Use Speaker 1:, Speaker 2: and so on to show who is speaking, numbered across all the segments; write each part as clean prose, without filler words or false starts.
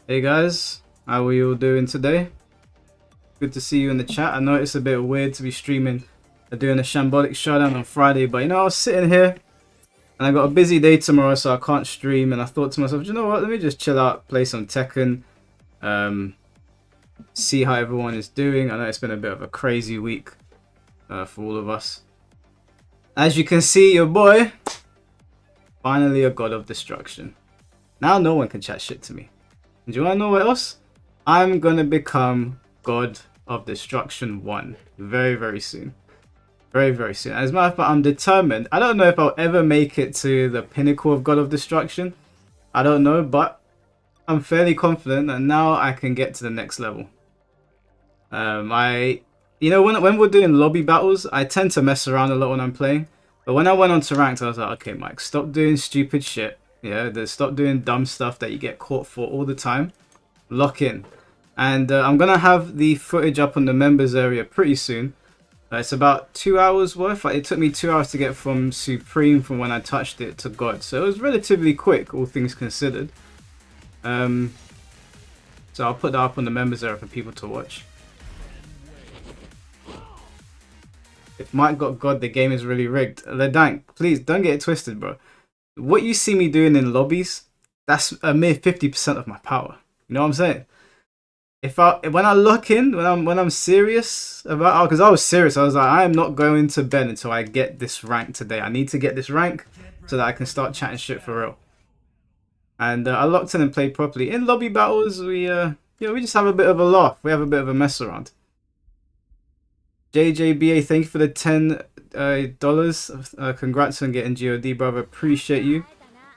Speaker 1: Hey guys, how are you all doing today? Good to see you in the chat. I know it's a bit weird to be streaming doing a Shambolic Showdown on Friday, but you know, I was sitting here and I got a busy day tomorrow, so I can't stream. And I thought to myself, you know what? Let me just chill out, play some Tekken, see how everyone is doing. I know it's been a bit of a crazy week for all of us. As you can see, your boy, finally a god of destruction. Now no one can chat shit to me. And do you want to know what else? I'm going to become God of Destruction 1 very, very soon. Very, very soon. As a matter of fact, I'm determined. I don't know if I'll ever make it to the pinnacle of God of Destruction. I don't know, but I'm fairly confident that now I can get to the next level. You know, when we're doing lobby battles, I tend to mess around a lot when I'm playing. But when I went on to ranked, I was like, okay, Mike, stop doing stupid shit. Yeah, stop doing dumb stuff that you get caught for all the time. Lock in. And I'm going to have the footage up on the members area pretty soon. It's about 2 hours worth. It took me 2 hours to get from Supreme from when I touched it to God. So it was relatively quick, all things considered. So I'll put that up on the members area for people to watch. If Mike got God, the game is really rigged. Ledank, please don't get it twisted, bro. What you see me doing in lobbies, that's a mere 50% of my power. You know what I'm saying? When I lock in, when I'm serious about, because I was serious, I was like, I am not going to bed until I get this rank today. I need to get this rank so that I can start chatting shit for real. And I locked in and played properly. In lobby battles, we just have a bit of a laugh. We have a bit of a mess around. JJBA, thank you for the $10. Congrats on getting GOD, brother. Appreciate you.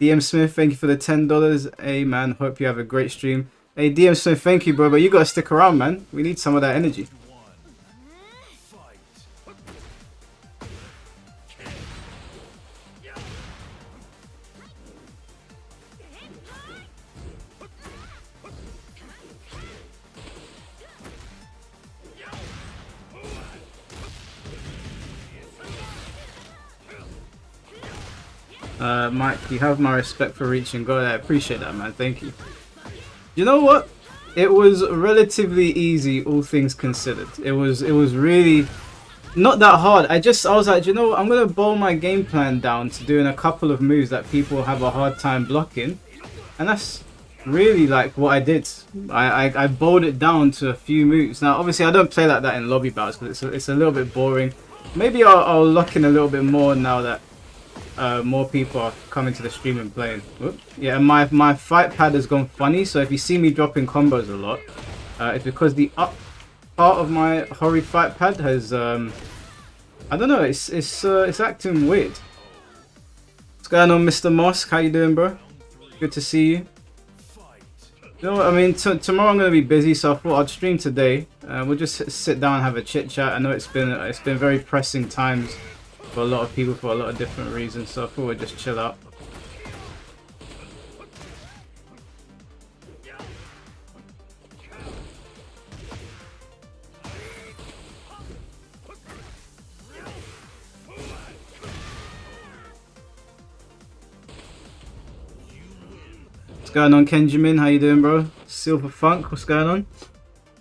Speaker 1: DM Smith, thank you for the $10. Hey, man. Hope you have a great stream. Hey, DM Smith, thank you, bro. But you gotta stick around, man. We need some of that energy. Mike, you have my respect for reaching God. I appreciate that, man. Thank you. You know what? It was relatively easy, all things considered. It was really not that hard. I was like, you know what? I'm gonna boil my game plan down to doing a couple of moves that people have a hard time blocking, and that's really like what I did. I boiled it down to a few moves. Now, obviously, I don't play like that in lobby battles because it's a little bit boring. Maybe I'll lock in a little bit more now that more people are coming to the stream and playing. Whoop. Yeah, my fight pad has gone funny, so if you see me dropping combos a lot, it's because the up part of my Hori fight pad has I don't know, it's acting weird. What's going on, Mr. Mosk? How you doing, bro? Good to see you. You know what I mean? Tomorrow I'm gonna be busy, so I thought I'd stream today. We'll just sit down and have a chit chat. I know it's been very pressing times for a lot of people for a lot of different reasons, so I thought we'd just chill out. What's going on, Kenjamin? How you doing, bro? Silver Funk, what's going on?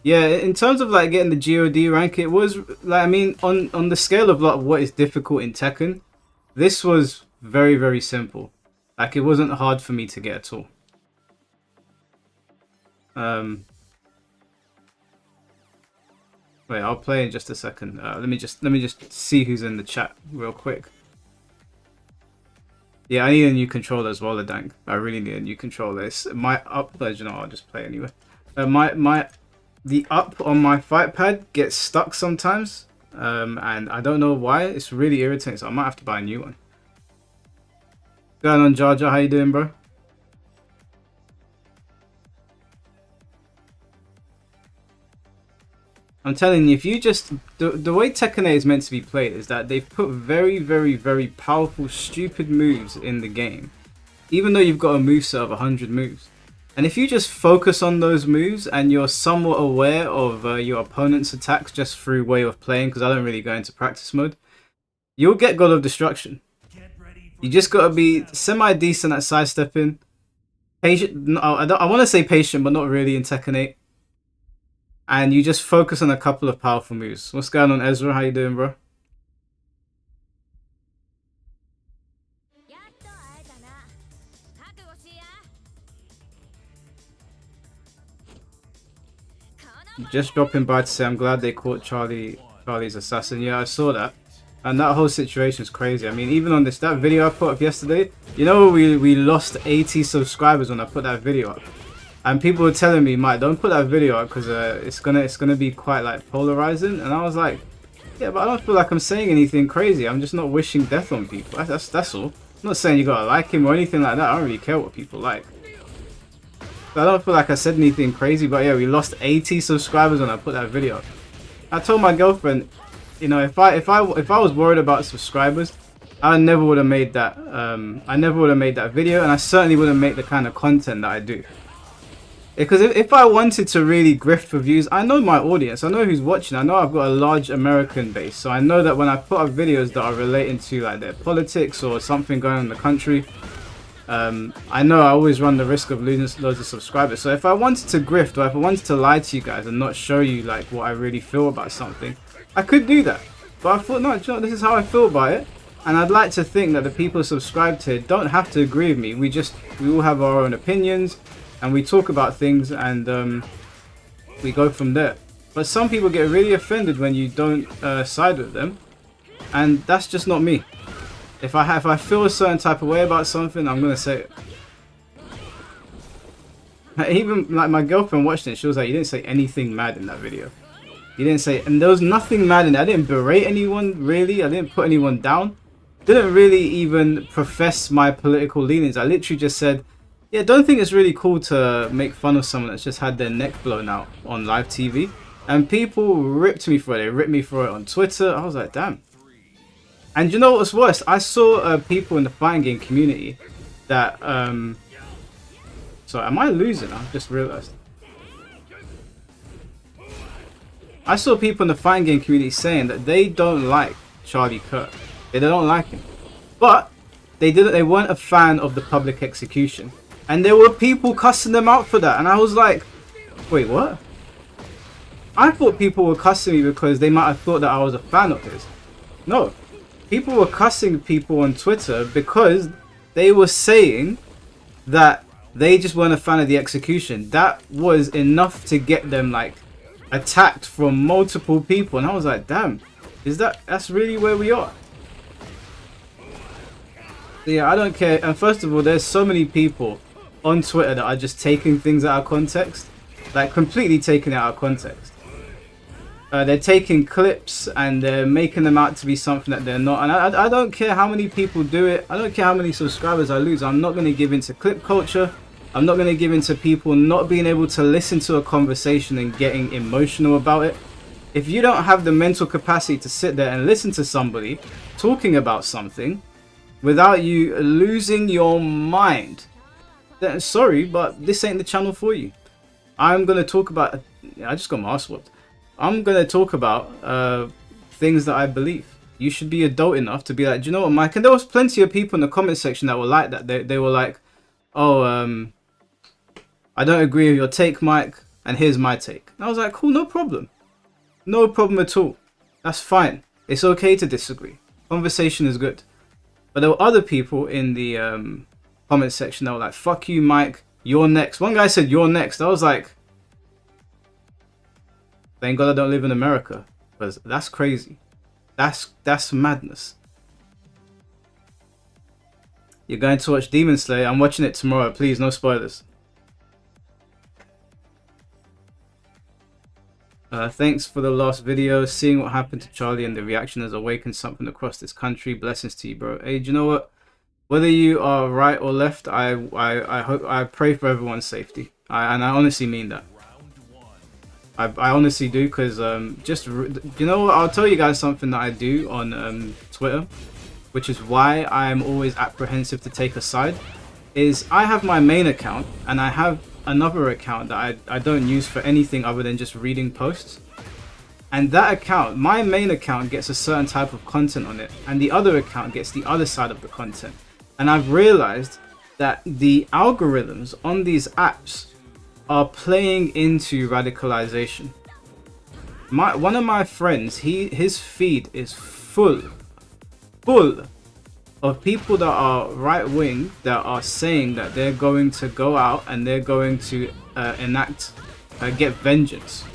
Speaker 1: Yeah, in terms of like getting the GOD rank, it was like, I mean, on the scale of like what is difficult in Tekken, this was very, very simple. Like, it wasn't hard for me to get at all. Wait, I'll play in just a second. Let me just see who's in the chat real quick. Yeah, I need a new controller as well, Ledank. I really need a new controller. It's my up, you know, I'll just play anyway. The up on my fight pad gets stuck sometimes, and I don't know why. It's really irritating, so I might have to buy a new one. What's going on, Jar Jar? How you doing, bro? I'm telling you, if you just... The way Tekken 8 is meant to be played is that they've put very, very, very powerful, stupid moves in the game. Even though you've got a moveset of 100 moves. And if you just focus on those moves and you're somewhat aware of your opponent's attacks just through way of playing, because I don't really go into practice mode, you'll get God of Destruction. You just gotta be semi-decent at sidestepping, patient. No, I want to say patient, but not really in Tekken 8. And you just focus on a couple of powerful moves. What's going on, Ezra? How you doing, bro? Just dropping by to say I'm glad they caught Charlie's assassin. Yeah, I saw that. And that whole situation is crazy. I mean, even on that video I put up yesterday, you know, we lost 80 subscribers when I put that video up. And people were telling me, Mike, don't put that video up because it's gonna be quite like polarizing. And I was like, yeah, but I don't feel like I'm saying anything crazy. I'm just not wishing death on people. That's all. I'm not saying you gotta like him or anything like that. I don't really care what people like. I don't feel like I said anything crazy, but yeah, we lost 80 subscribers when I put that video up. I told my girlfriend, you know, if I was worried about subscribers, I never would have made that. I never would have made that video, and I certainly wouldn't make the kind of content that I do. Because if I wanted to really grift for views, I know my audience. I know who's watching. I know I've got a large American base, so I know that when I put up videos that are relating to like their politics or something going on in the country, I know I always run the risk of losing loads of subscribers. So if I wanted to grift, or if I wanted to lie to you guys and not show you like what I really feel about something, I could do that. But I thought, no, you know, this is how I feel about it, and I'd like to think that the people subscribed to it don't have to agree with me. We all have our own opinions, and we talk about things, and we go from there. But some people get really offended when you don't side with them, and that's just not me. If I feel a certain type of way about something, I'm gonna say it. Even like my girlfriend watched it, she was like, "You didn't say anything mad in that video. You didn't say," and there was nothing mad in it. I didn't berate anyone really. I didn't put anyone down. Didn't really even profess my political leanings. I literally just said, "Yeah, don't think it's really cool to make fun of someone that's just had their neck blown out on live TV." And people ripped me for it. They ripped me for it on Twitter. I was like, damn. And you know what's worse? I saw people in the fighting game community that sorry, am I losing? I just realized. I saw people in the fighting game community saying that they don't like Charlie Kirk. They don't like him. But they weren't a fan of the public execution. And there were people cussing them out for that. And I was like, wait, what? I thought people were cussing me because they might have thought that I was a fan of his. No. People were cussing people on Twitter because they were saying that they just weren't a fan of the execution. That was enough to get them like attacked from multiple people, and I was like, damn, that's really where we are. So yeah, I don't care. And first of all, there's so many people on Twitter that are just taking things out of context, like completely taking it out of context. They're taking clips and they're making them out to be something that they're not. And I don't care how many people do it. I don't care how many subscribers I lose. I'm not going to give into clip culture. I'm not going to give into people not being able to listen to a conversation and getting emotional about it. If you don't have the mental capacity to sit there and listen to somebody talking about something without you losing your mind, then sorry, but this ain't the channel for you. I'm going to talk about... I just got my ass whooped. I'm going to talk about things that I believe. You should be adult enough to be like, do you know what, Mike? And there was plenty of people in the comment section that were like that. They were like, oh, I don't agree with your take, Mike, and here's my take. And I was like, cool, no problem. No problem at all. That's fine. It's okay to disagree. Conversation is good. But there were other people in the comment section that were like, fuck you, Mike, you're next. One guy said, you're next. I was like, thank God I don't live in America, because that's crazy. That's madness. You're going to watch Demon Slayer? I'm watching it tomorrow. Please, no spoilers. Thanks for the last video. Seeing what happened to Charlie and the reaction has awakened something across this country. Blessings to you, bro. Hey, do you know what? Whether you are right or left, I hope, I pray for everyone's safety. And I honestly mean that. I honestly do, because you know what, I'll tell you guys something that I do on Twitter, which is why I'm always apprehensive to take a side, is I have my main account and I have another account that I don't use for anything other than just reading posts. And that account, my main account, gets a certain type of content on it, and the other account gets the other side of the content. And I've realized that the algorithms on these apps are playing into radicalization. One of my friends, his feed is full of people that are right wing that are saying that they're going to go out and they're going to get vengeance.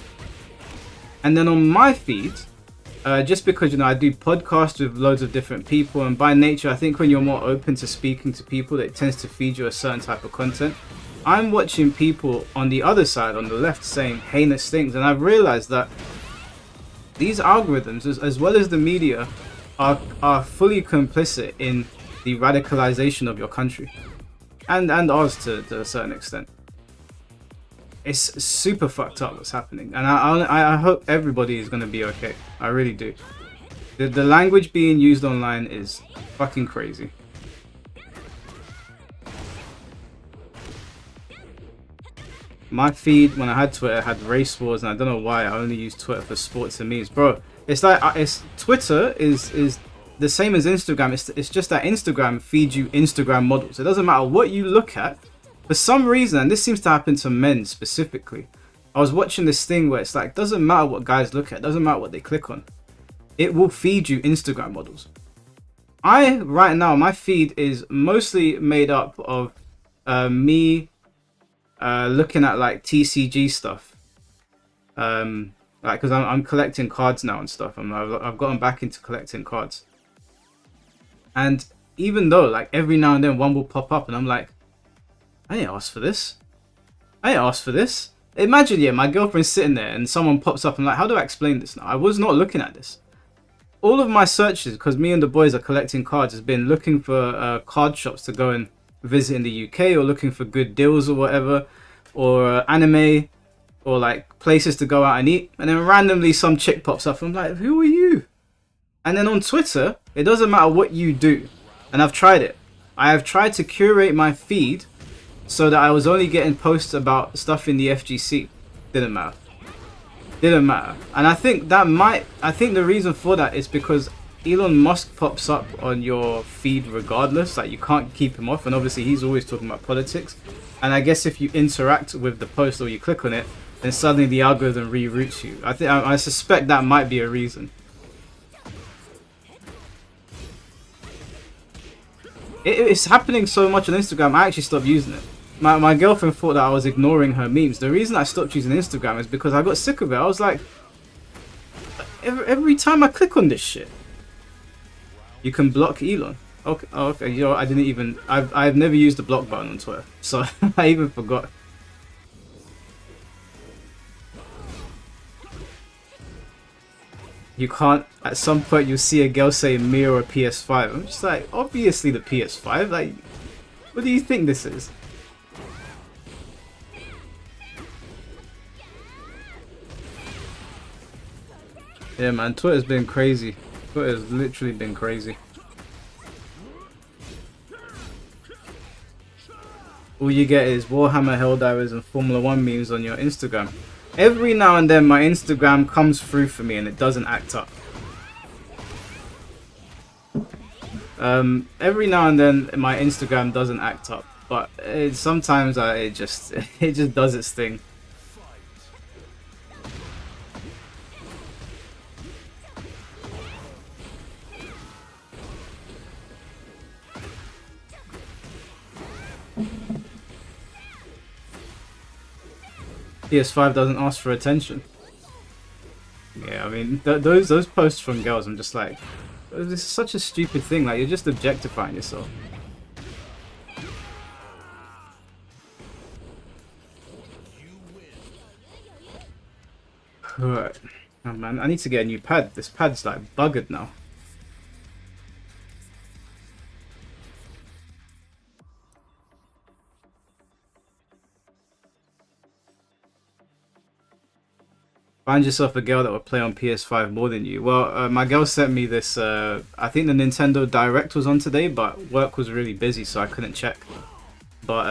Speaker 1: And then on my feed, just because, you know, I do podcasts with loads of different people, and by nature, I think when you're more open to speaking to people, it tends to feed you a certain type of content. I'm watching people on the other side, on the left, saying heinous things, and I've realized that these algorithms, as well as the media, are fully complicit in the radicalization of your country, and ours to a certain extent. It's super fucked up what's happening, and I hope everybody is going to be okay. I really do. The language being used online is fucking crazy. My feed, when I had Twitter, had race wars, and I don't know why. I only use Twitter for sports and memes, bro. It's like Twitter is the same as Instagram. It's just that Instagram feeds you Instagram models. It doesn't matter what you look at. For some reason, and this seems to happen to men specifically, I was watching this thing where it's like, doesn't matter what guys look at, doesn't matter what they click on, it will feed you Instagram models. Right now, my feed is mostly made up of me looking at like TCG stuff, like because I'm collecting cards now and stuff. I've gotten back into collecting cards, and even though like every now and then one will pop up and I'm like, I ain't asked for this. I ain't asked for this. Imagine, yeah, my girlfriend's sitting there and someone pops up and like, how do I explain this now? I was not looking at this. All of my searches, because me and the boys are collecting cards, has been looking for card shops to go and visit in the UK, or looking for good deals or whatever, or anime, or like places to go out and eat. And then randomly some chick pops up and I'm like, who are you? And then on Twitter, it doesn't matter what you do. And I've tried it. I have tried to curate my feed so that I was only getting posts about stuff in the FGC. Didn't matter. Didn't matter. And I think the reason for that is because Elon Musk pops up on your feed regardless. Like, you can't keep him off. And obviously he's always talking about politics. And I guess if you interact with the post or you click on it, then suddenly the algorithm reroutes you. I suspect that might be a reason. It's happening so much on Instagram, I actually stopped using it. My girlfriend thought that I was ignoring her memes. The reason I stopped using Instagram is because I got sick of it. I was like, every time I click on this shit, you can block Elon. Okay, oh, okay. You know, I didn't even. I've never used the block button on Twitter, so I even forgot. You can't. At some point, you'll see a girl say me or a PS5. I'm just like, obviously the PS5. Like, what do you think this is? Yeah, man, Twitter's been crazy. Twitter's literally been crazy. All you get is Warhammer Helldivers and Formula 1 memes on your Instagram. Every now and then my Instagram comes through for me and it doesn't act up. Every now and then my Instagram doesn't act up, but sometimes it just does its thing. PS5 doesn't ask for attention. Yeah, I mean, those posts from girls, I'm just like, this is such a stupid thing. Like, you're just objectifying yourself. Alright. Oh man, I need to get a new pad. This pad's like buggered now. Find yourself a girl that will play on PS5 more than you. Well, my girl sent me this, I think the Nintendo Direct was on today, but work was really busy, so I couldn't check. But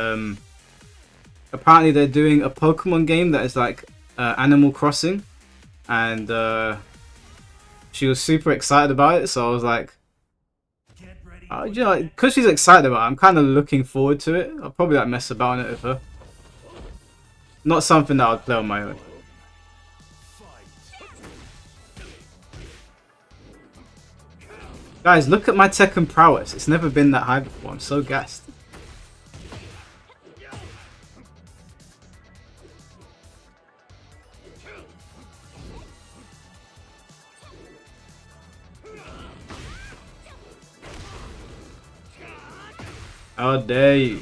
Speaker 1: apparently they're doing a Pokemon game that is like Animal Crossing, and she was super excited about it, so I was like, You know, because she's excited about it, I'm kind of looking forward to it. I'll probably like mess about on it with her. Not something that I'd play on my own. Guys, look at my Tekken prowess. It's never been that high before. I'm so gassed. How dare you?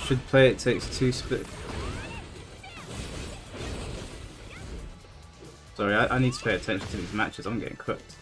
Speaker 1: Should play it takes 2 split. Sorry, I need to pay attention to these matches. I'm getting cooked.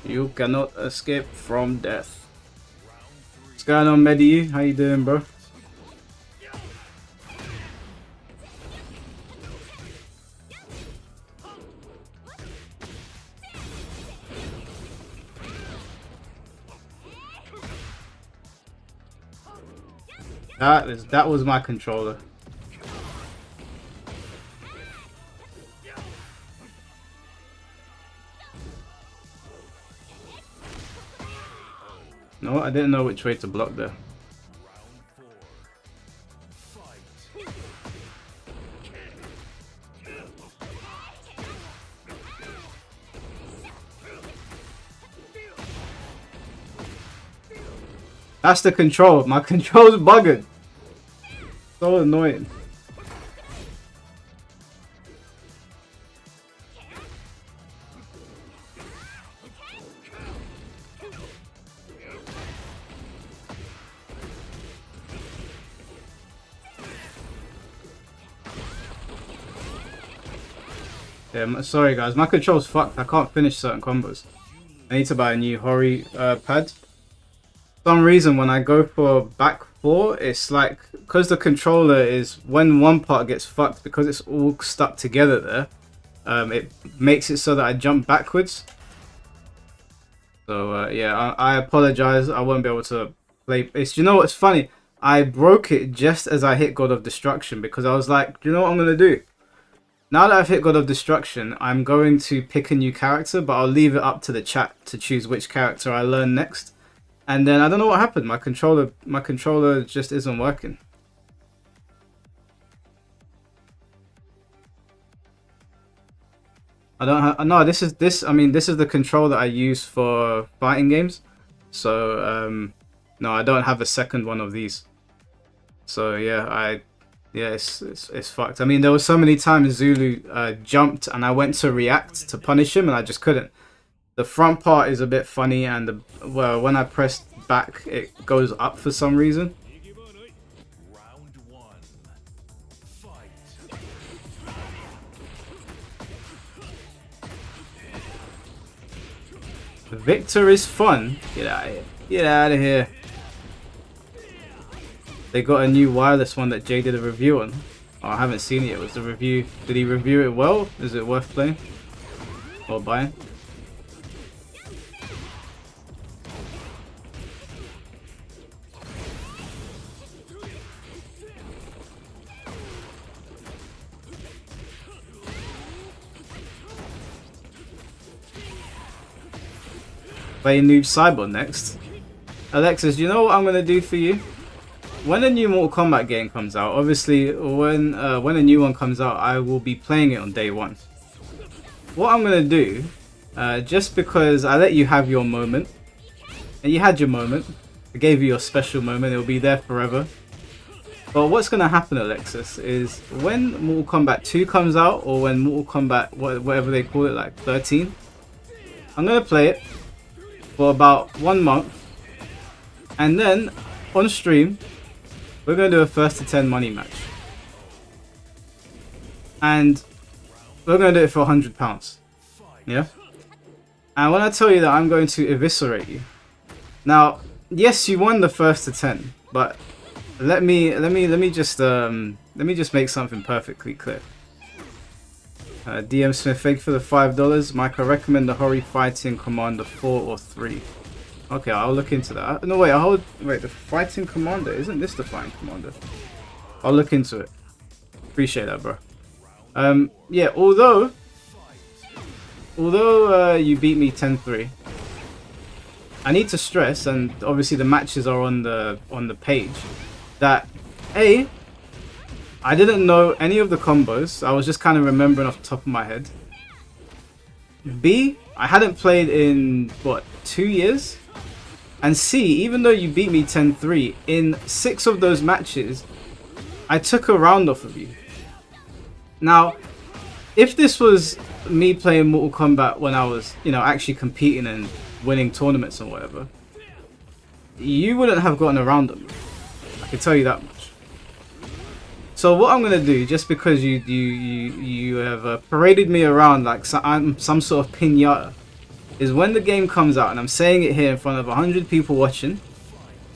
Speaker 1: You cannot escape from death. What's going on, Medi? How you doing, bro? That was my controller. No, I didn't know which way to block there. That's the control. My control's buggered. So annoying. Yeah, sorry guys, my control's fucked. I can't finish certain combos. I need to buy a new Hori pad. For some reason, when I go for back 4, it's like, because the controller is, when one part gets fucked, because it's all stuck together there, it makes it so that I jump backwards. So yeah, I apologize. I won't be able to play. You know what's funny? I broke it just as I hit God of Destruction, because I was like, do you know what I'm going to do? Now that I've hit God of Destruction, I'm going to pick a new character, but I'll leave it up to the chat to choose which character I learn next. And then I don't know what happened. My controller just isn't working. I don't have. No, this is the control that I use for fighting games. So no, I don't have a second one of these. So yeah, it's fucked. I mean, there were so many times Zulu jumped and I went to react to punish him and I just couldn't. The front part is a bit funny, and well, when I pressed back, it goes up for some reason. Victor is fun. Get out of here. Get out of here. They got a new wireless one that Jay did a review on. Oh, I haven't seen it yet. Was the review? Did he review it well? Is it worth playing or buying? Play Noob Cyber next. Alexis, you know what I'm gonna do for you? when a new Mortal Kombat game comes out, obviously when a new one comes out, I will be playing it on day one. What I'm gonna do, just because I let you have your moment, and you had your moment, I gave you your special moment, it'll be there forever. But what's gonna happen, Alexis, is when Mortal Kombat 2 comes out, or when Mortal Kombat, whatever they call it, like 13, I'm gonna play it for about 1 month, and then on stream, we're gonna do a first to 10 money match. And we're gonna do it for £100. Yeah? And when I tell you that I'm going to eviscerate you. Now, yes, you won the first to 10, but let me just make something perfectly clear. DM Smith, thank you for the $5. Mike, I recommend the Hori Fighting Commander 4 or 3. Okay, I'll look into that. No, wait, wait, the Fighting Commander, isn't this the Fighting Commander? I'll look into it. Appreciate that, bro. Yeah, although you beat me 10-3, I need to stress, and obviously the matches are on the page, that A, I didn't know any of the combos. I was just kind of remembering off the top of my head. B, I hadn't played in, what, 2 years? And C, even though you beat me 10-3, in 6 of those matches, I took a round off of you. Now, if this was me playing Mortal Kombat when I was, you know, actually competing and winning tournaments and whatever, you wouldn't have gotten a round on me. I can tell you that much. So what I'm gonna do, just because you have paraded me around like I'm some sort of pinata, is when the game comes out, and I'm saying it here in front of 100 people watching,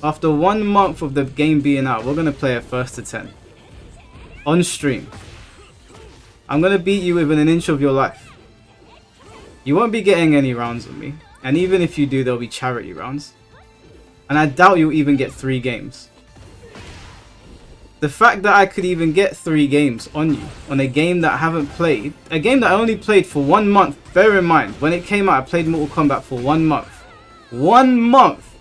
Speaker 1: after 1 month of the game being out, we're gonna play a first to 10 on stream. I'm gonna beat you within an inch of your life. You won't be getting any rounds with me, and even if you do, there'll be charity rounds, and I doubt you'll even get 3 games. The fact that I could even get 3 games on you, on a game that I haven't played, a game that I only played for 1 month, bear in mind, when it came out I played Mortal Kombat for 1 month. 1 month!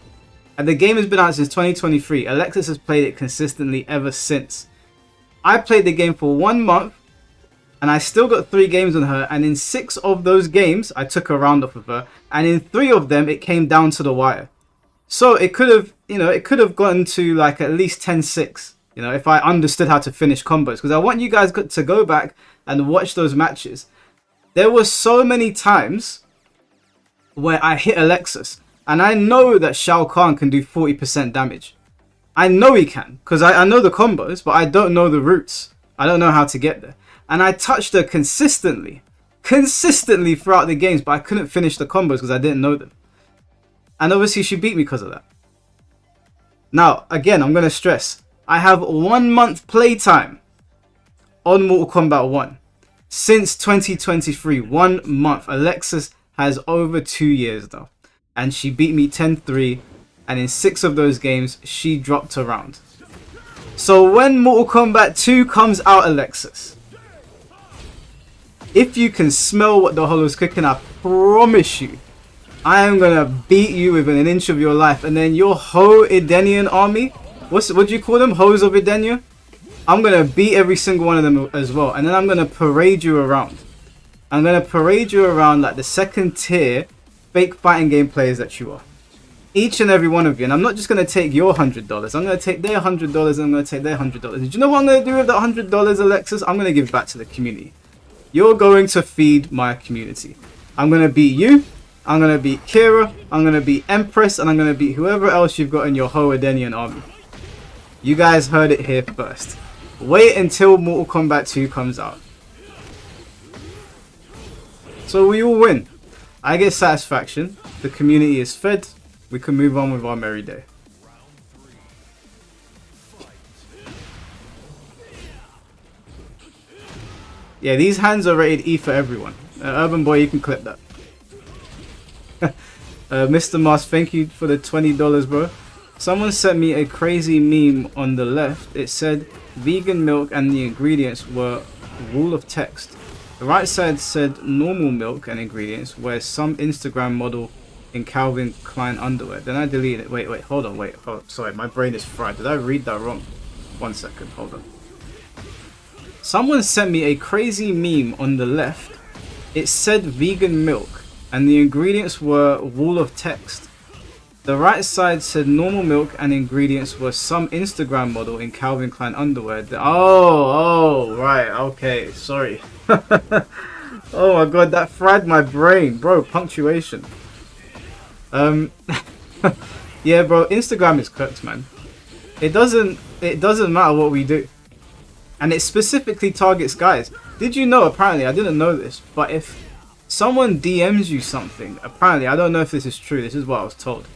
Speaker 1: And the game has been out since 2023. Alexis has played it consistently ever since. I played the game for 1 month, and I still got 3 games on her, and in 6 of those games, I took a round off of her, and in 3 of them, it came down to the wire. So it could have, you know, it could have gotten to like at least 10-6. You know, if I understood how to finish combos. Because I want you guys to go back and watch those matches. There were so many times where I hit Alexis. And I know that Shao Kahn can do 40% damage. I know he can. Because I know the combos, but I don't know the routes. I don't know how to get there. And I touched her consistently. Consistently throughout the games. But I couldn't finish the combos because I didn't know them. And obviously she beat me because of that. Now, again, I'm going to stress. I have 1 month playtime on Mortal Kombat 1 since 2023. 1 month. Alexis has over 2 years now. And she beat me 10-3. And in 6 of those games, she dropped a round. So when Mortal Kombat 2 comes out, Alexis, if you can smell what the Hollow's cooking, I promise you, I am going to beat you within an inch of your life. And then your whole Edenian army, what do you call them? Hoes of Edenia? I'm going to beat every single one of them as well. And then I'm going to parade you around. I'm going to parade you around like the second tier fake fighting game players that you are. Each and every one of you. And I'm not just going to take your $100. I'm going to take their $100 and I'm going to take their $100. Do you know what I'm going to do with that $100, Alexis? I'm going to give it back to the community. You're going to feed my community. I'm going to beat you. I'm going to beat Kira. I'm going to beat Empress. And I'm going to beat whoever else you've got in your whole Edenian army. You guys heard it here first. Wait until Mortal Kombat 2 comes out. So we all win. I get satisfaction. The community is fed. We can move on with our merry day. Yeah, these hands are rated E for everyone. Urban Boy, you can clip that. Mr. Mars, thank you for the $20, bro. Someone sent me a crazy meme on the left. It said vegan milk and the ingredients were rule of text. The right side said normal milk and ingredients, where some Instagram model in Calvin Klein underwear. Then I delete it. Wait, hold on, wait. Oh, sorry, my brain is fried. Did I read that wrong? 1 second, hold on. Someone sent me a crazy meme on the left. It said vegan milk, and the ingredients were wall of text. The right side said normal milk, and ingredients were some Instagram model in Calvin Klein underwear. Oh, right, okay, sorry. Oh my god, that fried my brain, bro. Punctuation. Yeah, bro. Instagram is cooked, man. It doesn't matter what we do, and it specifically targets guys. Did you know? Apparently, I didn't know this, but if someone DMs you something, apparently, I don't know if this is true. This is what I was told.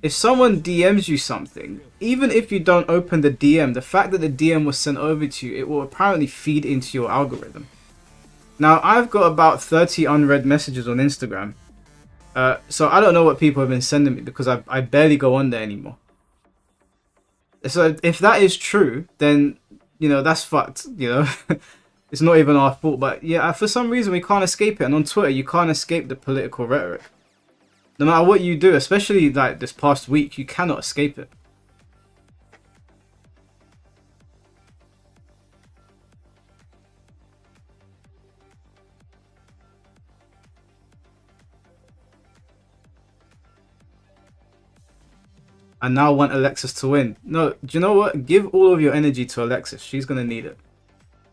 Speaker 1: If someone DMs you something, even if you don't open the DM, the fact that the DM was sent over to you, it will apparently feed into your algorithm. Now, I've got about 30 unread messages on Instagram. So I don't know what people have been sending me because I barely go on there anymore. So if that is true, then, you know, that's fucked, you know. It's not even our fault. But yeah, for some reason, we can't escape it. And on Twitter, you can't escape the political rhetoric. No matter what you do, especially like this past week, you cannot escape it. I now want Alexis to win. No, do you know what? Give all of your energy to Alexis. She's going to need it.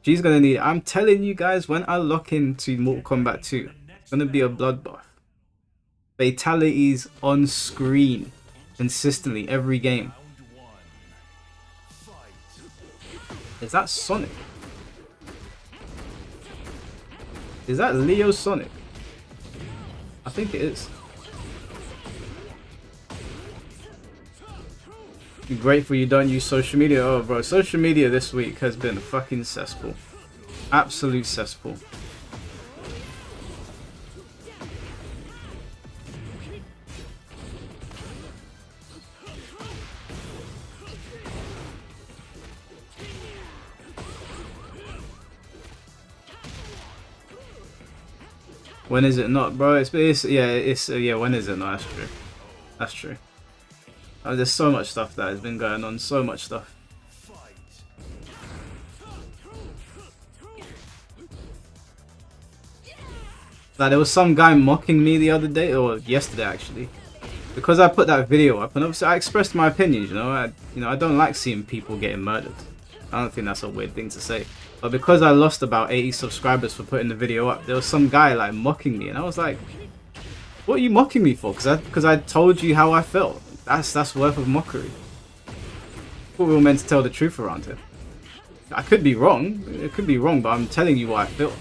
Speaker 1: She's going to need it. I'm telling you guys, when I lock into Mortal Kombat 2, it's going to be a bloodbath. Fatalities on screen consistently every game. Is that Sonic? Is that Leo Sonic? I think it is. You're grateful you don't use social media. Oh bro, social media this week has been a fucking cesspool. Absolute cesspool. When is it not, bro? Yeah, when is it not? That's true. That's true. Oh, there's so much stuff that has been going on. So much stuff. Like, there was some guy mocking me the other day, or yesterday actually, because I put that video up, and obviously I expressed my opinions. You know, I don't like seeing people getting murdered. I don't think that's a weird thing to say. But because I lost about 80 subscribers for putting the video up, there was some guy like mocking me, and I was like, "What are you mocking me for?" Because I told you how I felt. That's worth of mockery. I thought we were meant to tell the truth around here. I could be wrong. It could be wrong, but I'm telling you what I feel.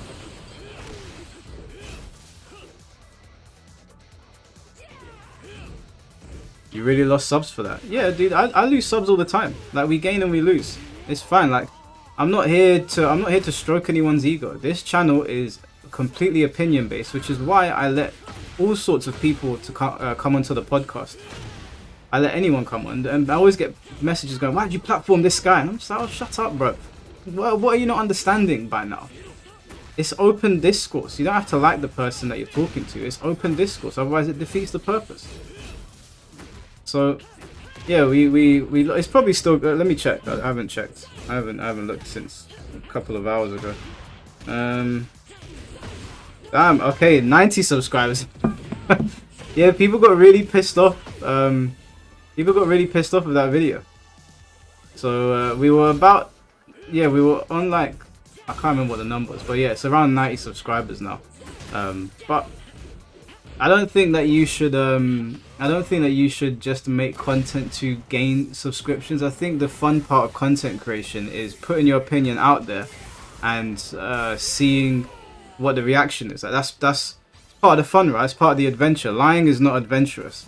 Speaker 1: You really lost subs for that? Yeah, dude. I lose subs all the time. Like, we gain and we lose. It's fine. Like, I'm not here to stroke anyone's ego. This channel is completely opinion based, which is why I let all sorts of people to come onto the podcast. I let anyone come on, and I always get messages going, "Why did you platform this guy?" And I'm just like, "Oh, shut up, bro. What are you not understanding by now? It's open discourse. You don't have to like the person that you're talking to. It's open discourse. Otherwise, it defeats the purpose." So, yeah, we it's probably still. Let me check. I haven't checked. I haven't looked since a couple of hours ago. Damn. Okay, 90 subscribers. Yeah, people got really pissed off. People got really pissed off with that video. So we were about, yeah, we were on like, I can't remember what the number was, but yeah, it's around 90 subscribers now. But I don't think that you should. I don't think that you should just make content to gain subscriptions. I think the fun part of content creation is putting your opinion out there and seeing what the reaction is. Like, that's part of the fun, right? It's part of the adventure. Lying is not adventurous.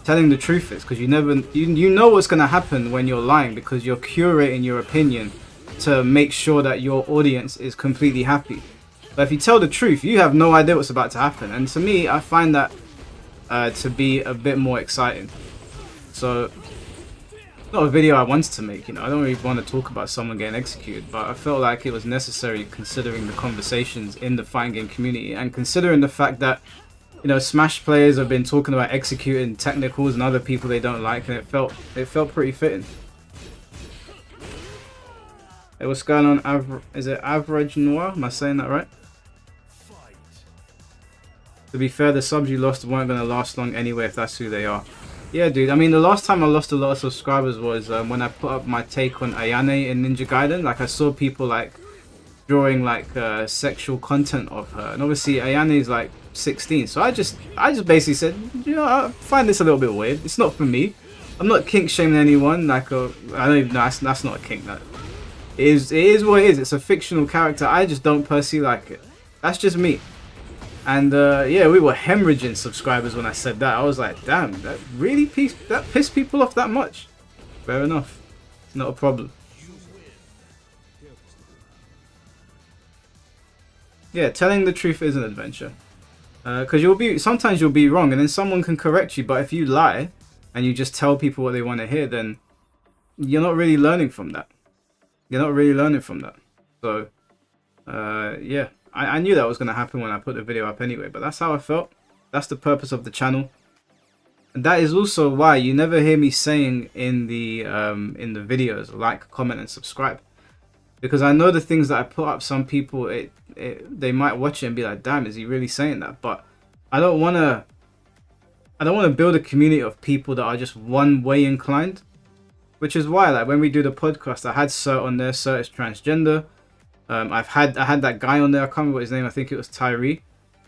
Speaker 1: Telling the truth is, because you know what's gonna happen when you're lying, because you're curating your opinion to make sure that your audience is completely happy. But if you tell the truth, you have no idea what's about to happen, and to me, I find that to be a bit more exciting. So, not a video I wanted to make, you know. I don't really want to talk about someone getting executed, but I felt like it was necessary considering the conversations in the fighting game community, and considering the fact that you know, Smash players have been talking about executing technicals and other people they don't like, and it felt pretty fitting. Hey, what's going on? Is it Average Noir? Am I saying that right? To be fair, the subs you lost weren't going to last long anyway if that's who they are. Yeah, dude. I mean, the last time I lost a lot of subscribers was when I put up my take on Ayane in Ninja Gaiden. Like, I saw people, like, drawing, like, sexual content of her. And obviously, Ayane is, like, 16. So I just basically said, you know, I find this a little bit weird. It's not for me. I'm not kink shaming anyone. Like, I don't even know. That's not a kink. That it is what it is. It's a fictional character. I just don't personally like it. That's just me. And yeah, we were hemorrhaging subscribers when I said that. I was like, damn, that really pissed people off that much. Fair enough. It's not a problem. Yeah, telling the truth is an adventure. Because sometimes you'll be wrong and then someone can correct you. But if you lie and you just tell people what they want to hear, then you're not really learning from that. You're not really learning from that. So, yeah. I knew that was going to happen when I put the video up anyway, but that's how I felt. That's the purpose of the channel. And that is also why you never hear me saying in the videos, like, comment, and subscribe. Because I know the things that I put up, some people, they might watch it and be like, damn, is he really saying that? But I don't want to build a community of people that are just one way inclined. Which is why, like, when we do the podcast, I had Sir on there. Sir is transgender. I had that guy on there. I can't remember what his name. I think it was Tyree.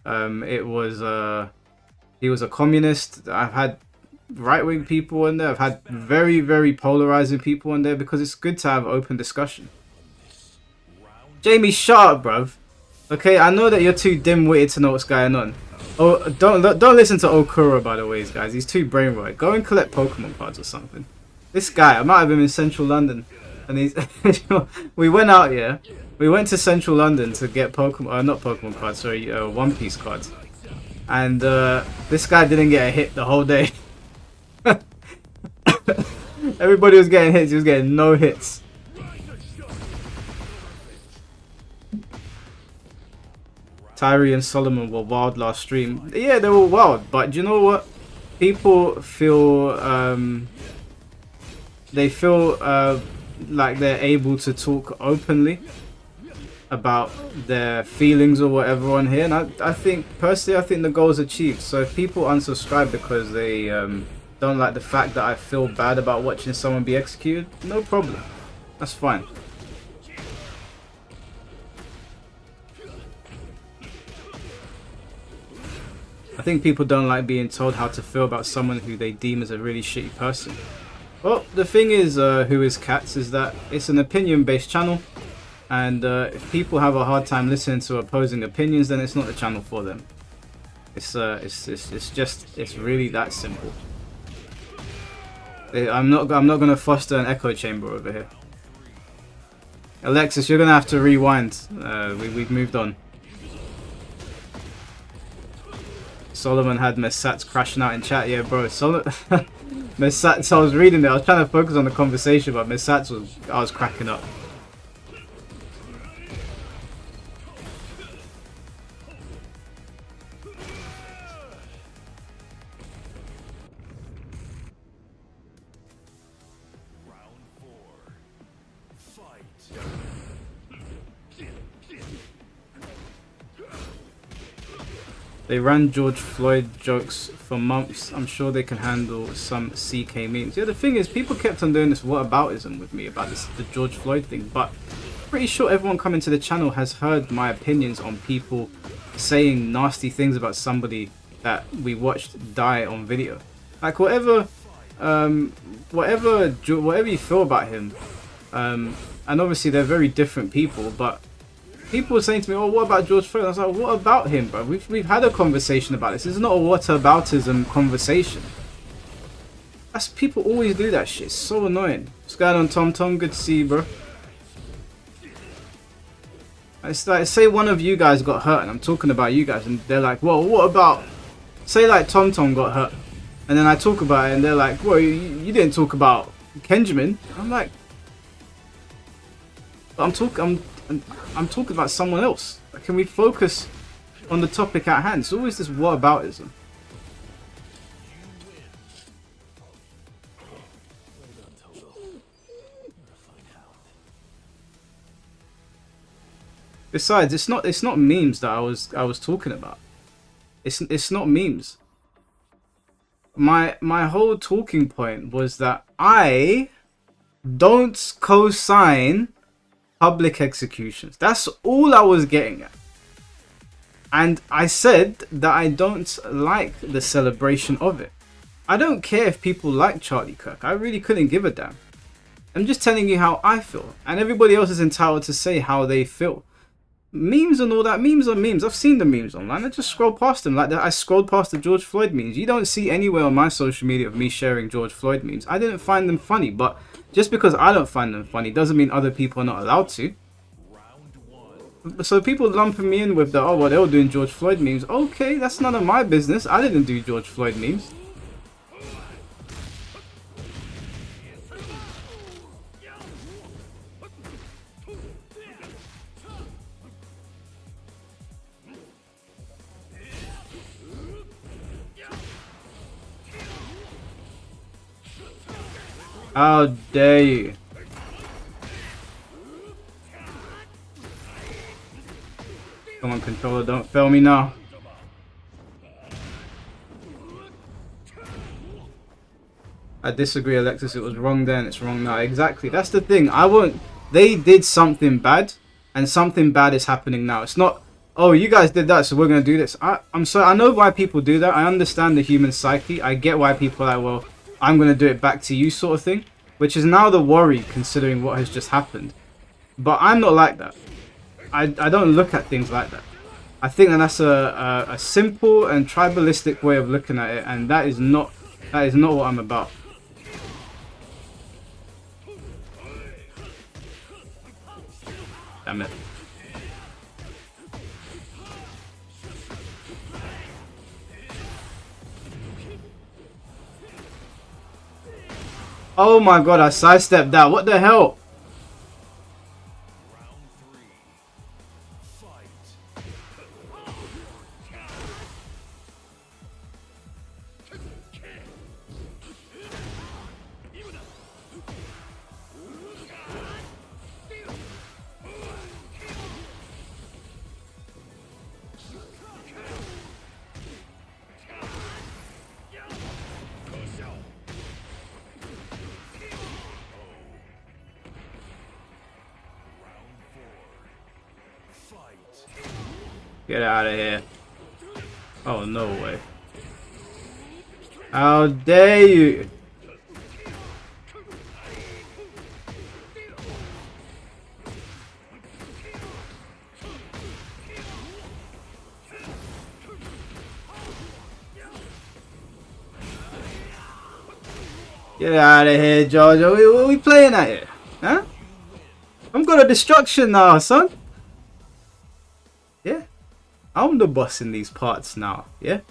Speaker 1: He was a communist. I've had right-wing people in there. I've had very, very polarizing people in there because it's good to have open discussion. Jamie, shut up, bruv. Okay, I know that you're too dim-witted to know what's going on. Oh, don't listen to Okura, by the way, guys. He's too brainwashed. Go and collect Pokemon cards or something. This guy, I might have been in central London, and he's. We went out here. We went to central London to get Pokemon, not Pokemon cards, sorry, One Piece cards. And this guy didn't get a hit the whole day. Everybody was getting hits, he was getting no hits. Tyree and Solomon were wild last stream. Yeah, they were wild, but do you know what? People feel, they feel like they're able to talk openly about their feelings or whatever on here, and I think personally I think the goal is achieved. So if people unsubscribe because they don't like the fact that I feel bad about watching someone be executed, no problem, that's fine. I think people don't like being told how to feel about someone who they deem as a really shitty person. Well, the thing is, Who Is Cats, is that it's an opinion based channel. And if people have a hard time listening to opposing opinions, then it's not the channel for them. It's really that simple. I'm not gonna foster an echo chamber over here. Alexis, you're gonna have to rewind. We've moved on. Solomon had Messats crashing out in chat. Yeah, bro. Messats. I was reading it. I was trying to focus on the conversation, but Messats I was cracking up. They ran George Floyd jokes for months. I'm sure they can handle some CK memes. Yeah, the thing is, people kept on doing this whataboutism with me about the George Floyd thing, but pretty sure everyone coming to the channel has heard my opinions on people saying nasty things about somebody that we watched die on video. Like whatever you feel about him, and obviously they're very different people, but people were saying to me, "Oh, what about George Floyd?" I was like, "What about him, bro? We've had a conversation about this. This is not a whataboutism conversation." That's people always do that shit. It's so annoying. What's going on, Tom? Tom, good to see you, bro. It's like, say one of you guys got hurt, and I'm talking about you guys, and they're like, "Well, what about?" Say like Tom got hurt, and then I talk about it, and they're like, "Well, you didn't talk about Kenjamin." I'm like, I'm talking about someone else. Like, can we focus on the topic at hand. It's always this whataboutism. Besides, it's not memes that I was talking about. It's not memes. My whole talking point was that I don't co-sign public executions. That's all I was getting at. And I said that I don't like the celebration of it. I don't care if people like Charlie Kirk. I really couldn't give a damn. I'm just telling you how I feel. And everybody else is entitled to say how they feel. Memes and all that. Memes are memes. I've seen the memes online. I just scroll past them like that. I scrolled past the George Floyd memes. You don't see anywhere on my social media of me sharing George Floyd memes. I didn't find them funny. But just because I don't find them funny doesn't mean other people are not allowed to. So people lumping me in with the, oh, well, they were doing George Floyd memes. Okay, that's none of my business. I didn't do George Floyd memes. How dare you? Come on, controller, don't fail me now. I disagree, Alexis. It was wrong then, it's wrong now. Exactly, that's the thing. I won't. They did something bad, and something bad is happening now. It's not, oh, you guys did that, so we're gonna do this. I'm sorry. I know why people do that. I understand the human psyche. I get why people are like, well, I'm gonna do it back to you, sort of thing. Which is now the worry, considering what has just happened. But I'm not like that. I don't look at things like that. I think that that's a simple and tribalistic way of looking at it, and that is not what I'm about. Damn it. Oh my god, I sidestepped that. What the hell? Get out of here. Oh, no way. How dare you? Get out of here, George. What are we playing at here? Huh? I'm got a destruction now, son. Yeah? I'm the boss in these parts now, yeah?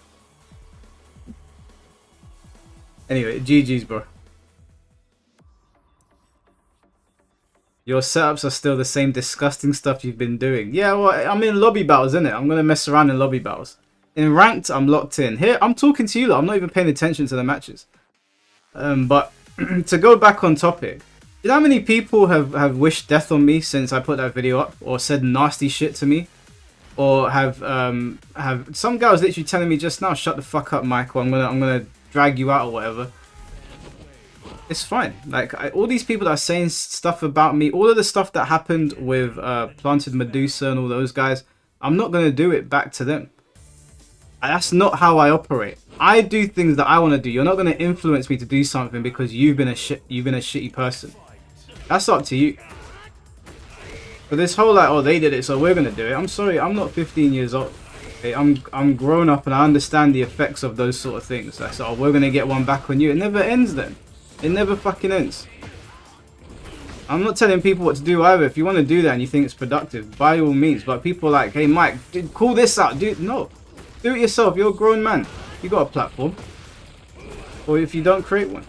Speaker 1: Anyway, GG's, bro. Your setups are still the same disgusting stuff you've been doing. Yeah, well, I'm in lobby battles, innit? I'm gonna mess around in lobby battles. In ranked, I'm locked in. Here, I'm talking to you lot. I'm not even paying attention to the matches. But to go back on topic, you know how many people have wished death on me since I put that video up, or said nasty shit to me? Or have some guy was literally telling me just now, shut the fuck up, Michael. I'm gonna drag you out or whatever. It's fine. Like all these people that are saying stuff about me, all of the stuff that happened with Planted Medusa and all those guys, I'm not gonna do it back to them. That's not how I operate. I do things that I want to do. You're not gonna influence me to do something because you've been a shitty person. That's up to you. But this whole like, oh, they did it, so we're gonna do it. I'm sorry, I'm not 15 years old. Okay, I'm grown up and I understand the effects of those sort of things. Like, so, oh, we're gonna get one back on you. It never ends then. It never fucking ends. I'm not telling people what to do either. If you want to do that and you think it's productive, by all means. But people are like, hey Mike, dude, call this out, dude. No, do it yourself. You're a grown man. You got a platform. Or if you don't, create one.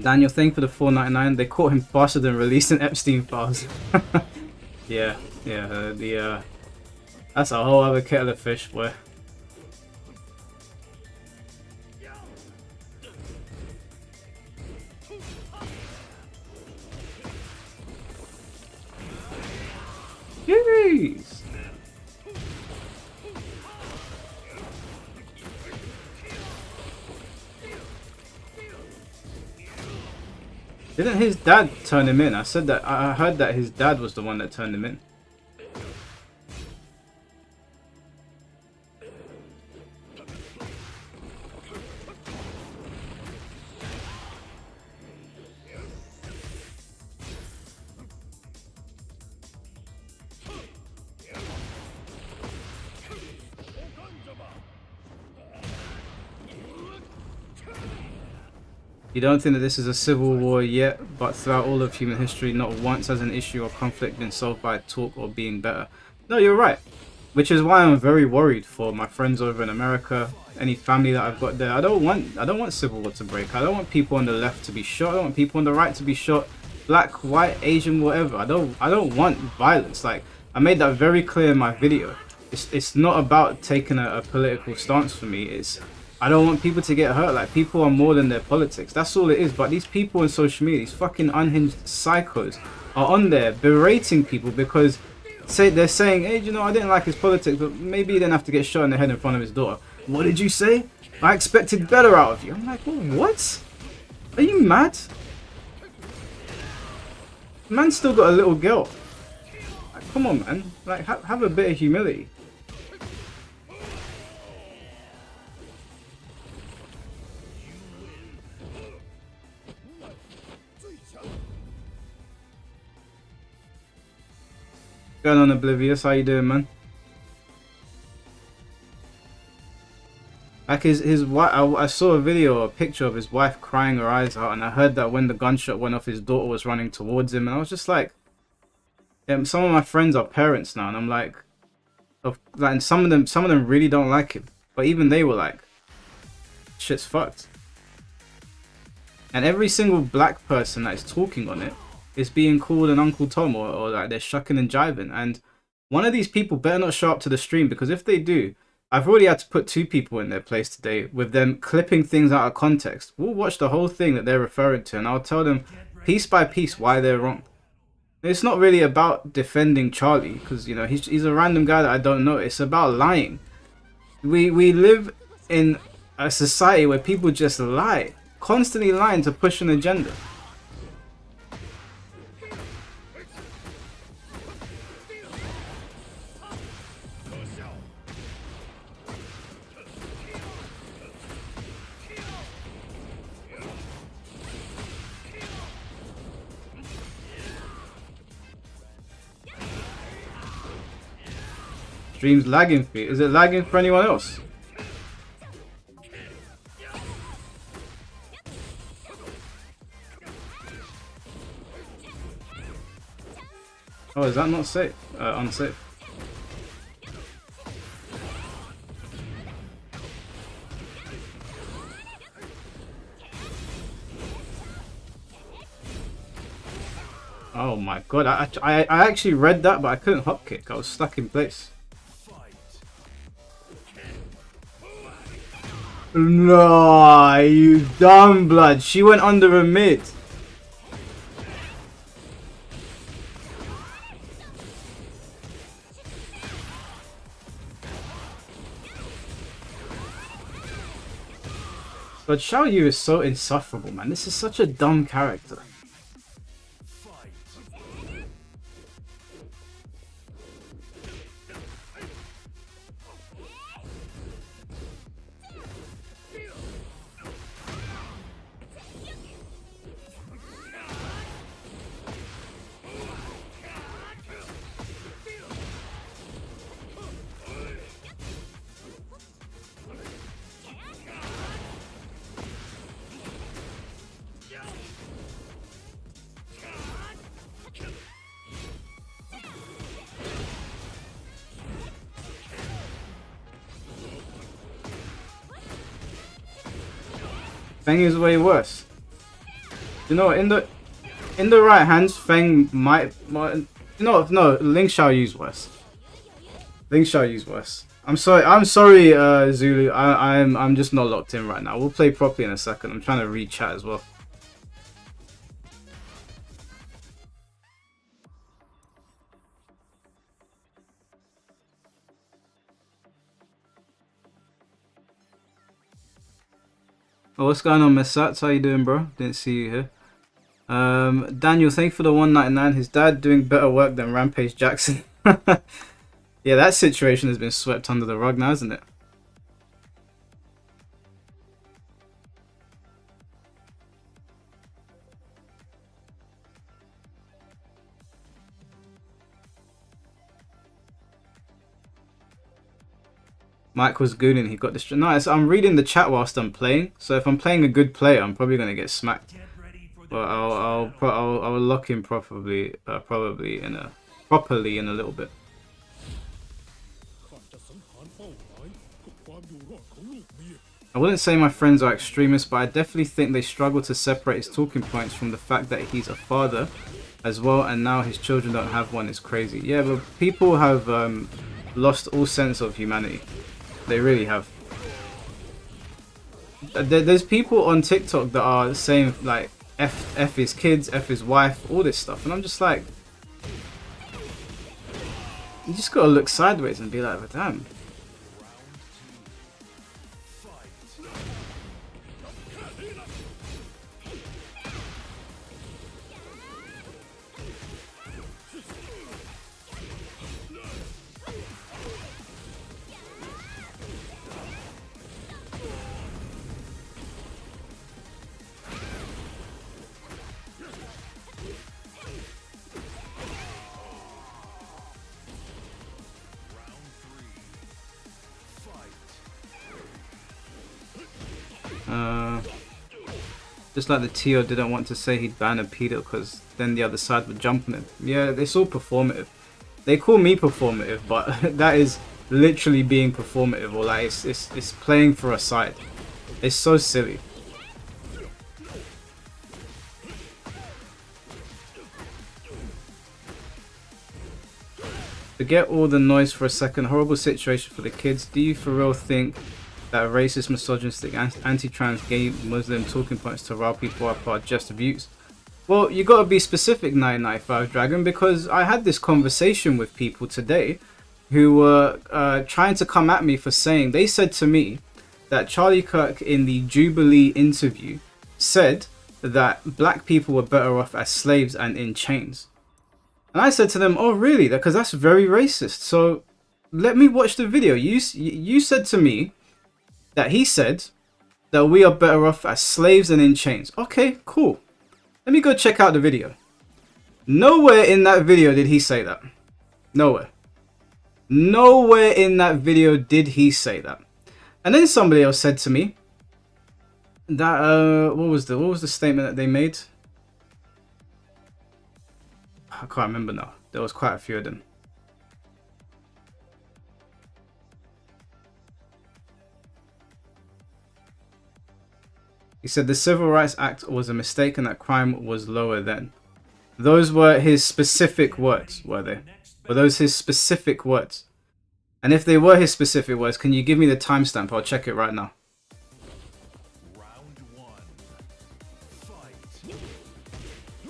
Speaker 1: Daniel, thank you for the $4.99. They caught him faster than releasing Epstein files. Yeah, that's a whole other kettle of fish, boy. Jeez. Didn't his dad turn him in? I said that. I heard that his dad was the one that turned him in. You don't think that this is a civil war yet, but throughout all of human history, not once has an issue or conflict been solved by talk or being better. No, you're right. Which is why I'm very worried for my friends over in America, any family that I've got there. I don't want civil war to break. I don't want people on the left to be shot. I don't want people on the right to be shot. Black, white, Asian, whatever. I don't want violence. Like, I made that very clear in my video. It's not about taking a political stance for me. I don't want people to get hurt. Like, people are more than their politics. That's all it is. But these people on social media, these fucking unhinged psychos, are on there berating people because they're saying, hey, you know, I didn't like his politics, but maybe he didn't have to get shot in the head in front of his daughter. What did you say? I expected better out of you. I'm like, well, what? Are you mad? Man's still got a little girl. Like, come on, man. Like, have a bit of humility. Going on, Oblivious? How you doing, man? Like his wife, I saw a video, a picture of his wife crying her eyes out, and I heard that when the gunshot went off, his daughter was running towards him, and I was just like, some of my friends are parents now, and I'm like, and some of them really don't like him, but even they were like, shit's fucked. And every single black person that is talking on it is being called an Uncle Tom, or like they're shucking and jiving. And one of these people better not show up to the stream, because if they do, I've already had to put 2 people in their place today with them clipping things out of context. We'll watch the whole thing that they're referring to, and I'll tell them piece by piece why they're wrong. It's not really about defending Charlie, because, you know, he's a random guy that I don't know. It's about lying. We live in a society where people just lie, constantly lying to push an agenda. Stream's lagging for you. Is it lagging for anyone else? Oh, is that not safe? Unsafe. Oh my god, I actually read that, but I couldn't hop kick. I was stuck in place. No, you dumb blood. She went under a mid. But Xiao Yu is so insufferable, man. This is such a dumb character. Feng is way worse. You know, in the right hands, Feng might you know, no, Ling shall use worse. Ling shall use worse. I'm sorry, Zulu. I'm just not locked in right now. We'll play properly in a second. I'm trying to read chat as well. Oh, what's going on, Messats? How you doing, bro? Didn't see you here. Daniel, thank you for the 199. His dad doing better work than Rampage Jackson. Yeah, that situation has been swept under the rug now, isn't it? Mike was good and he got this. Nice. I'm reading the chat whilst I'm playing, so if I'm playing a good player, I'm probably gonna get smacked. But I'll lock in probably in a little bit. I wouldn't say my friends are extremists, but I definitely think they struggle to separate his talking points from the fact that he's a father as well, and now his children don't have one. Is crazy. Yeah, but people have lost all sense of humanity. They really have. There's people on TikTok that are saying like F his kids, F his wife, all this stuff, and I'm just like, you just gotta look sideways and be like, but damn. Just like the Tio didn't want to say he'd ban a pedo because then the other side would jump on him. Yeah, it's all performative. They call me performative, but that is literally being performative, or like it's playing for a side. It's so silly. Forget all the noise for a second. Horrible situation for the kids. Do you for real think that racist, misogynistic, anti-trans, gay, Muslim talking points to rile people up are just views? Well, you gotta be specific, 995 Dragon, because I had this conversation with people today who were trying to come at me for saying, they said to me that Charlie Kirk in the Jubilee interview said that black people were better off as slaves and in chains. And I said to them, oh really? Because that's very racist. So let me watch the video. You said to me that he said that we are better off as slaves and in chains. Okay, cool. Let me go check out the video. Nowhere in that video did he say that. Nowhere. Nowhere in that video did he say that. And then somebody else said to me that what was the statement that they made? I can't remember now. There was quite a few of them. He said the Civil Rights Act was a mistake and that crime was lower then. Those were his specific words, were they? Were those his specific words? And if they were his specific words, can you give me the timestamp? I'll check it right now.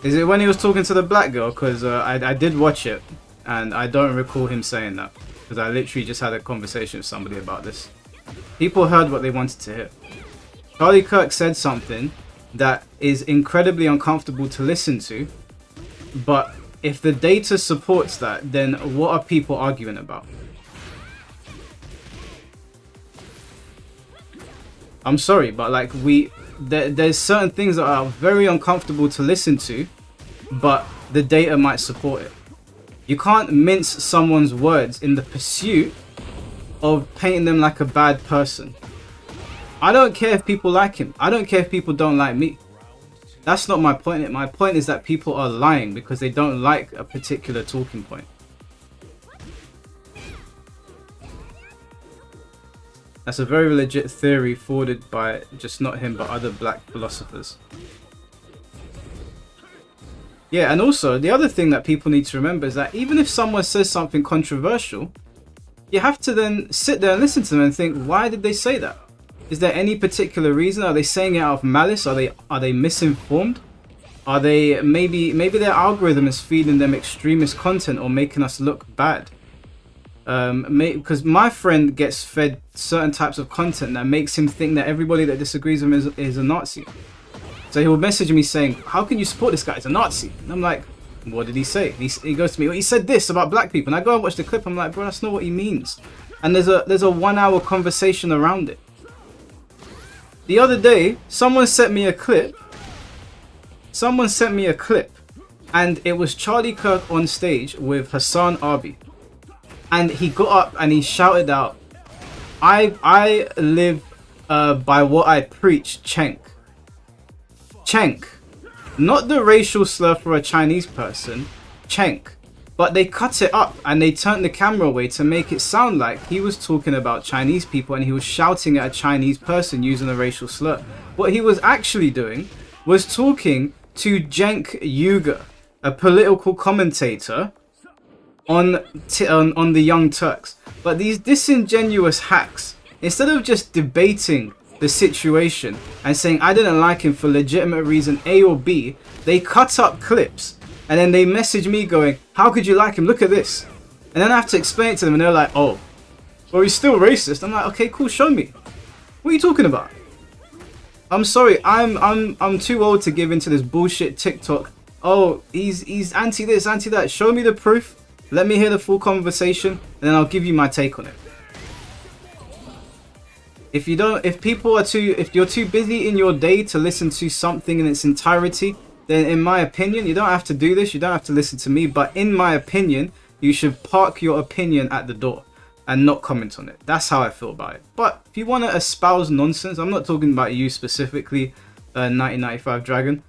Speaker 1: Is it when he was talking to the black girl? Because I did watch it and I don't recall him saying that. Because I literally just had a conversation with somebody about this. People heard what they wanted to hear. Charlie Kirk said something that is incredibly uncomfortable to listen to, but if the data supports that, then what are people arguing about? I'm sorry, but like there's certain things that are very uncomfortable to listen to, but the data might support it. You can't mince someone's words in the pursuit of painting them like a bad person. I don't care if people like him. I don't care if people don't like me. That's not my point. My point is that people are lying because they don't like a particular talking point. That's a very legit theory forwarded by just not him but other black philosophers. Yeah, and also the other thing that people need to remember is that even if someone says something controversial, you have to then sit there and listen to them and think, why did they say that? Is there any particular reason? Are they saying it out of malice? Are they misinformed? Are they maybe their algorithm is feeding them extremist content or making us look bad? Because my friend gets fed certain types of content that makes him think that everybody that disagrees with him is a Nazi. So he will message me saying, how can you support this guy? He's a Nazi. And I'm like, what did he say? He goes to me, well, he said this about black people. And I go and watch the clip. I'm like, bro, that's not what he means. And there's a 1 hour conversation around it. The other day, someone sent me a clip. And it was Charlie Kirk on stage with Hassan Arbi. And he got up and he shouted out, I live by what I preach, Chenk. Chenk. Not the racial slur for a Chinese person, Chenk. But they cut it up and they turned the camera away to make it sound like he was talking about Chinese people and he was shouting at a Chinese person using a racial slur. What he was actually doing was talking to Cenk Uygur, a political commentator on the Young Turks. But these disingenuous hacks, instead of just debating the situation and saying I didn't like him for legitimate reason A or B, they cut up clips and then they message me going, how could you like him? Look at this. And then I have to explain it to them and they're like, oh, well, he's still racist. I'm like, okay, cool, show me. What are you talking about? I'm sorry, I'm too old to give into this bullshit TikTok. Oh, he's anti this, anti that. Show me the proof. Let me hear the full conversation and then I'll give you my take on it. If you're too busy in your day to listen to something in its entirety, then in my opinion, you don't have to do this, you don't have to listen to me, but in my opinion, you should park your opinion at the door and not comment on it. That's how I feel about it. But if you want to espouse nonsense, I'm not talking about you specifically, 1995 Dragon,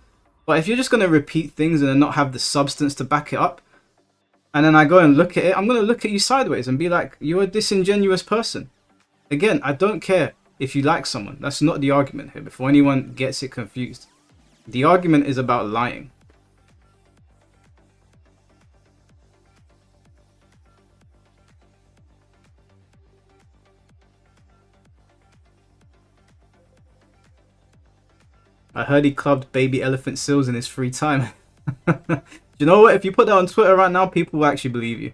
Speaker 1: but if you're just going to repeat things and then not have the substance to back it up, and then I go and look at it, I'm going to look at you sideways and be like, you're a disingenuous person. Again, I don't care if you like someone. That's not the argument here, before anyone gets it confused. The argument is about lying. I heard he clubbed baby elephant seals in his free time. You know what? If you put that on Twitter right now, people will actually believe you.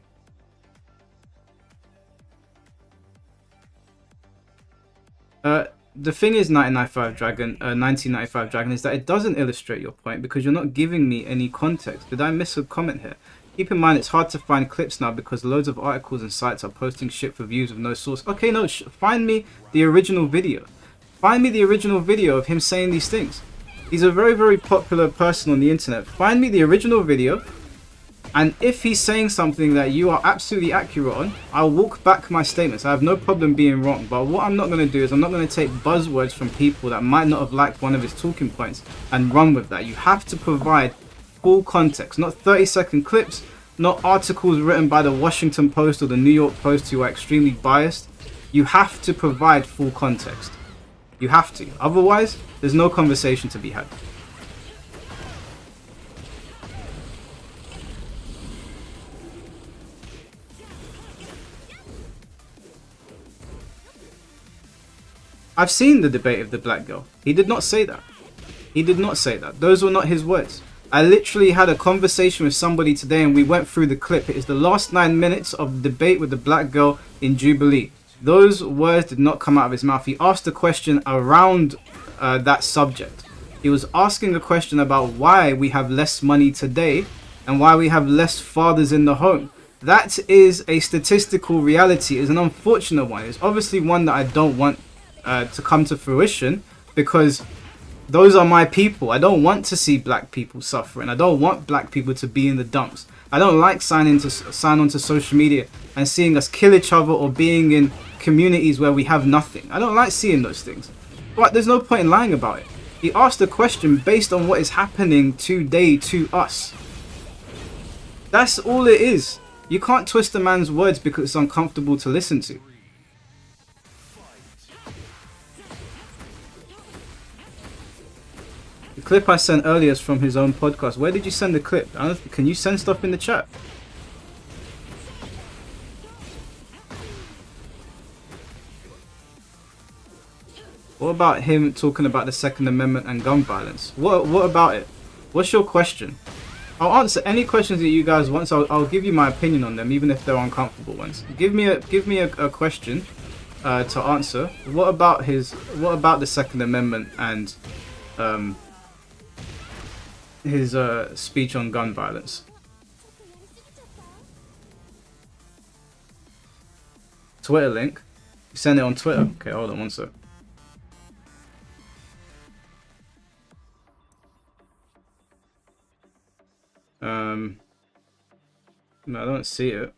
Speaker 1: The thing is, 1995 Dragon, is that it doesn't illustrate your point because you're not giving me any context. Did I miss a comment here? Keep in mind, it's hard to find clips now because loads of articles and sites are posting shit for views with no source. Okay, no, find me the original video. Find me the original video of him saying these things. He's a very, very popular person on the internet. Find me the original video. And if he's saying something that you are absolutely accurate on, I'll walk back my statements. I have no problem being wrong. But what I'm not going to do is I'm not going to take buzzwords from people that might not have liked one of his talking points and run with that. You have to provide full context, not 30-second clips, not articles written by the Washington Post or the New York Post who are extremely biased. You have to provide full context. You have to. Otherwise, there's no conversation to be had. I've seen the debate of the black girl. He did not say that. He did not say that. Those were not his words. I literally had a conversation with somebody today and we went through the clip. It is the last 9 minutes of the debate with the black girl in Jubilee. Those words did not come out of his mouth. He asked a question around that subject. He was asking a question about why we have less money today and why we have less fathers in the home. That is a statistical reality. It's an unfortunate one. It's obviously one that I don't want to come to fruition because those are my people. I don't want to see black people suffering. I don't want black people to be in the dumps. I don't like sign onto social media and seeing us kill each other or being in communities where we have nothing. I don't like seeing those things. But there's no point in lying about it. He asked a question based on what is happening today to us. That's all it is. You can't twist a man's words because it's uncomfortable to listen to. clip I sent earlier is from his own podcast. Where did you send the clip? Can you send stuff in the chat? What about him talking about the Second Amendment and gun violence? What about it? What's your question? I'll answer any questions that you guys want. So I'll give you my opinion on them, even if they're uncomfortable ones. Give me a question to answer. What about the Second Amendment and his speech on gun violence? Twitter link. You send it on Twitter. Okay, hold on one sec. No, I don't see it.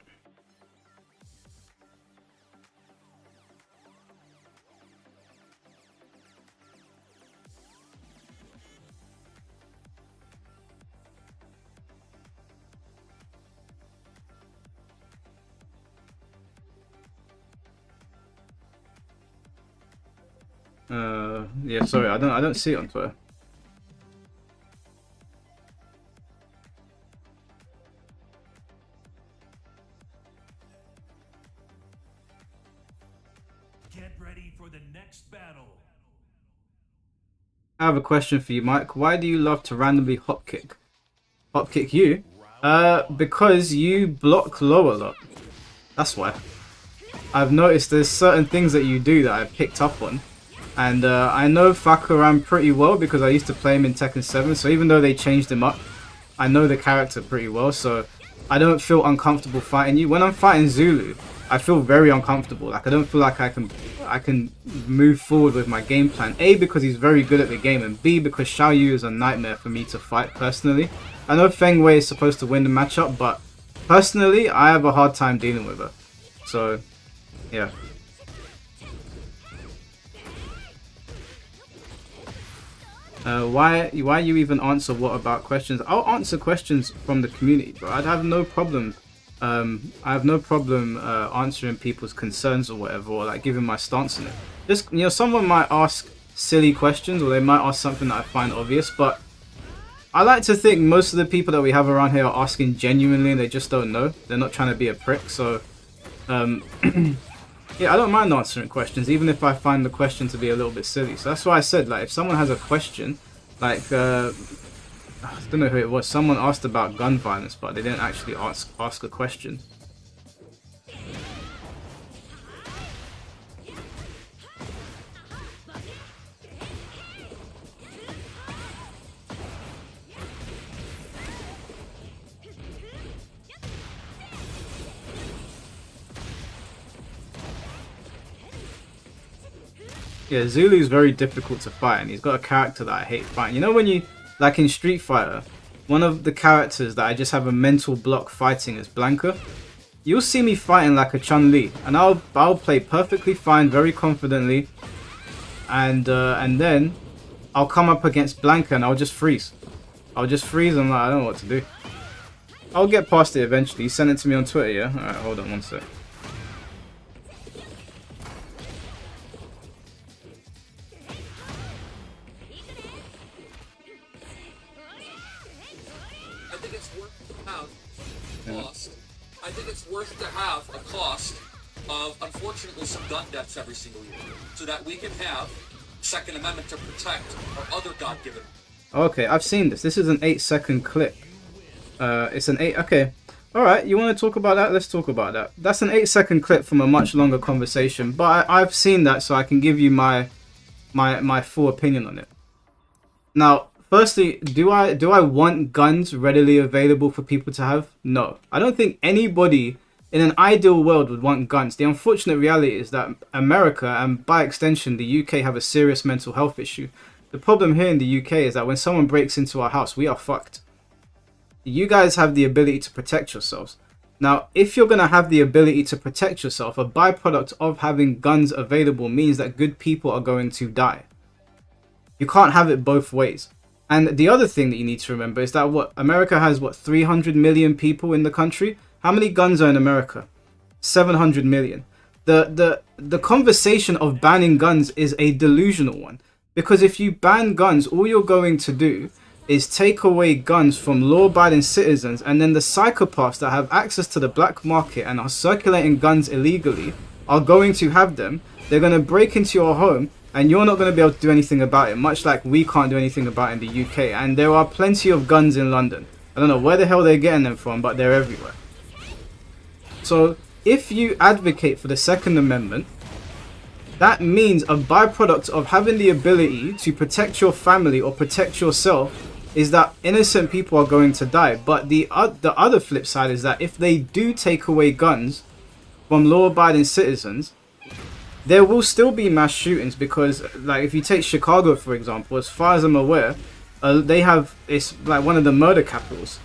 Speaker 1: Yeah, sorry, I don't see it on Twitter.
Speaker 2: Get ready for the next battle.
Speaker 1: I have a question for you, Mike. Why do you love to randomly hop kick? Hop kick you? Because you block low a lot. That's why. I've noticed there's certain things that you do that I've picked up on. And I know Fakuran pretty well because I used to play him in Tekken 7. So even though they changed him up, I know the character pretty well. So I don't feel uncomfortable fighting you. When I'm fighting Zulu, I feel very uncomfortable. Like I don't feel like I can move forward with my game plan. A, because he's very good at the game, and B, because Xiao Yu is a nightmare for me to fight personally. I know Feng Wei is supposed to win the matchup, but personally, I have a hard time dealing with her. So, yeah. Why you even answer what about questions? I'll answer questions from the community, bro. I'd have no problem. I have no problem answering people's concerns or whatever, or like giving my stance on it. Just, you know, someone might ask silly questions, or they might ask something that I find obvious, but I like to think most of the people that we have around here are asking genuinely, and they just don't know. They're not trying to be a prick. So, yeah, I don't mind answering questions, even if I find the question to be a little bit silly. So that's why I said, like, if someone has a question, like, I don't know who it was, someone asked about gun violence, but they didn't actually ask a question. Yeah, Zulu's very difficult to fight, and he's got a character that I hate fighting. You know when you, like in Street Fighter, one of the characters that I just have a mental block fighting is Blanca. You'll see me fighting like a Chun-Li, and I'll play perfectly fine, very confidently, and then I'll come up against Blanca and I'll just freeze. I'll just freeze. I'm like, I don't know what to do. I'll get past it eventually. You sent it to me on Twitter, yeah? Alright, hold on one sec.
Speaker 3: I think it's worth to have a cost of, unfortunately, some gun deaths every single year, so that we can have Second Amendment to protect our other God-given.
Speaker 1: Okay, I've seen this. This is an 8-second clip. It's an 8. Okay, all right. You want to talk about that? Let's talk about that. That's an 8-second clip from a much longer conversation, but I've seen that, so I can give you my full opinion on it. Now, firstly, do I want guns readily available for people to have? No. I don't think anybody in an ideal world would want guns. The unfortunate reality is that America, and by extension the UK, have a serious mental health issue. The problem here in the UK is that when someone breaks into our house, we are fucked. You guys have the ability to protect yourselves. Now, if you're going to have the ability to protect yourself, a byproduct of having guns available means that good people are going to die. You can't have it both ways. And the other thing that you need to remember is that America has 300 million people in the country. How many guns are in America? 700 million. The conversation of banning guns is a delusional one. Because if you ban guns, all you're going to do is take away guns from law-abiding citizens, and then the psychopaths that have access to the black market and are circulating guns illegally are going to have them. They're going to break into your home, and you're not going to be able to do anything about it, much like we can't do anything about it in the UK. And there are plenty of guns in London. I don't know where the hell they're getting them from, but they're everywhere. So if you advocate for the Second Amendment, that means a byproduct of having the ability to protect your family or protect yourself is that innocent people are going to die. But the other flip side is that if they do take away guns from law-abiding citizens, there will still be mass shootings, because like if you take Chicago for example, as far as I'm aware, it's like one of the murder capitals.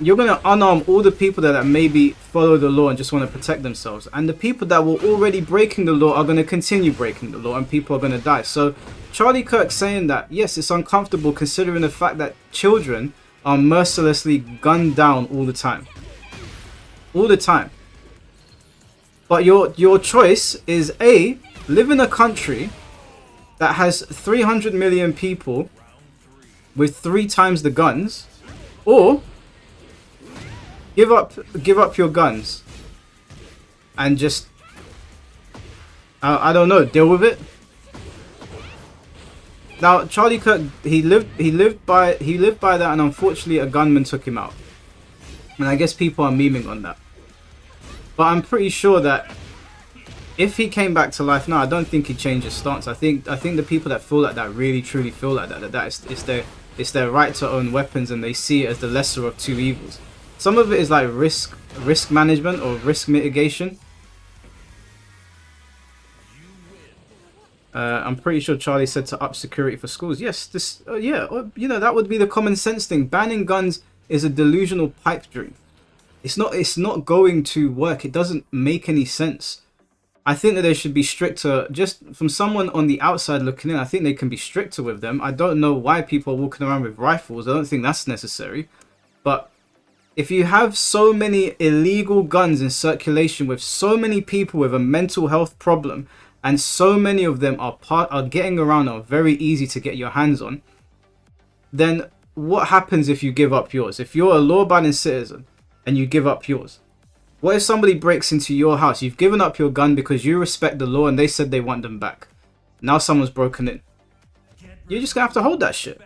Speaker 1: You're going to unarm all the people that maybe follow the law and just want to protect themselves. And the people that were already breaking the law are going to continue breaking the law, and people are going to die. So Charlie Kirk saying that, yes, it's uncomfortable considering the fact that children are mercilessly gunned down all the time. All the time. But your choice is A, live in a country that has 300 million people with 3 times the guns, or give up your guns and just I don't know, deal with it. Now Charlie Kirk, he lived by that, and unfortunately a gunman took him out. And I guess people are memeing on that. But I'm pretty sure that if he came back to life now, I don't think he'd change his stance. I think the people that feel like that really truly feel like that it's their right to own weapons, and they see it as the lesser of two evils. Some of it is like risk management or risk mitigation. I'm pretty sure Charlie said to up security for schools. Yes, that would be the common sense thing. Banning guns is a delusional pipe dream. It's not going to work. It doesn't make any sense. I think that they should be stricter. Just from someone on the outside looking in, I think they can be stricter with them. I don't know why people are walking around with rifles. I don't think that's necessary. But if you have so many illegal guns in circulation with so many people with a mental health problem, and so many of them are getting around, are very easy to get your hands on, then what happens if you give up yours? If you're a law-abiding citizen and you give up yours, what if somebody breaks into your house? You've given up your gun because you respect the law and they said they want them back. Now someone's broken in. You're just gonna have to hold that shit.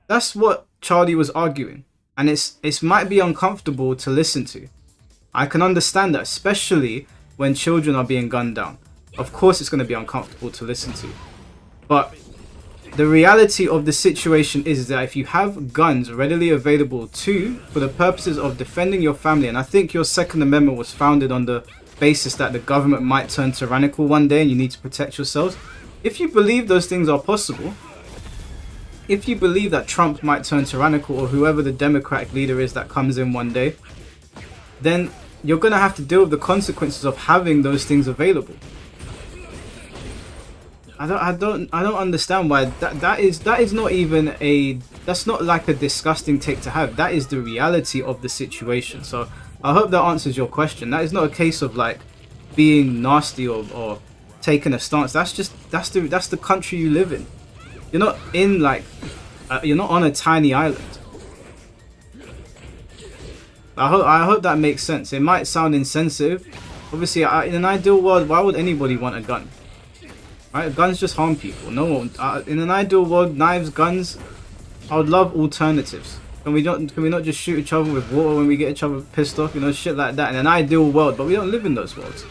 Speaker 1: That's what Charlie was arguing. And it might be uncomfortable to listen to. I can understand that, especially when children are being gunned down. Of course it's going to be uncomfortable to listen to. But the reality of the situation is that if you have guns readily available for the purposes of defending your family, and I think your Second Amendment was founded on the basis that the government might turn tyrannical one day and you need to protect yourselves. If you believe those things are possible, if you believe that Trump might turn tyrannical, or whoever the Democratic leader is that comes in one day, then you're going to have to deal with the consequences of having those things available. I don't understand why that is not even that's not like a disgusting take to have. That is the reality of the situation. So I hope that answers your question. That is not a case of like being nasty or taking a stance. That's the country you live in. You're not in you're not on a tiny island. I hope that makes sense. It might sound insensitive. Obviously, in an ideal world, why would anybody want a gun? Right? Guns just harm people. No one. In an ideal world, knives, guns. I would love alternatives. Can we not just shoot each other with water when we get each other pissed off? You know, shit like that. In an ideal world, but we don't live in those worlds.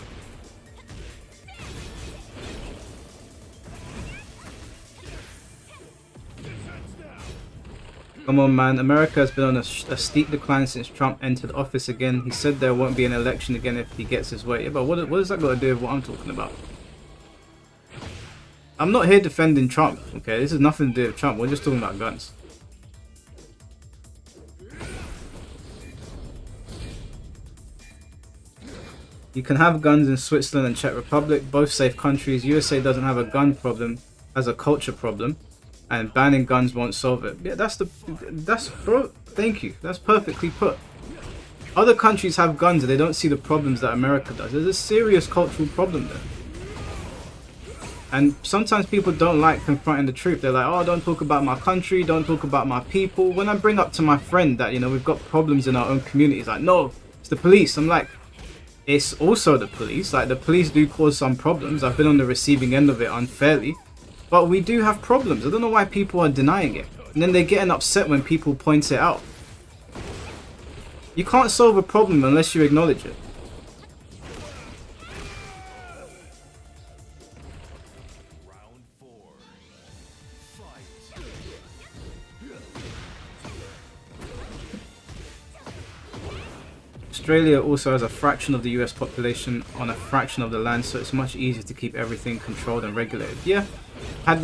Speaker 1: Come on, man. America has been on a steep decline since Trump entered office again. He said there won't be an election again if he gets his way. Yeah, but what does that got to do with what I'm talking about? I'm not here defending Trump, okay? This has nothing to do with Trump. We're just talking about guns. You can have guns in Switzerland and Czech Republic, both safe countries. USA doesn't have a gun problem, has a culture problem. And banning guns won't solve it. Yeah, that's bro, thank you. That's perfectly put. Other countries have guns and they don't see the problems that America does. There's a serious cultural problem there. And sometimes people don't like confronting the truth. They're like, oh, don't talk about my country, don't talk about my people. When I bring up to my friend that, you know, we've got problems in our own community, it's like, no, it's the police. I'm like, it's also the police. Like, the police do cause some problems. I've been on the receiving end of it unfairly. But we do have problems. I don't know why people are denying it. And then they're getting upset when people point it out. You can't solve a problem unless you acknowledge it. Australia also has a fraction of the US population on a fraction of the land, so it's much easier to keep everything controlled and regulated. Yeah, I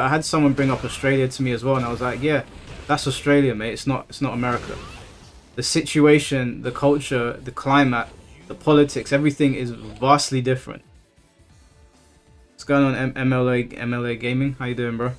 Speaker 1: had someone bring up Australia to me as well, and I was like, yeah, that's Australia, mate. It's not America. The situation, the culture, the climate, the politics, everything is vastly different. What's going on, MLA Gaming? How you doing, bro?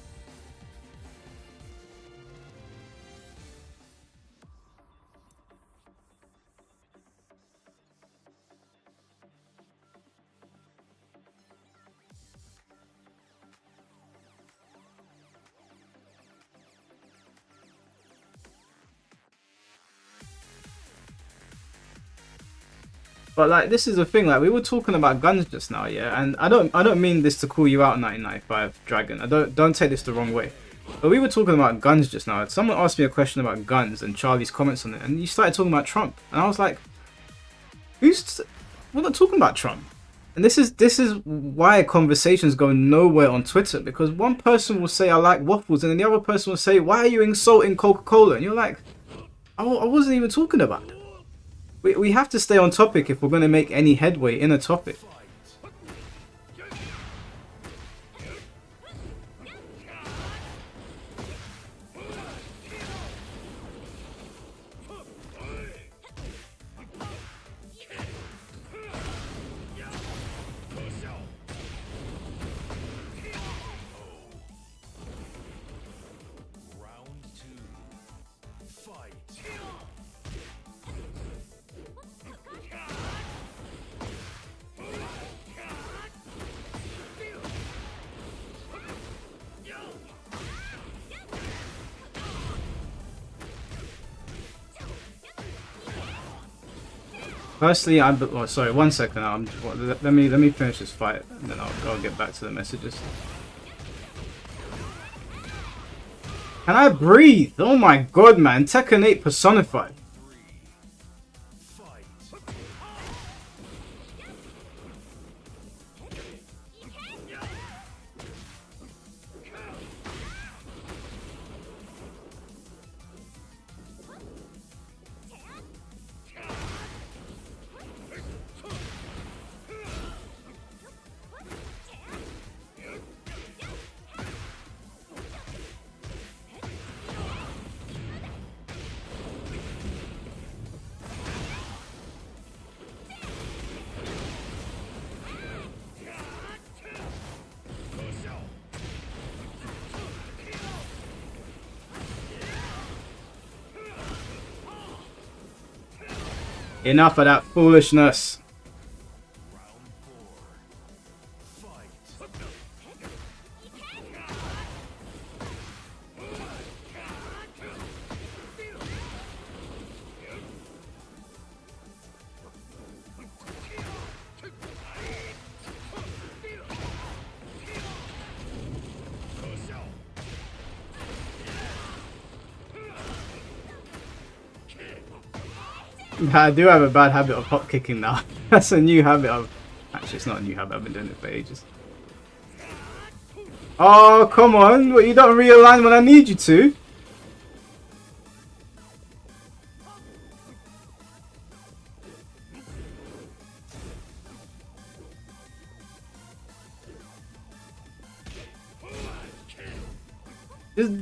Speaker 1: But like, this is the thing, like, we were talking about guns just now, yeah, and I don't mean this to call you out, 1995 Dragon. Don't take this the wrong way. But we were talking about guns just now. Someone asked me a question about guns and Charlie's comments on it, and you started talking about Trump, and I was like, we're not talking about Trump. And this is why conversations go nowhere on Twitter, because one person will say I like waffles, and then the other person will say, why are you insulting Coca-Cola? And you're like, I wasn't even talking about it. We have to stay on topic if we're going to make any headway in a topic. Personally, oh, sorry, 1 second. Let me finish this fight, and then I'll get back to the messages. Can I breathe? Oh my god, man! Tekken 8 personified. Enough of that foolishness. I do have a bad habit of hop kicking now. That's a new habit of... Actually, it's not a new habit. I've been doing it for ages. Oh, come on. What, you don't realign when I need you to?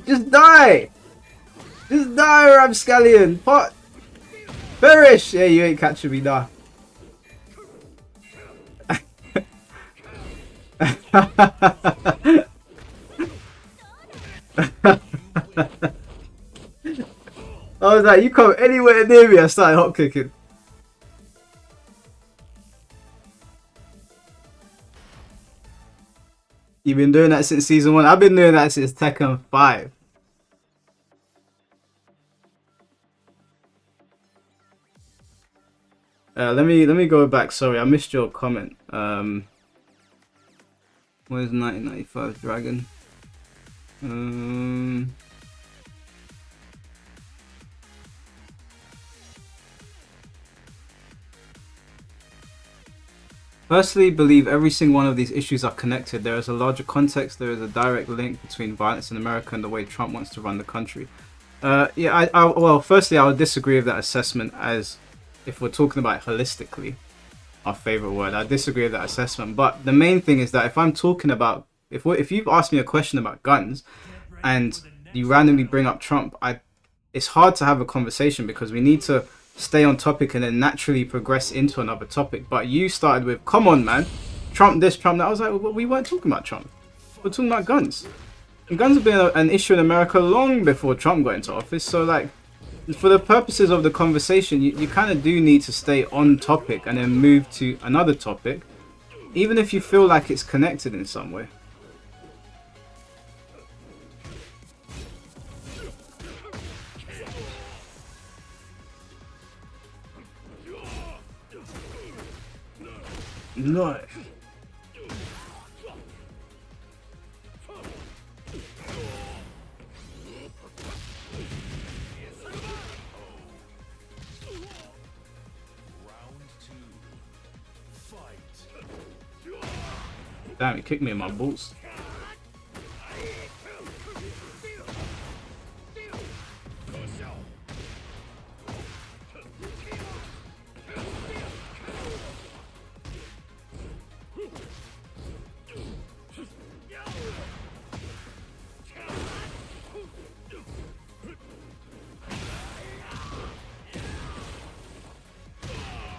Speaker 1: Just die! Just die, Ramscallion! What? Perish! Yeah, you ain't catching me now. I was like, you come anywhere near me, I started hop kicking. You've been doing that since season 1. I've been doing that since Tekken 5. Let me go back. Sorry, I missed your comment. Where's 1995 Dragon? Firstly, believe every single one of these issues are connected. There is a larger context. There is a direct link between violence in America and the way Trump wants to run the country. Yeah, well, firstly, I would disagree with that assessment. As if we're talking about it holistically, our favorite word, I disagree with that assessment. But the main thing is that if I'm talking about, if you've asked me a question about guns, and you randomly bring up Trump, it's hard to have a conversation because we need to stay on topic and then naturally progress into another topic. But you started with, come on, man, Trump this, Trump that. I was like, well, we weren't talking about Trump. We're talking about guns. And guns have been an issue in America long before Trump got into office. So, like, for the purposes of the conversation, you kind of do need to stay on topic and then move to another topic, even if you feel like it's connected in some way. No. Damn, he kicked me in my boots.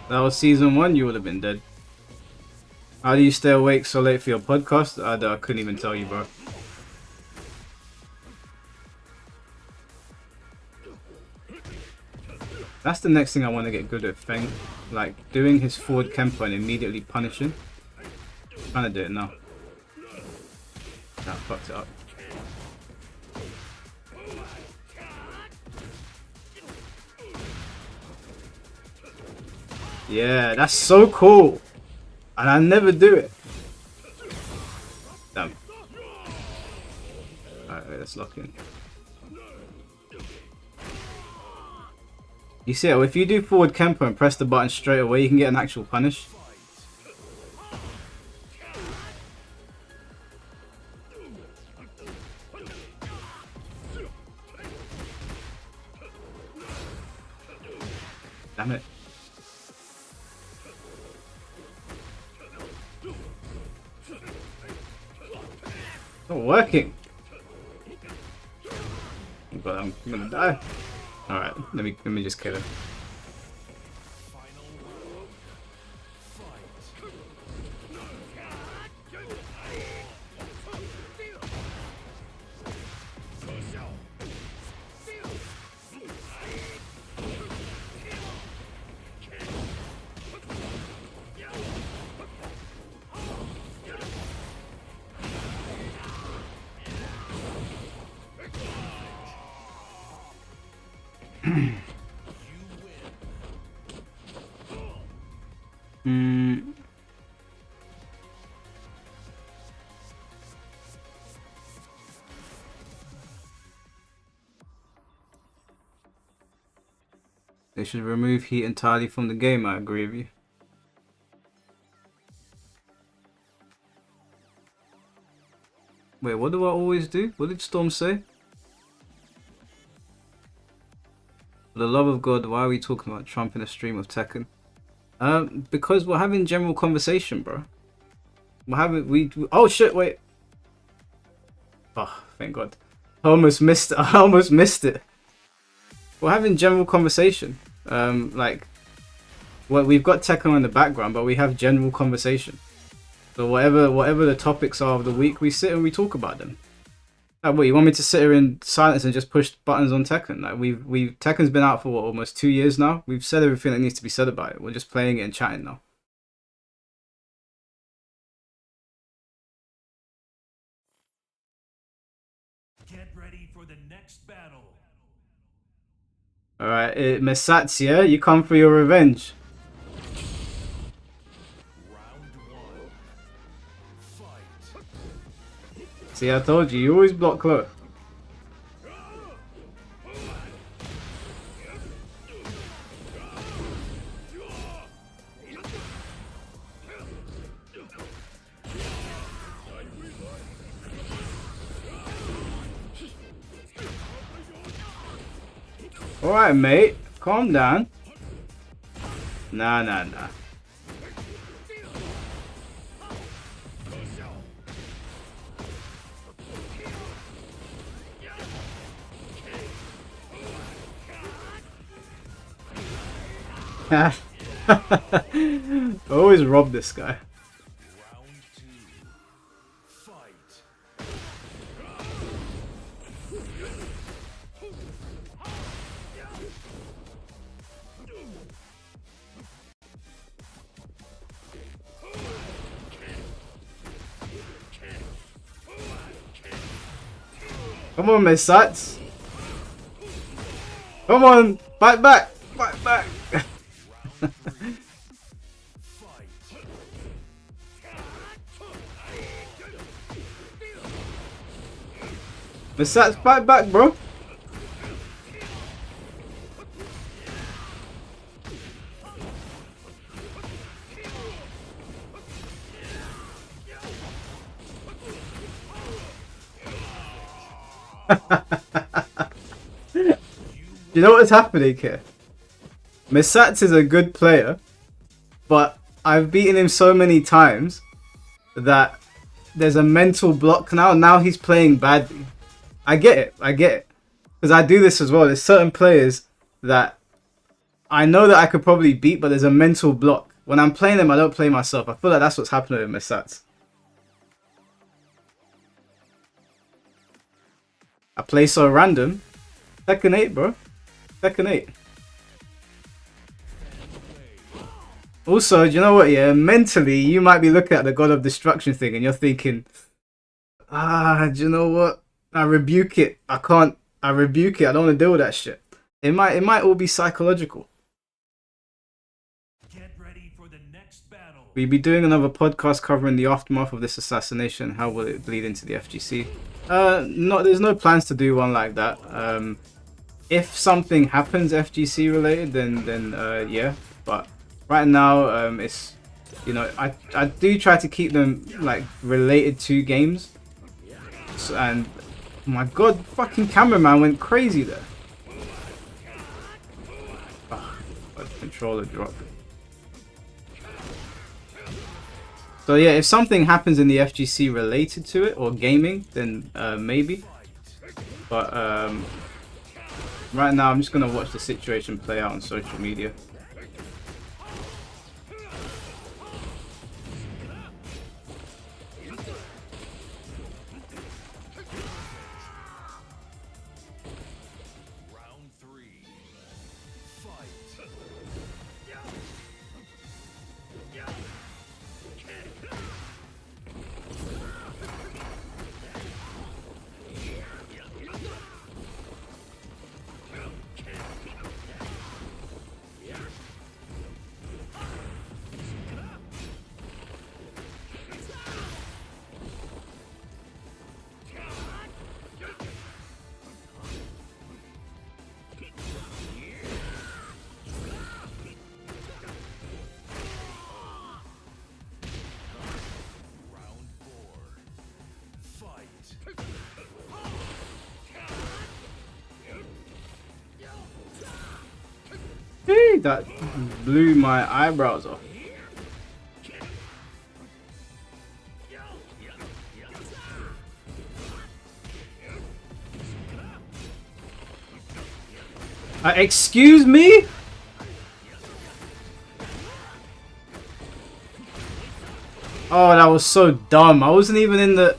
Speaker 1: That was season 1, you would have been dead. How do you stay awake so late for your podcast? I couldn't even tell you, bro. That's the next thing I want to get good at, Feng. Like, doing his forward kempo and immediately punishing. I'm trying to do it now. Nah, fucked it up. Yeah, that's so cool. And I never do it. Damn. Alright, let's lock in. You see, if you do forward kempo and press the button straight away, you can get an actual punish. Damn it. Not working. But I'm gonna die. Alright, let me just kill him. They should remove heat entirely from the game, I agree with you. Wait, what do I always do? What did Storm say? For the love of God, why are we talking about Trump in a stream of Tekken? Because we're having general conversation, bro. We're having, oh shit, wait. Oh, thank God. I almost missed it. I almost missed it. We're having general conversation. Like, well, we've got Tekken in the background, but we have general conversation. So whatever the topics are of the week, we sit and we talk about them. Like, what, you want me to sit here in silence and just push buttons on Tekken? Like, Tekken's been out for what, almost 2 years now. We've said everything that needs to be said about it. We're just playing it and chatting now. Alright, Misats, yeah? You come for your revenge. See, I told you always block close. Alright, mate. Calm down. Nah. Always rob this guy. Come on, Misats. Come on, fight back, fight back. Misats, fight back, bro. You know what's happening here? Misats is a good player, but I've beaten him so many times that there's a mental block now. Now he's playing badly. I get it. Because I do this as well. There's certain players that I know that I could probably beat, but there's a mental block. When I'm playing them, I don't play myself. I feel like that's what's happening with Misats. I play so random. Tekken 8, bro. Tekken 8. Also, do you know what, yeah? Mentally, you might be looking at the God of Destruction thing and you're thinking, do you know what? I rebuke it. I rebuke it. I don't want to deal with that shit. It might all be psychological.
Speaker 2: Get ready for the next battle.
Speaker 1: We'll be doing another podcast covering the aftermath of this assassination. How will it bleed into the FGC? There's no plans to do one like that. If something happens FGC related, then yeah. But right now, it's, you know, I do try to keep them like related to games. So, and oh my god, fucking cameraman went crazy there. Oh, controller drop. So yeah, if something happens in the FGC related to it or gaming, then maybe. But right now, I'm just gonna watch the situation play out on social media. Hey, that blew my eyebrows off. Excuse me? Oh, that was so dumb. I wasn't even in the...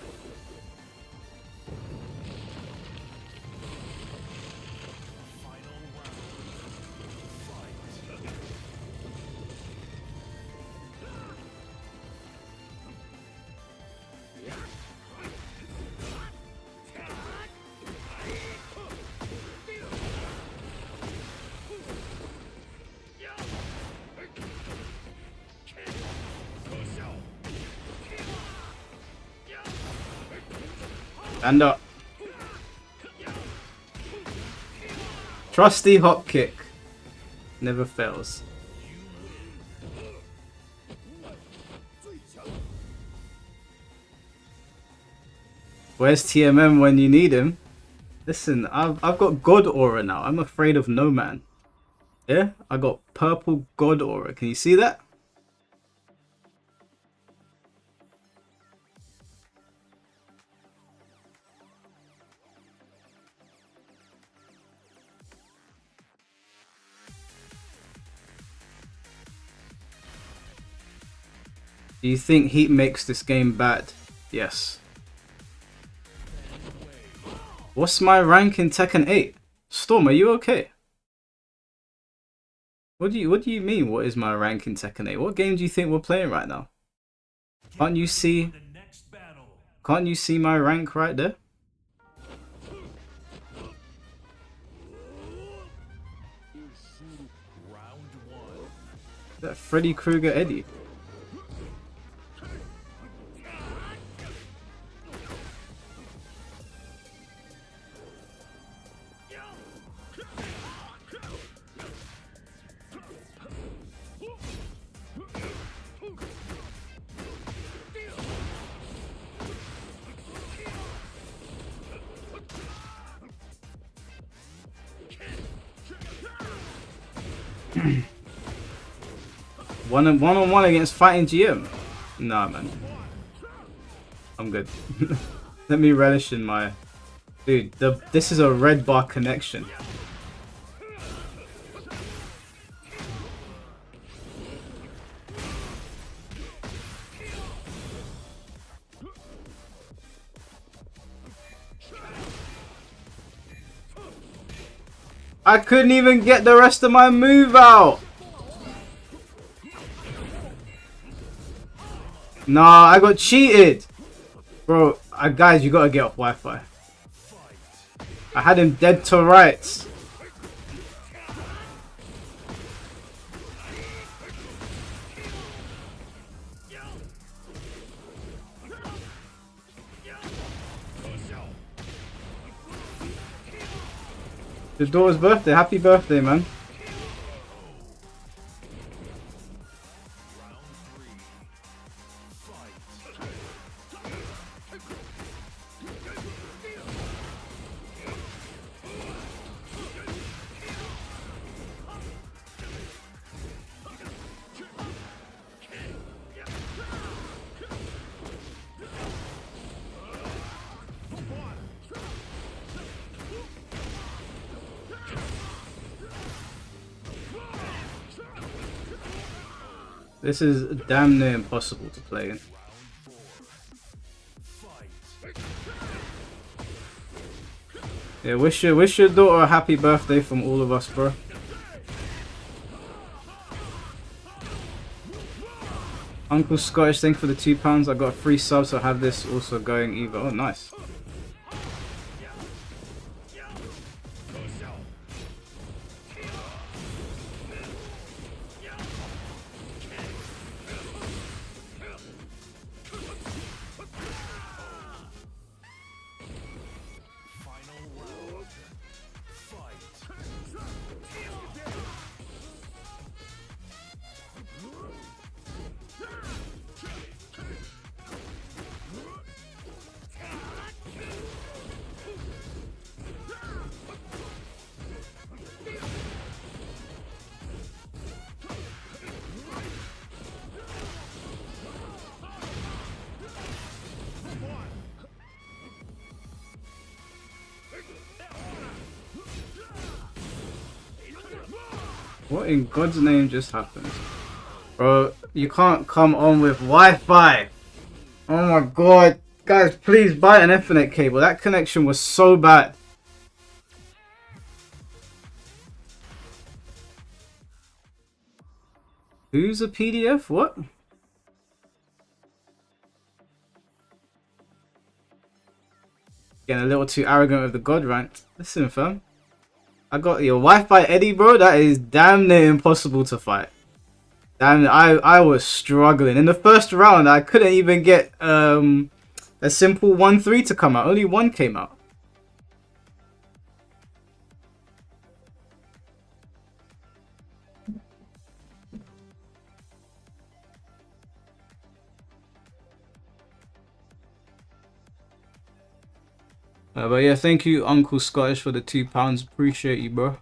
Speaker 1: Stand up. Trusty hop kick. Never fails. Where's TMM when you need him? Listen, I've got God Aura now. I'm afraid of no man. Yeah? I got purple God Aura. Can you see that? Do you think Heat makes this game bad? Yes. What's my rank in Tekken 8? Storm, are you okay? What do you mean, what is my rank in Tekken 8? What game do you think we're playing right now? Can't you see my rank right there? That Freddy Krueger Eddie. One on one against fighting GM? Nah, man. I'm good. Let me relish in my... Dude, this is a red bar connection. I couldn't even get the rest of my move out! Nah, I got cheated! Bro, guys, you gotta get off Wi-Fi. I had him dead to rights. Your daughter's birthday. Happy birthday, man. This is damn near impossible to play in. Yeah, wish your daughter a happy birthday from all of us, bro. Uncle Scottish, thank you for the £2. I got a free sub, so I have this also going either. Oh, nice. What in God's name just happened? Bro, you can't come on with Wi-Fi! Oh my god. Guys, please buy an Ethernet cable. That connection was so bad. Who's a PDF? What? Getting a little too arrogant with the God rank. Listen, fam. I got your Wi-Fi Eddie, bro. That is damn near impossible to fight. Damn, I was struggling in the first round. I couldn't even get a simple 1-3 to come out. Only one came out. But yeah, thank you, Uncle Scottish, for the £2. Appreciate you, bro.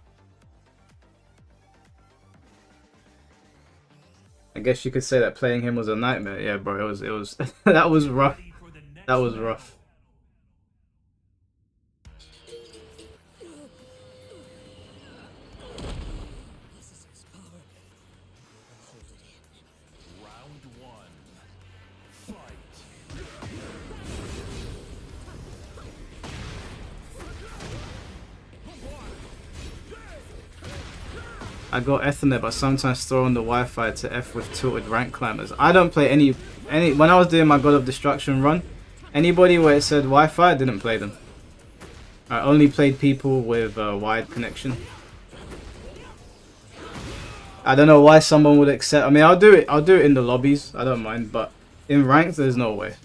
Speaker 1: I guess you could say that playing him was a nightmare. Yeah, bro, it was that was rough. That was rough. I got Ethernet, but sometimes throw on the Wi-Fi to F with tilted rank climbers. I don't play any. When I was doing my God of Destruction run, anybody where it said Wi-Fi, I didn't play them. I only played people with a wide connection. I don't know why someone would accept. I mean, I'll do it. I'll do it in the lobbies. I don't mind, but in ranked, there's no way.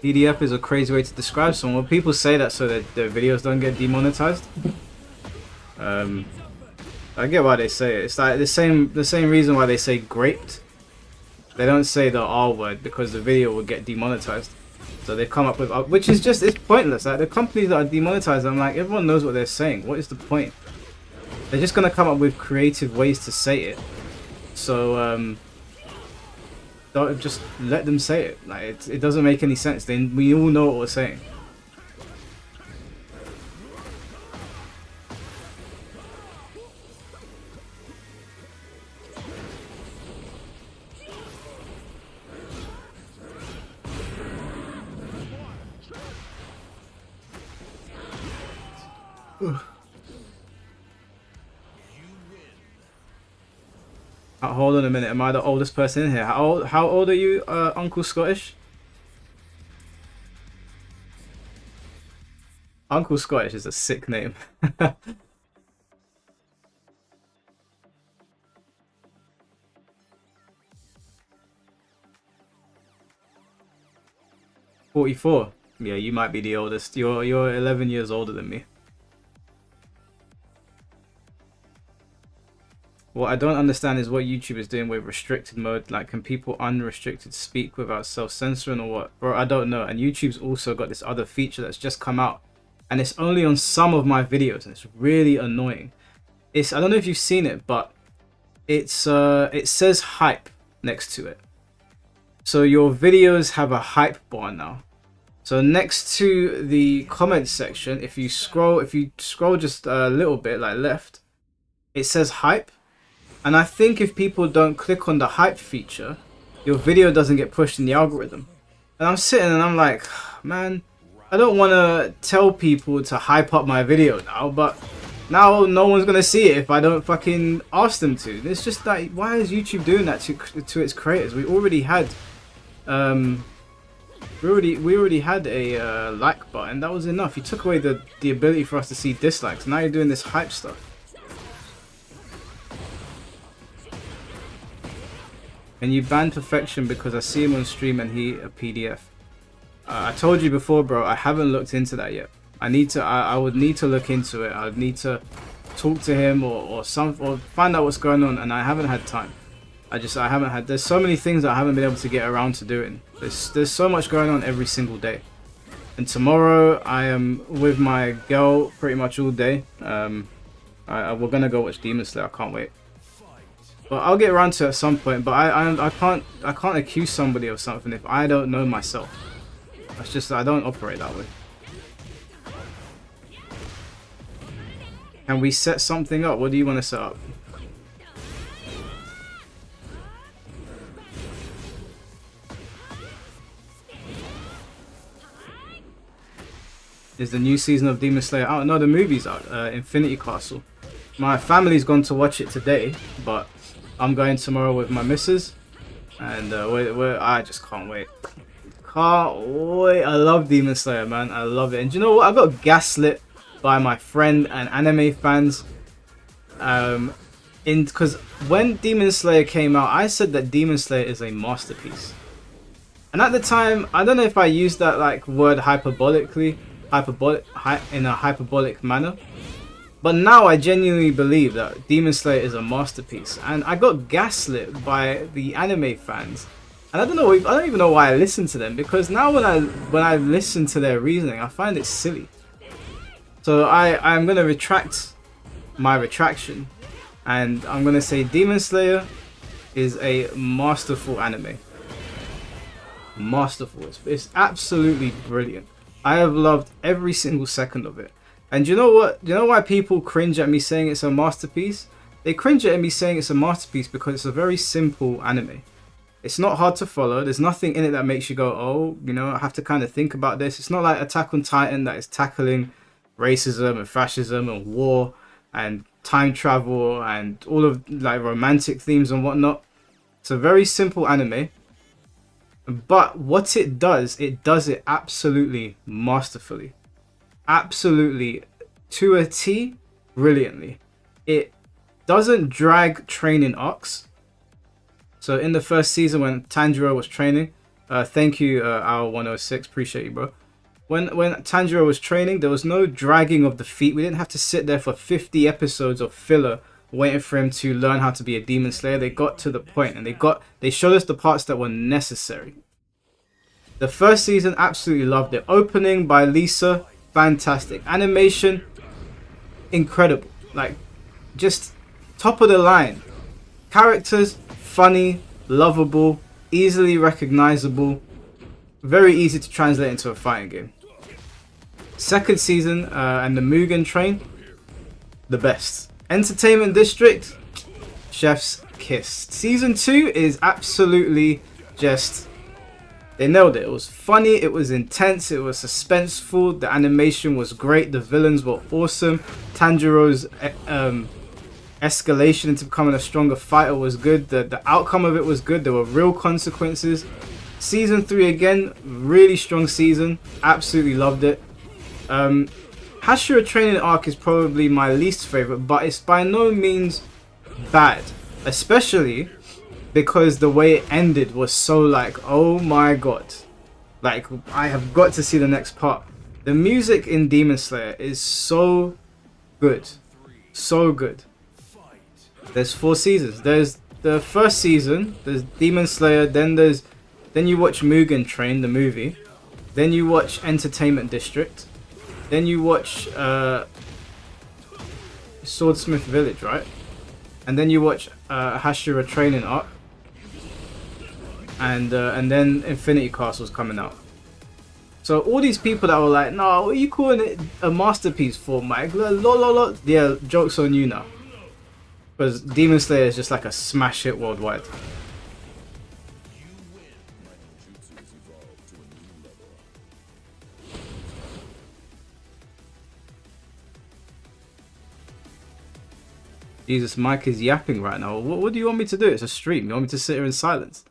Speaker 1: PDF is a crazy way to describe someone. Well, people say that so that their videos don't get demonetized. I get why they say it. It's like the same reason why they say graped. They don't say the R word because the video will get demonetized. So they come up with, which is just, it's pointless. Like the companies that are demonetized, I'm like, everyone knows what they're saying. What is the point? They're just gonna come up with creative ways to say it. So don't just let them say it. Like it doesn't make any sense. Then we all know what we're saying. Hold on a minute. Am I the oldest person in here? How old are you, Uncle Scottish? Uncle Scottish is a sick name. 44. Yeah, you might be the oldest. You're 11 years older than me. What I don't understand is what YouTube is doing with restricted mode. Like, can people unrestricted speak without self-censoring or what? Bro, I don't know. And YouTube's also got this other feature that's just come out. And it's only on some of my videos. And it's really annoying. I don't know if you've seen it, but it says hype next to it. So your videos have a hype bar now. So next to the comment section, if you scroll just a little bit, like left, it says hype. And I think if people don't click on the hype feature, your video doesn't get pushed in the algorithm. And I'm sitting and I'm like, man, I don't want to tell people to hype up my video now, but now no one's going to see it if I don't fucking ask them to. It's just like, why is YouTube doing that to its creators? We already had, we already had a like button. That was enough. You took away the ability for us to see dislikes. Now you're doing this hype stuff. And you banned Perfection because I see him on stream and he a PDF. I told you before, bro, I haven't looked into that yet. I would need to look into it. I'd need to talk to him or find out what's going on, and I haven't had time. I haven't had, there's so many things that I haven't been able to get around to doing. There's so much going on every single day. And tomorrow I am with my girl pretty much all day. We're gonna go watch Demon Slayer. I can't wait. But I'll get around to it at some point. But I can't accuse somebody of something if I don't know myself. That's just, I don't operate that way. Can we set something up? What do you want to set up? Is the new season of Demon Slayer out? No, the movie's out. Infinity Castle. My family's gone to watch it today, but I'm going tomorrow with my missus, and I just can't wait. Can't wait. I love Demon Slayer, man. I love it. And do you know what? I got gaslit by my friend and anime fans. Because when Demon Slayer came out, I said that Demon Slayer is a masterpiece. And at the time, I don't know if I used that like word hyperbolically, in a hyperbolic manner. But now I genuinely believe that Demon Slayer is a masterpiece. And I got gaslit by the anime fans. And I don't even know why I listen to them, because now when I listen to their reasoning, I find it silly. So I'm gonna retract my retraction, and I'm gonna say Demon Slayer is a masterful anime. Masterful. It's absolutely brilliant. I have loved every single second of it. And you know what? You know why people cringe at me saying it's a masterpiece? They cringe at me saying it's a masterpiece because it's a very simple anime. It's not hard to follow. There's nothing in it that makes you go, oh, you know, I have to kind of think about this. It's not like Attack on Titan that is tackling racism and fascism and war and time travel and all of like romantic themes and whatnot. It's a very simple anime. But what it does it absolutely masterfully. Absolutely to a T, brilliantly. It doesn't drag training arcs. So in the first season when Tanjiro was training, thank you Our106, appreciate you, bro. When Tanjiro was training, there was no dragging of the feet. We didn't have to sit there for 50 episodes of filler waiting for him to learn how to be a demon slayer. They got to the point and they showed us the parts that were necessary. The first season, absolutely loved it. Opening by Lisa, fantastic. Animation, incredible. Like, just top of the line. Characters, funny, lovable, easily recognizable, very easy to translate into a fighting game. Second season and the Mugen Train, the best. Entertainment District, chef's kiss. Season 2 is absolutely just, they nailed it. It was funny, it was intense, it was suspenseful, the animation was great, the villains were awesome. Tanjiro's escalation into becoming a stronger fighter was good. The outcome of it was good. There were real consequences. Season 3 again, really strong season. Absolutely loved it. Hashira training arc is probably my least favorite, but it's by no means bad. Especially because the way it ended was so like, oh my god. Like, I have got to see the next part. The music in Demon Slayer is so good. So good. There's 4 seasons. There's the first season, there's Demon Slayer, then you watch Mugen Train, the movie. Then you watch Entertainment District. Then you watch Swordsmith Village, right? And then you watch Hashira Training Arc. And then Infinity Castle's coming out. So all these people that were like, no, what are you calling it a masterpiece for, Mike? Yeah, joke's on you now. Because Demon Slayer is just like a smash hit worldwide. Jesus, Mike is yapping right now. What do you want me to do? It's a stream. You want me to sit here in silence?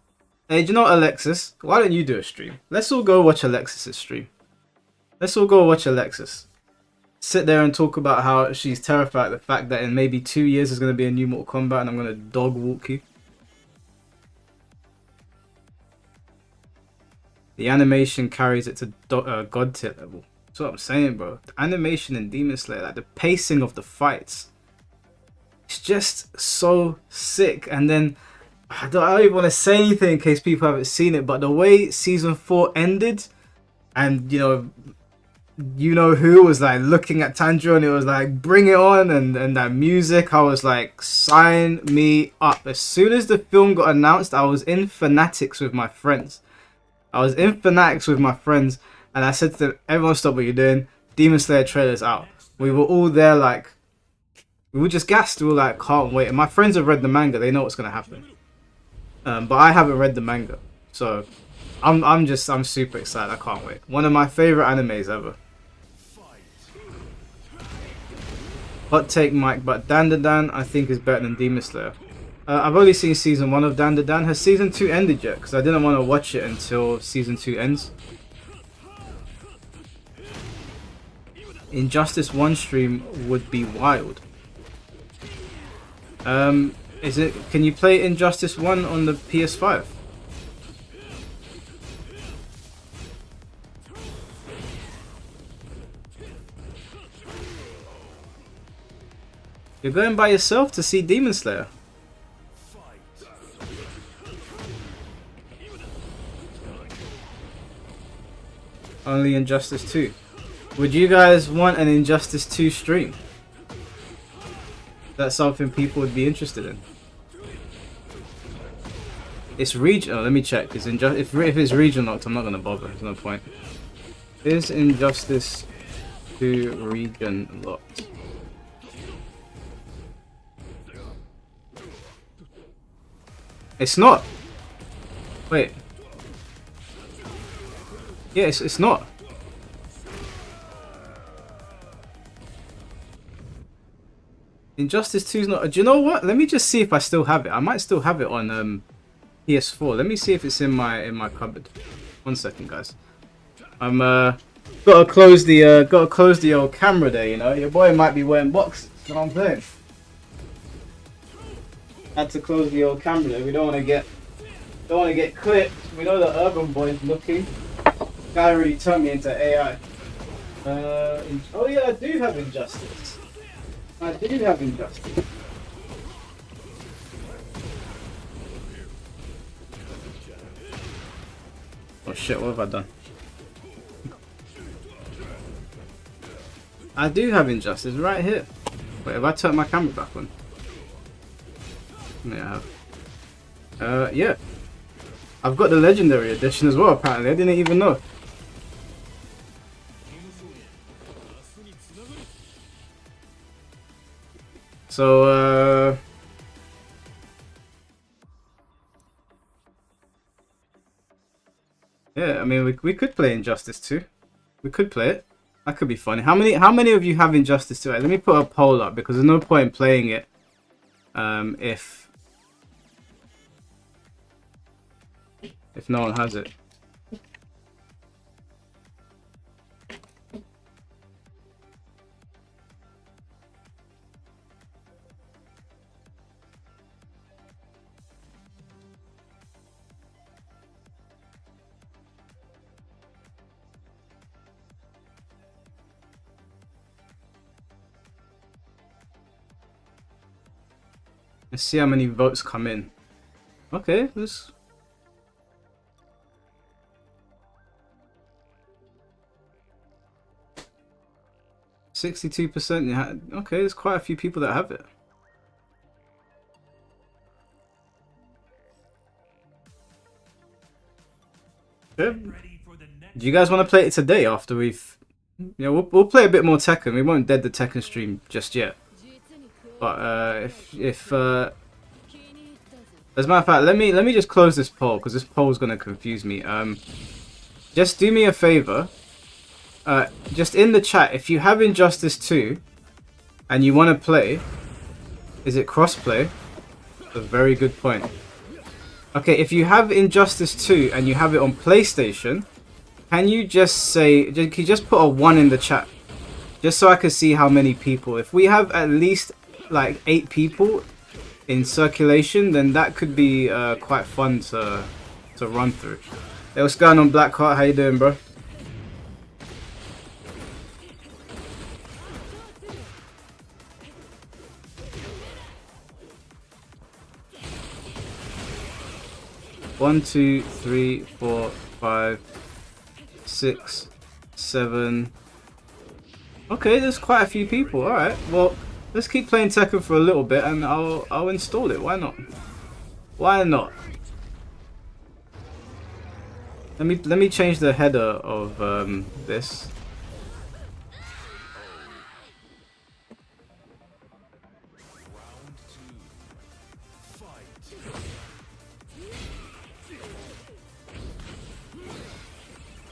Speaker 1: Hey, do you know what, Alexis? Why don't you do a stream? Let's all go watch Alexis' stream. Let's all go watch Alexis. Sit there and talk about how she's terrified of the fact that in maybe 2 years there's going to be a new Mortal Kombat and I'm going to dog walk you. The animation carries it to god tier level. That's what I'm saying, bro. The animation in Demon Slayer, like the pacing of the fights, it's just so sick. And then I don't even want to say anything in case people haven't seen it, but the way season 4 ended, and you know who was like looking at Tanjiro and it was like, bring it on, and that music, I was like, sign me up. As soon as the film got announced, I was in Fanatics with my friends. And I said to them, everyone stop what you're doing, Demon Slayer trailer's out. We were all there like, we were just gassed, we were like, can't wait. And my friends have read the manga, they know what's going to happen. But I haven't read the manga, so I'm super excited. I can't wait. One of my favorite animes ever. Hot take, Mike, but Dan I think is better than Demon Slayer. I've only seen season 1 of Dan. Has season 2 ended yet? Because I didn't want to watch it until season 2 ends. Injustice 1 stream would be wild. Is it? Can you play Injustice 1 on the PS5? You're going by yourself to see Demon Slayer. Only Injustice 2. Would you guys want an Injustice 2 stream? That's something people would be interested in. It's region. Oh, let me check. If it's region locked, I'm not gonna bother. There's no point. Is Injustice 2 region locked? It's not. Wait. Yeah, it's not. Injustice 2 is not. Do you know what? Let me just see if I still have it. I might still have it on PS4. Let me see if it's in my cupboard. 1 second, guys. I'm gotta close the old camera there. You know, your boy might be wearing boxes. You know what I'm saying? Had to close the old camera there. We don't want to get clipped. We know the urban boy's looking. Guy really turned me into AI. Oh yeah, I do have Injustice. I do have Injustice. Oh shit, what have I done? I do have Injustice right here. Wait, have I turned my camera back on? Yeah, I have. Yeah. I've got the Legendary Edition as well, apparently. I didn't even know. So, yeah, I mean, we could play Injustice 2. We could play it. That could be funny. How many of you have Injustice 2? Let me put a poll up because there's no point in playing it if no one has it. Let's see how many votes come in. Okay, let's... %62%. Yeah, okay, there's quite a few people that have it. Okay. Do you guys want to play it today after we've... Yeah, we'll play a bit more Tekken. We won't dead the Tekken stream just yet. But if as a matter of fact, let me just close this poll because this poll is gonna confuse me. Just do me a favor. Just in the chat, if you have Injustice 2 and you want to play, is it crossplay? That's a very good point. Okay, if you have Injustice 2 and you have it on PlayStation, can you just say, can you just put a 1 in the chat? Just so I can see how many people. If we have at least like 8 people in circulation, then that could be quite fun to run through. Hey, what's going on, Blackheart? How you doing, bro? One, 2, 3, 4, 5, 6, 7. Okay, there's quite a few people. All right, well, let's keep playing Tekken for a little bit, and I'll install it. Why not? Why not? Let me change the header of this.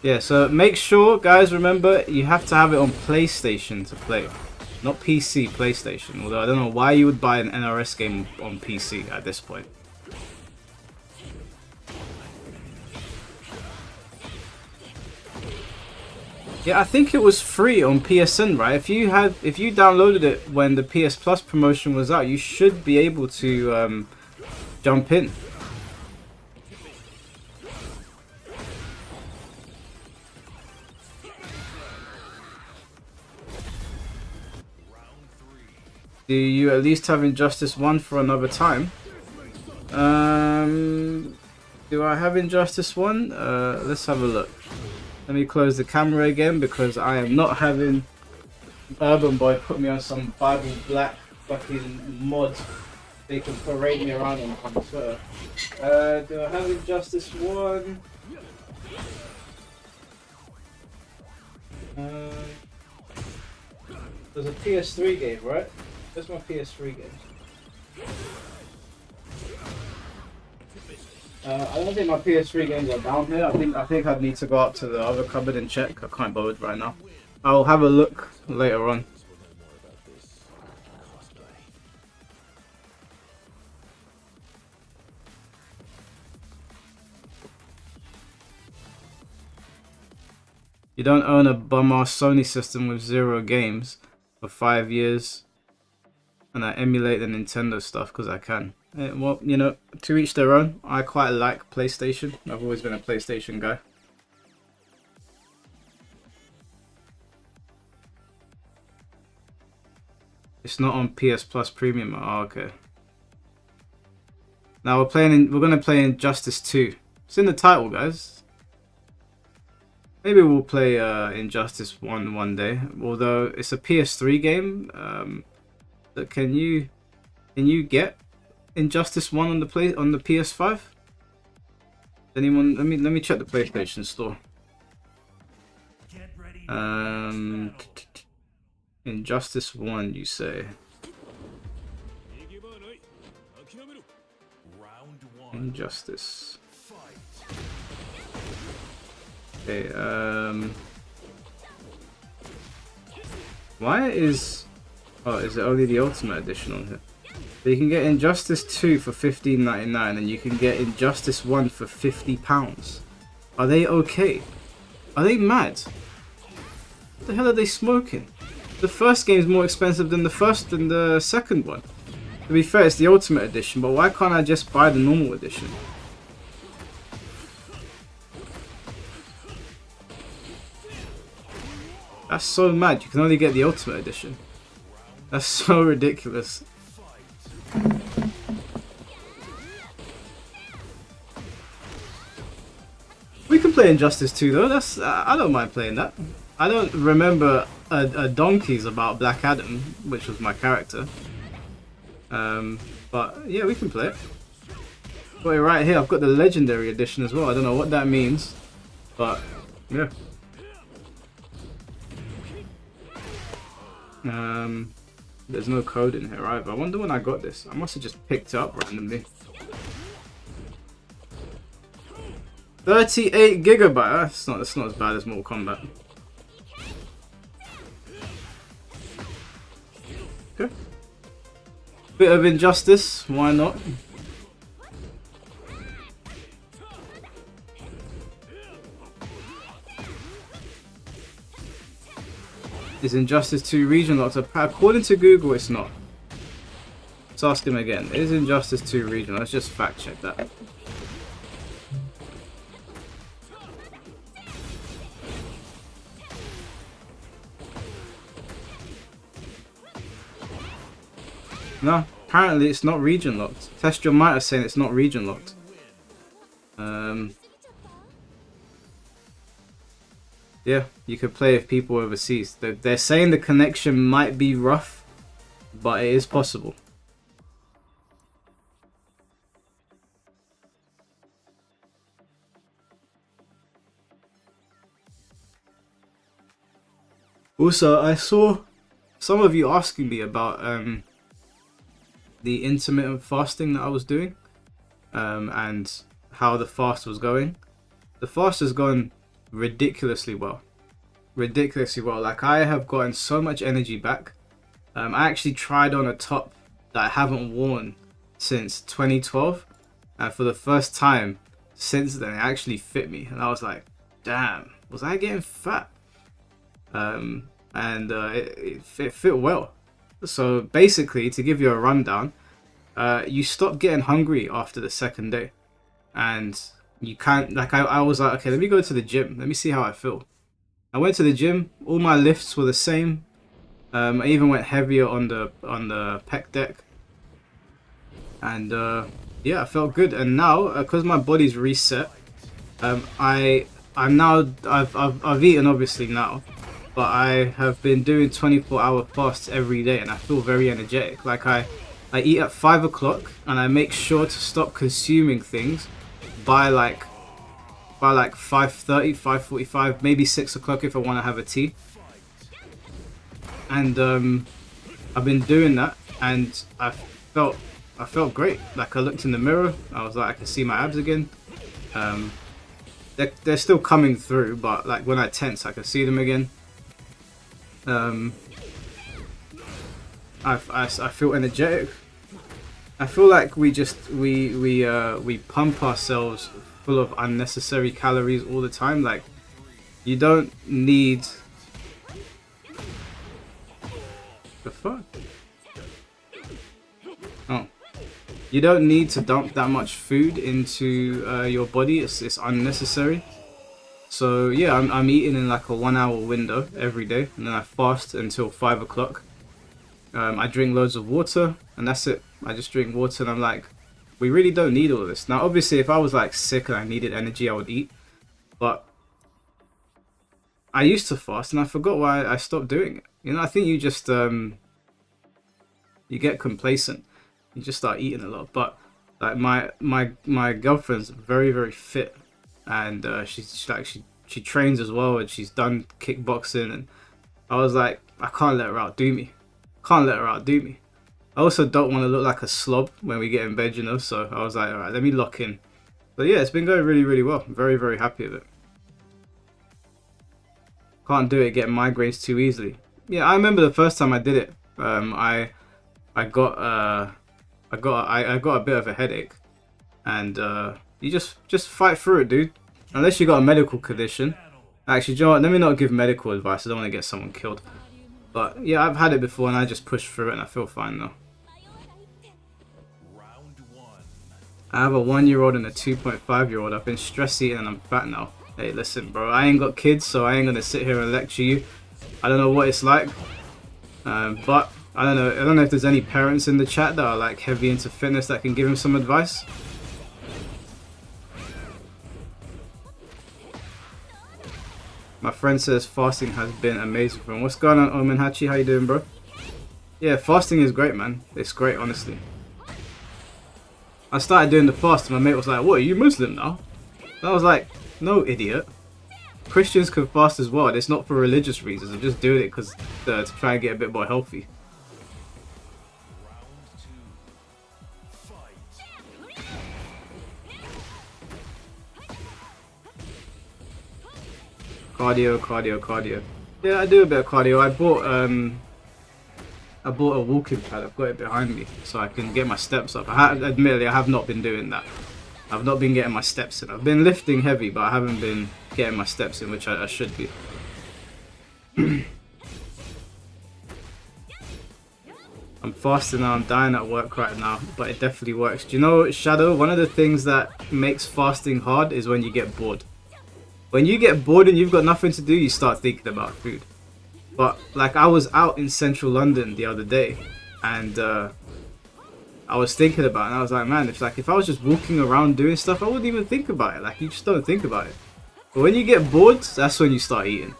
Speaker 1: Yeah, so make sure, guys, remember, you have to have it on PlayStation to play. Not PC, PlayStation. Although I don't know why you would buy an NRS game on PC at this point. Yeah, I think it was free on PSN, right? If you downloaded it when the PS Plus promotion was out, you should be able to jump in. Do you at least have Injustice 1 for another time? Do I have Injustice 1? Let's have a look. Let me close the camera again because I am not having Urban Boy put me on some Bible Black fucking mod. They can parade me around on Twitter. Do I have Injustice 1? There's a PS3 game, right? Where's my PS3 games? I don't think my PS3 games are down here. I think I'd need to go up to the other cupboard and check. I can't bother right now. I'll have a look later on. You don't own a bum-ass Sony system with 0 games for 5 years. And I emulate the Nintendo stuff because I can. Well, you know, to each their own. I quite like PlayStation. I've always been a PlayStation guy. It's not on PS Plus Premium. Oh, okay. Now we're gonna play Injustice 2. It's in the title, guys. Maybe we'll play Injustice 1 one day. Although it's a PS3 game. Can you get Injustice 1 on the PS5? Anyone? Let me check the PlayStation Store. Injustice 1, you say? Injustice. Okay. Why is? Oh, is it only the Ultimate Edition on here? So you can get Injustice 2 for $15.99 and you can get Injustice 1 for £50. Are they okay? Are they mad? What the hell are they smoking? The first game is more expensive than the second one. To be fair, it's the Ultimate Edition, but why can't I just buy the normal edition? That's so mad. You can only get the Ultimate Edition. That's so ridiculous. We can play Injustice 2 though. I don't mind playing that. I don't remember a donkeys about Black Adam, which was my character. But yeah, we can play it. Got it right here. I've got the Legendary Edition as well. I don't know what that means, but yeah. There's no code in here either. I wonder when I got this. I must have just picked it up randomly. 38 gigabyte. That's not as bad as Mortal Kombat. Okay. Bit of Injustice. Why not? Is Injustice 2 region locked? According to Google, it's not. Let's ask him again. Is Injustice 2 region? Let's just fact check that. No, apparently it's not region locked. Test Your Might is saying it's not region locked. Yeah, you could play with people overseas. They're saying the connection might be rough, but it is possible. Also, I saw some of you asking me about the intermittent fasting that I was doing, and how the fast was going. The fast has gone ridiculously well. Like, I have gotten so much energy back. I actually tried on a top that I haven't worn since 2012, and for the first time since then, it actually fit me, and I was like, damn, was I getting fat? It fit well. So basically, to give you a rundown, you stop getting hungry after the second day, and you can't, like, I was like, okay, let me go to the gym, let me see how I feel. I went to the gym, all my lifts were the same. I even went heavier on the pec deck, and yeah, I felt good. And now, because my body's reset, I've eaten obviously now, but I have been doing 24-hour fasts every day, and I feel very energetic. Like I eat at 5 o'clock, and I make sure to stop consuming things by like 5:30, 5:45, maybe 6 o'clock if I want to have a tea. And I've been doing that, and I felt great. Like, I looked in the mirror, I was like, I can see my abs again. They're still coming through, but like when I tense, I can see them again. I feel energetic. I feel like we pump ourselves full of unnecessary calories all the time. Like, you don't need. The fuck? Oh, you don't need to dump that much food into your body. It's unnecessary. So yeah, I'm eating in like a 1 hour window every day, and then I fast until 5 o'clock. I drink loads of water, and that's it. I just drink water, and I'm like, we really don't need all this. Now, obviously, if I was like sick and I needed energy, I would eat. But I used to fast, and I forgot why I stopped doing it. You know, I think you just you get complacent. You just start eating a lot. But like my girlfriend's very, very fit, and she trains as well, and she's done kickboxing, and I was like, I can't let her outdo me. Can't let her outdo me. I also don't want to look like a slob when we get in bed, you know. So I was like, all right, let me lock in. But yeah, it's been going really, really well. I'm very, very happy with it. Can't do it getting migraines too easily. Yeah, I remember the first time I did it. I got a bit of a headache, and you just fight through it, dude. Unless you got a medical condition. Actually, you know what? Let me not give medical advice. I don't want to get someone killed. But yeah, I've had it before, and I just pushed through it, and I feel fine now. I have a 1-year-old and a 2.5-year-old. I've been stress eating, and I'm fat now. Hey, listen, bro. I ain't got kids, so I ain't gonna sit here and lecture you. I don't know what it's like, but I don't know. I don't know if there's any parents in the chat that are like heavy into fitness that can give him some advice. My friend says fasting has been amazing for him. What's going on, Omen Hachi? How you doing, bro? Yeah, fasting is great, man. It's great, honestly. I started doing the fast, and my mate was like, "What? Are you Muslim now?" And I was like, "No, idiot. Christians can fast as well. It's not for religious reasons. I'm just doing it because to try and get a bit more healthy." Cardio. Yeah, I do a bit of cardio. I bought a walking pad. I've got it behind me so I can get my steps up. Admittedly, I have not been doing that. I've not been getting my steps in. I've been lifting heavy, but I haven't been getting my steps in, which I should be. I'm fasting now. I'm dying at work right now, but it definitely works. Do you know, Shadow, one of the things that makes fasting hard is when you get bored. When you get bored and you've got nothing to do, you start thinking about food. But like, I was out in central London the other day, and I was thinking about it, and I was like, man, if I was just walking around doing stuff, I wouldn't even think about it. Like, you just don't think about it. But when you get bored, that's when you start eating.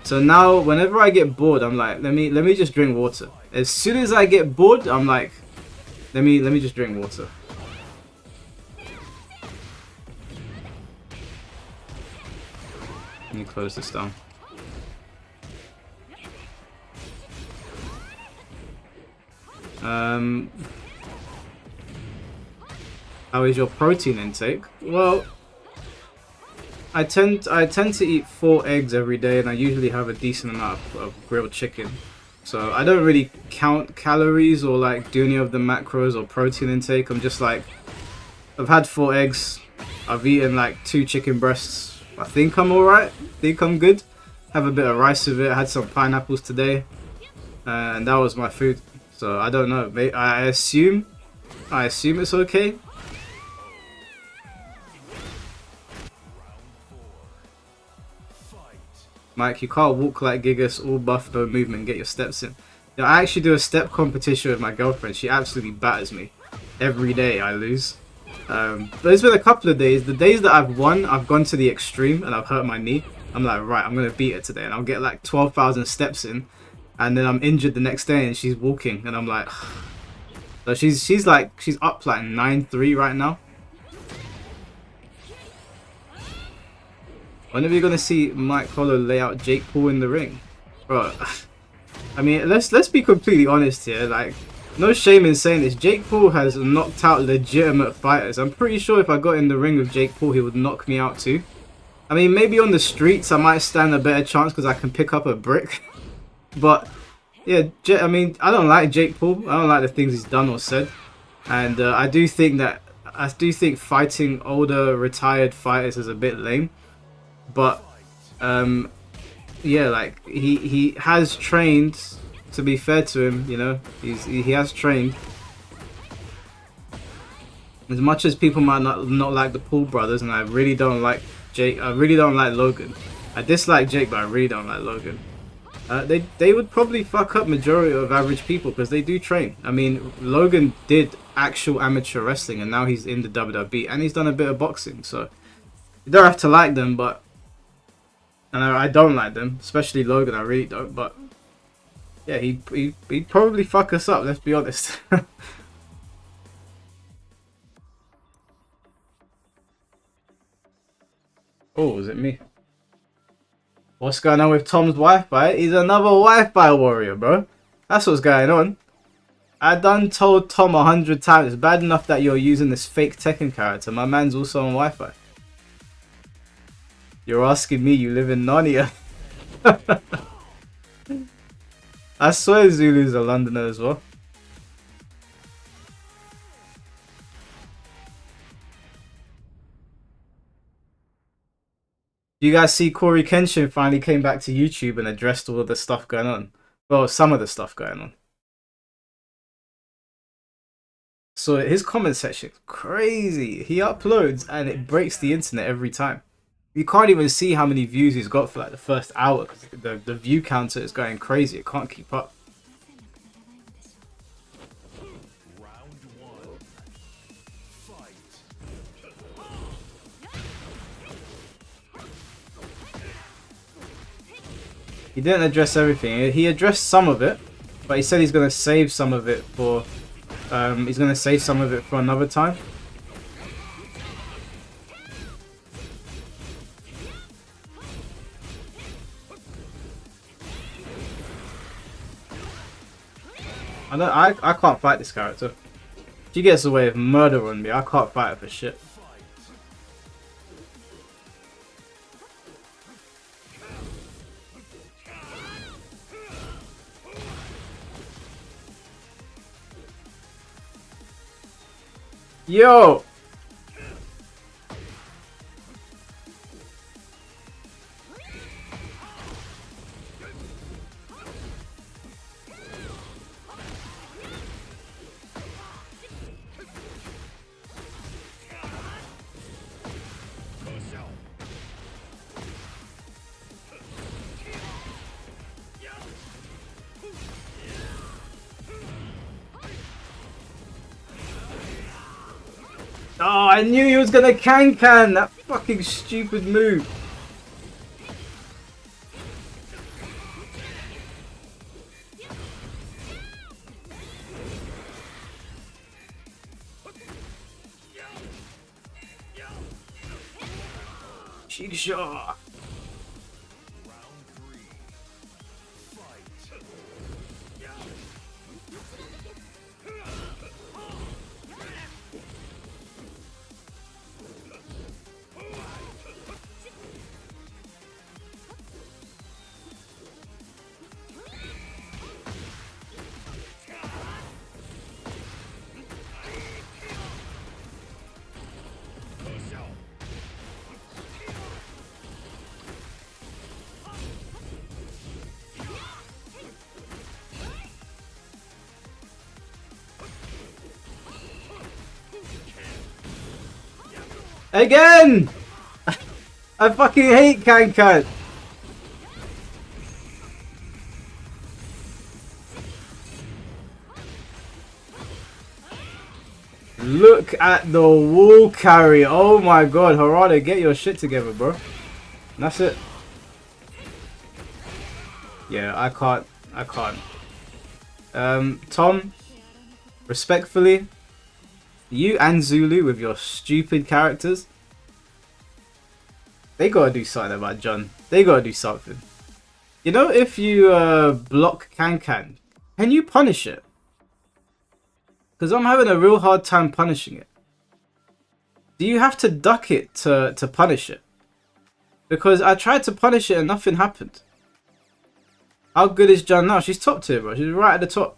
Speaker 1: So now, whenever I get bored, I'm like, let me just drink water. As soon as I get bored, I'm like, let me just drink water. Let me close this down. How is your protein intake? Well, I tend to eat 4 eggs every day, and I usually have a decent amount of grilled chicken. So I don't really count calories or like do any of the macros or protein intake. I'm just like, I've had 4 eggs. I've eaten like 2 chicken breasts. I think I'm alright. I think I'm good. Have a bit of rice with it. I had some pineapples today. And that was my food. So I don't know. I assume it's okay. Mike, you can't walk like Gigas, all buff, no movement, get your steps in. Yeah, I actually do a step competition with my girlfriend. She absolutely batters me. Every day I lose. But it's been a couple of days. The days that I've won, I've gone to the extreme and I've hurt my knee. I'm like, right, I'm going to beat her today. And I'll get like 12,000 steps in. And then I'm injured the next day and she's walking. And I'm like... So she's up like 9-3 right now. When are we gonna see Mike Hollow lay out Jake Paul in the ring? Bro, I mean, let's be completely honest here. Like, no shame in saying this. Jake Paul has knocked out legitimate fighters. I'm pretty sure if I got in the ring with Jake Paul, he would knock me out too. I mean, maybe on the streets I might stand a better chance because I can pick up a brick. But yeah, I mean, I don't like Jake Paul. I don't like the things he's done or said, and I do think fighting older retired fighters is a bit lame. But yeah, like he has trained. To be fair to him, you know, he has trained. As much as people might not like the Paul brothers, and I really don't like Jake. I really don't like Logan. I dislike Jake, but I really don't like Logan. They would probably fuck up majority of average people because they do train. I mean, Logan did actual amateur wrestling, and now he's in the WWE, and he's done a bit of boxing. So you don't have to like them, but. And I don't like them, especially Logan. I really don't. But yeah, he'd probably fuck us up. Let's be honest. Oh, is it me? What's going on with Tom's Wi-Fi? He's another Wi-Fi warrior, bro. That's what's going on. I done told Tom 100 times. It's bad enough that you're using this fake Tekken character. My man's also on Wi-Fi. You're asking me, you live in Narnia. I swear Zulu's a Londoner as well. You guys see Corey Kenshin finally came back to YouTube and addressed all of the stuff going on? Well, some of the stuff going on. So his comment section is crazy. He uploads and it breaks the internet every time. You can't even see how many views he's got for like the first hour because the view counter is going crazy. It can't keep up. He didn't address everything. He addressed some of it, but he said he's going to save some of it for another time. I can't fight this character. She gets away with murder on me. I can't fight her for shit. Yo! Oh, I knew he was gonna can that fucking stupid move. Jigshaw. Again! I fucking hate Kankan. Look at the wall carry. Oh my god, Harada, get your shit together, bro. And that's it. Yeah, I can't. Tom, respectfully, you and Zulu with your stupid characters, they gotta do something about John. They gotta do something. You know, if you block Kankan, can you punish it? Because I'm having a real hard time punishing it. Do you have to duck it to punish it? Because I tried to punish it and nothing happened. How good is John now? She's top tier, bro. She's right at the top.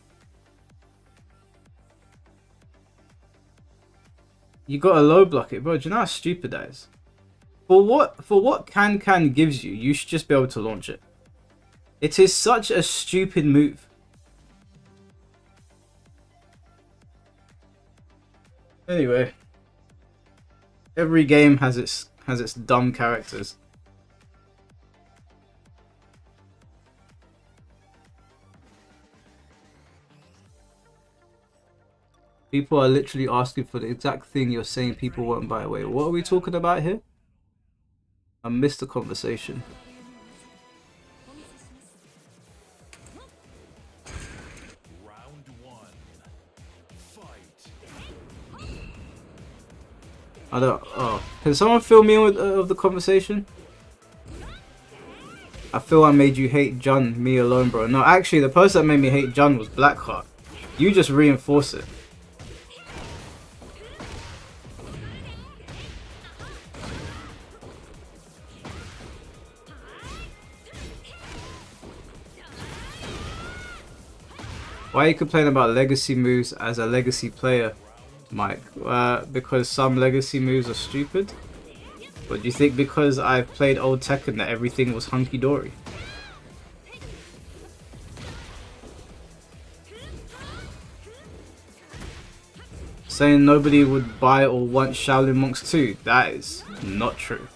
Speaker 1: You gotta low block it, bro. Do you know how stupid that is? For what Kankan gives you, you should just be able to launch it. It is such a stupid move. Anyway, every game has its dumb characters. People are literally asking for the exact thing you're saying people won't buy. Wait, what are we talking about here? I missed the conversation.
Speaker 2: Round one. Fight.
Speaker 1: I don't. Oh, can someone fill me in with of the conversation? I feel I made you hate Jun, me alone, bro. No, actually, the person that made me hate Jun was Blackheart. You just reinforce it. Why are you complaining about legacy moves as a legacy player, Mike? Because some legacy moves are stupid? But do you think because I've played old Tekken that everything was hunky-dory? Saying nobody would buy or want Shaolin Monks 2, that is not true.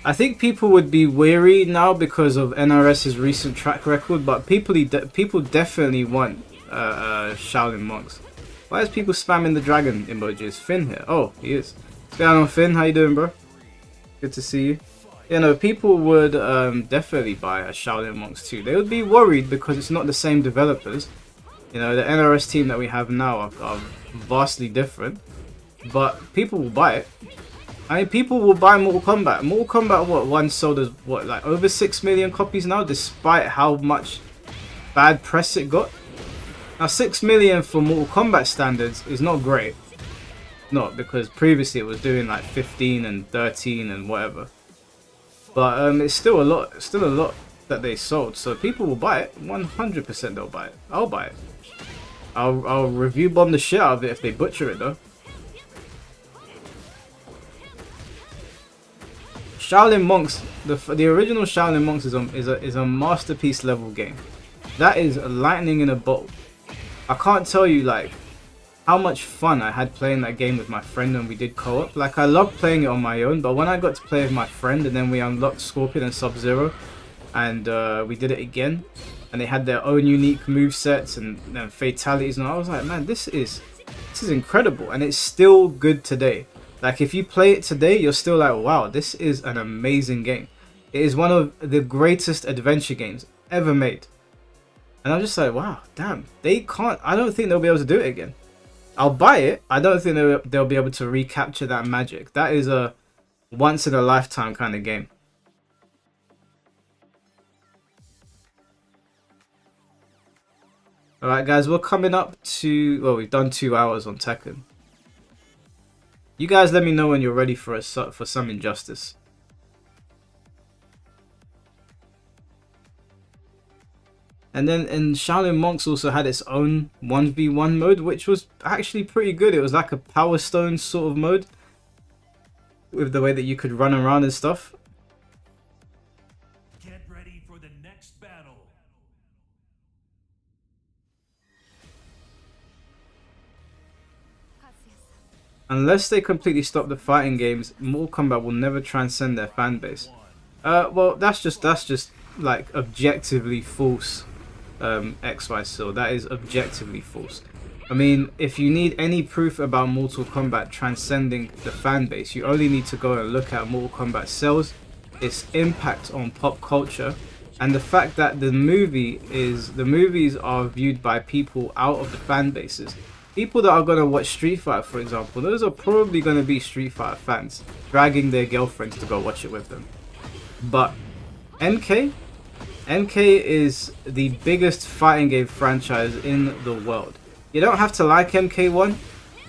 Speaker 1: I think people would be weary now because of NRS's recent track record, but people definitely want Shaolin Monks. Why is people spamming the dragon emoji? Is Finn here? Oh, he is. What's going on, Finn? How you doing, bro? Good to see you. You know, people would definitely buy a Shaolin Monks 2. They would be worried because it's not the same developers. You know, the NRS team that we have now are vastly different, but people will buy it. I mean, people will buy Mortal Kombat. Mortal Kombat, what, once sold as, what, like over 6 million copies now, despite how much bad press it got. Now, 6 million for Mortal Kombat standards is not great. Not, because previously it was doing like 15 and 13 and whatever. But it's still a lot that they sold. So people will buy it. 100% they'll buy it. I'll buy it. I'll review bomb the shit out of it if they butcher it though. Shaolin Monks, the original Shaolin Monks is a masterpiece level game. That is lightning in a bottle. I can't tell you like how much fun I had playing that game with my friend when we did co-op. Like I loved playing it on my own, but when I got to play with my friend and then we unlocked Scorpion and Sub-Zero, and we did it again, and they had their own unique movesets and fatalities, and I was like, man, this is incredible, and it's still good today. Like, if you play it today, you're still like, wow, this is an amazing game. It is one of the greatest adventure games ever made. And I'm just like, wow, damn. They can't, I don't think they'll be able to do it again. I'll buy it. I don't think they'll be able to recapture that magic. That is a once-in-a-lifetime kind of game. Alright, guys, we're coming up to, well, we've done 2 hours on Tekken. You guys let me know when you're ready for some injustice. And then Shaolin Monks also had its own 1v1 mode, which was actually pretty good. It was like a Power Stone sort of mode, with the way that you could run around and stuff.
Speaker 2: Get ready for the next battle.
Speaker 1: Unless they completely stop the fighting games, Mortal Kombat will never transcend their fan base. Well, that's just like objectively false. XY still, that is objectively false. I mean, if you need any proof about Mortal Kombat transcending the fan base, you only need to go and look at Mortal Kombat sales, its impact on pop culture, and the fact that the movies are viewed by people out of the fan bases. People that are going to watch Street Fighter, for example, those are probably going to be Street Fighter fans, dragging their girlfriends to go watch it with them. But MK is the biggest fighting game franchise in the world. You don't have to like MK1.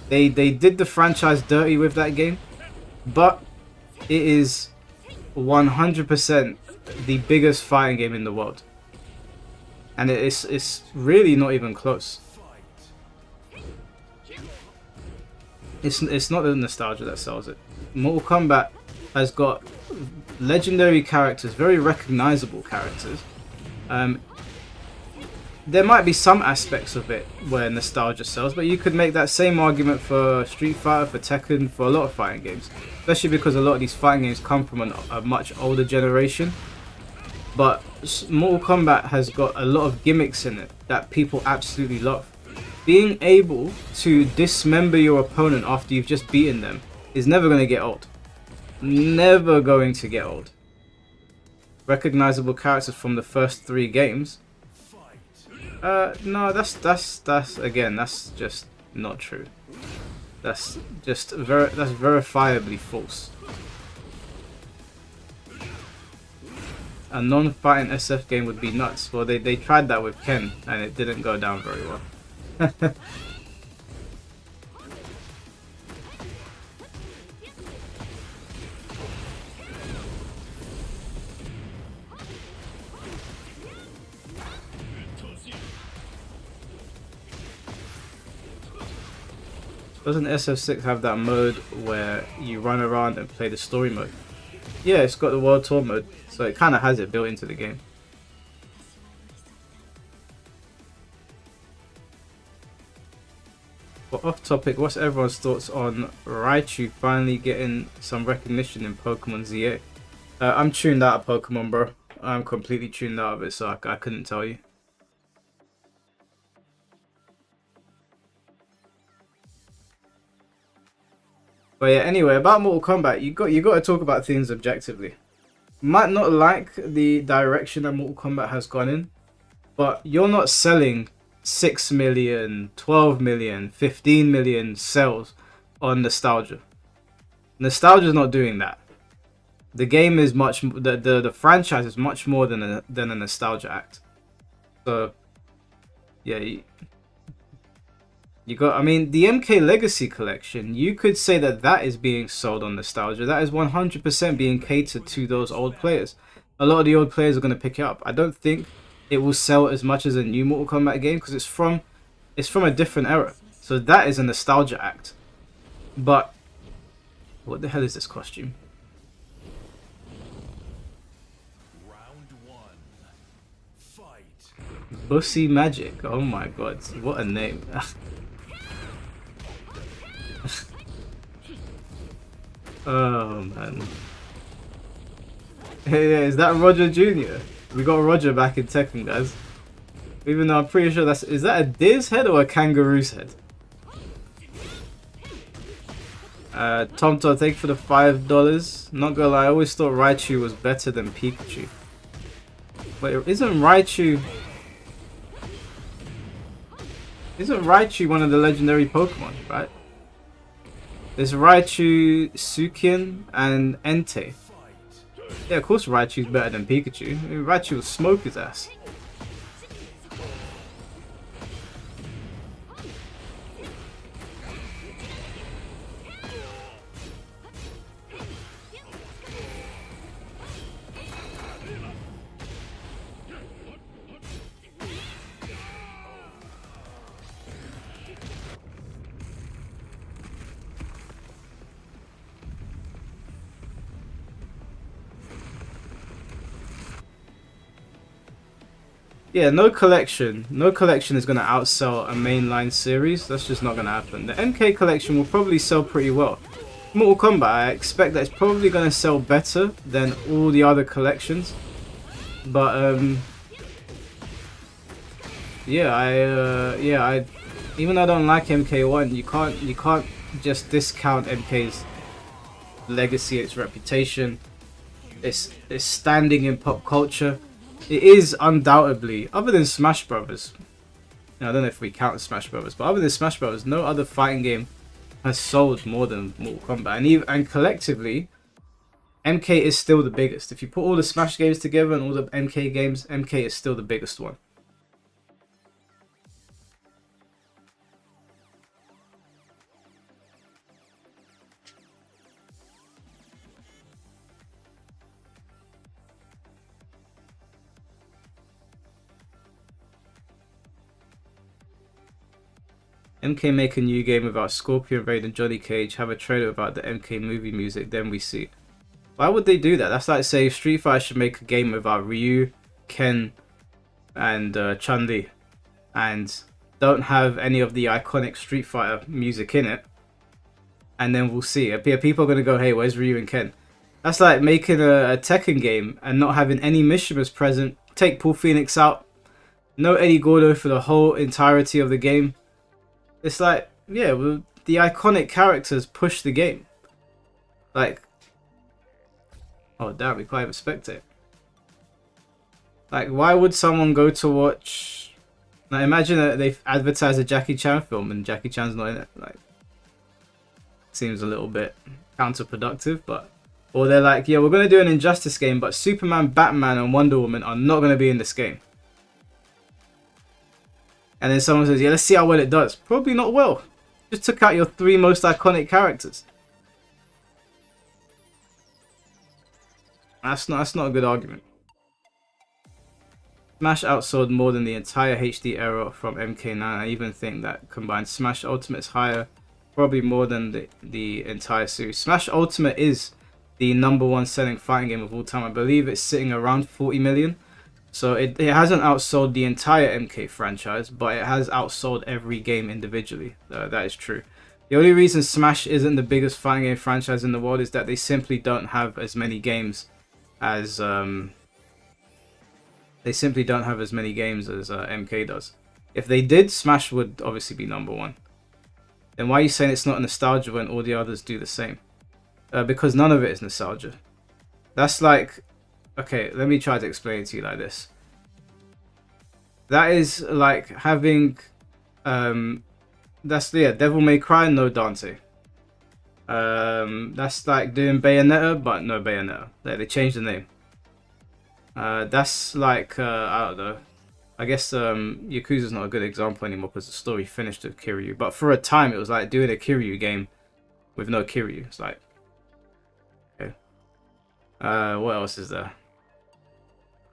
Speaker 1: They did the franchise dirty with that game, but it is 100% the biggest fighting game in the world, and it's really not even close. It's not the nostalgia that sells it. Mortal Kombat has got legendary characters, very recognizable characters. There might be some aspects of it where nostalgia sells, but you could make that same argument for Street Fighter, for Tekken, for a lot of fighting games, especially because a lot of these fighting games come from a much older generation. But Mortal Kombat has got a lot of gimmicks in it that people absolutely love. Being able to dismember your opponent after you've just beaten them is never going to get old. Never going to get old. Recognizable characters from the first 3 games. No, that's again, that's just not true. That's just that's verifiably false. A non-fighting SF game would be nuts. Well, they tried that with Ken and it didn't go down very well. Doesn't SF6 have that mode where you run around and play the story mode? Yeah, it's got the World Tour mode, so it kind of has it built into the game. But off topic, what's everyone's thoughts on Raichu finally getting some recognition in Pokemon ZA? I'm tuned out of Pokemon, bro. I'm completely tuned out of it, so I couldn't tell you. But yeah, anyway, about Mortal Kombat, you got to talk about things objectively. Might not like the direction that Mortal Kombat has gone in, but you're not selling 6 million, 12 million, 15 million sales on nostalgia. Nostalgia's not doing that. The game is much, the franchise is much more than a nostalgia act. So yeah, you got, I mean, the MK Legacy Collection, you could say that is being sold on nostalgia. That is 100% being catered to those old players. A lot of the old players are going to pick it up. I don't think it will sell as much as a new Mortal Kombat game because it's from a different era. So that is a nostalgia act. But what the hell is this costume?
Speaker 2: Round 1. Fight.
Speaker 1: Bussy Magic. Oh my god, what a name. Oh man. Hey, yeah, is that Roger Jr.? We got Roger back in Tekken, guys. Even though I'm pretty sure is that a deer's head or a kangaroo's head? Tomto, thank you for the $5. Not gonna lie, I always thought Raichu was better than Pikachu. But isn't Raichu one of the legendary Pokemon, right? There's Raichu, Sukian, and Entei. Yeah, of course Raichu's better than Pikachu. I mean, Raichu will smoke his ass. Yeah, no collection. No collection is going to outsell a mainline series. That's just not going to happen. The MK collection will probably sell pretty well. Mortal Kombat, I expect that it's probably going to sell better than all the other collections. But, yeah, I even though I don't like MK1, you can't just discount MK's legacy, its reputation, its standing in pop culture. It is undoubtedly, other than Smash Brothers. I don't know if we count Smash Brothers, but other than Smash Brothers, no other fighting game has sold more than Mortal Kombat, and collectively, MK is still the biggest. If you put all the Smash games together and all the MK games, MK is still the biggest one. MK make a new game about Scorpion Raid and Johnny Cage, have a trailer about the MK movie music, then we see. Why would they do that? That's like saying Street Fighter should make a game about Ryu, Ken, and Chun-Li, and don't have any of the iconic Street Fighter music in it, and then we'll see. People are going to go, hey, where's Ryu and Ken? That's like making a Tekken game and not having any Mishimas present, take Paul Phoenix out, no Eddie Gordo for the whole entirety of the game. It's like, yeah, well, the iconic characters push the game. Like, oh damn, we can't even spectate. Like, why would someone go to watch? Like, imagine that they've advertised a Jackie Chan film and Jackie Chan's not in it. Like, seems a little bit counterproductive, but. Or they're like, yeah, we're gonna do an Injustice game, but Superman, Batman, and Wonder Woman are not gonna be in this game. And then someone says, yeah, let's see how well it does. Probably not well. Just took out your 3 most iconic characters. That's not a good argument. Smash outsold more than the entire HD era from MK9. I even think that combined Smash Ultimate is higher. Probably more than the entire series. Smash Ultimate is the #1 selling fighting game of all time. I believe it's sitting around 40 million. So it hasn't outsold the entire MK franchise, but it has outsold every game individually. That is true. The only reason Smash isn't the biggest fighting game franchise in the world is that they simply don't have as many games as MK does. If they did, Smash would obviously be #1. Then why are you saying it's not nostalgia when all the others do the same? Because none of it is nostalgia. That's like, okay, let me try to explain it to you like this. That is like having, that's Devil May Cry, no Dante. That's like doing Bayonetta, but no Bayonetta. They changed the name. That's like, I don't know. I guess Yakuza's not a good example anymore because the story finished with Kiryu. But for a time, it was like doing a Kiryu game with no Kiryu. It's like, okay. What else is there?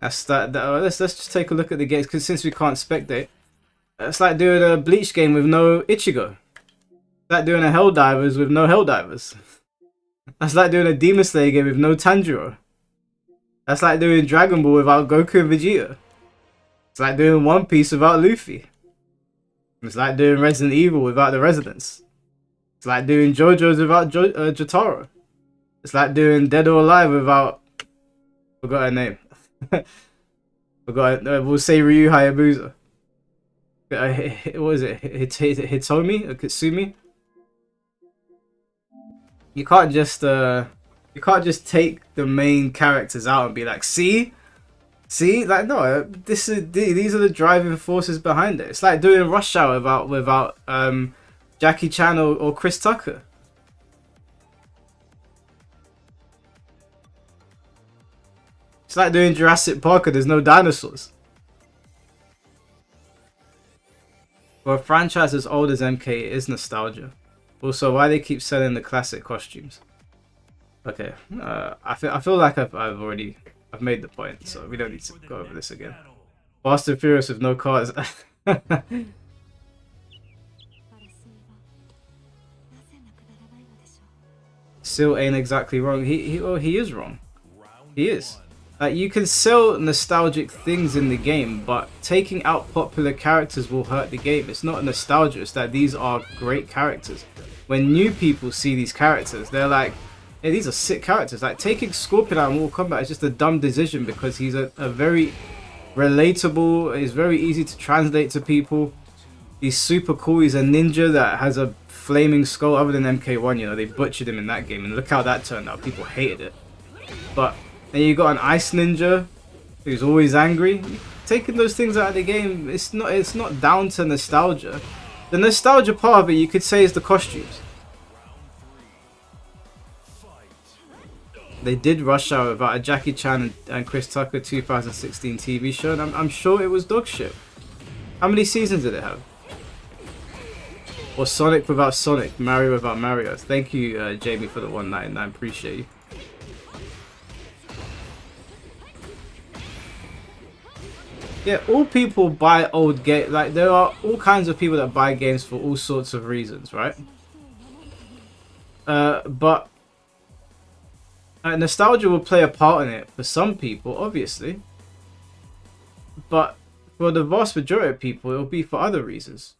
Speaker 1: Let's just take a look at the games, because since we can't spectate, it's like doing a Bleach game with no Ichigo. It's like doing a Helldivers with no Helldivers. That's like doing a Demon Slayer game with no Tanjiro. That's like doing Dragon Ball without Goku and Vegeta. It's like doing One Piece without Luffy. It's like doing Resident Evil without the Residents. It's like doing JoJo's without Jotaro. It's like doing Dead or Alive without... Forgot her name. We'll say Ryu Hayabusa. What is it? Hitomi or Kitsumi? You can't just take the main characters out and be like, see, like, no, these are the driving forces behind it. It's like doing Rush Hour without Jackie Chan or Chris Tucker. It's like doing Jurassic Park and there's no dinosaurs. For a franchise as old as MK, it is nostalgia. Also, why they keep selling the classic costumes? Okay, I feel like I've made the point, so we don't need to go over this again. Fast and Furious with no cars. Still ain't exactly wrong. He is wrong. He is. Like, you can sell nostalgic things in the game, but taking out popular characters will hurt the game. It's not nostalgia, it's that these are great characters. When new people see these characters, they're like, hey, these are sick characters. Like, taking Scorpion out of Mortal Kombat is just a dumb decision because he's a very relatable, he's very easy to translate to people. He's super cool, he's a ninja that has a flaming skull. Other than MK1, you know, they butchered him in that game, and look how that turned out. People hated it. But then you got an ice ninja who's always angry. Taking those things out of the game, it's not down to nostalgia. The nostalgia part of it, you could say, is the costumes. They did Rush Hour about a Jackie Chan and Chris Tucker 2016 TV show, and I'm sure it was dog shit. How many seasons did it have? Or Sonic without Sonic, Mario without Mario. Thank you, Jamie, for the 199. Appreciate you. Yeah, all people buy old games. Like, there are all kinds of people that buy games for all sorts of reasons, right? But nostalgia will play a part in it for some people, obviously. But for the vast majority of people, it'll be for other reasons.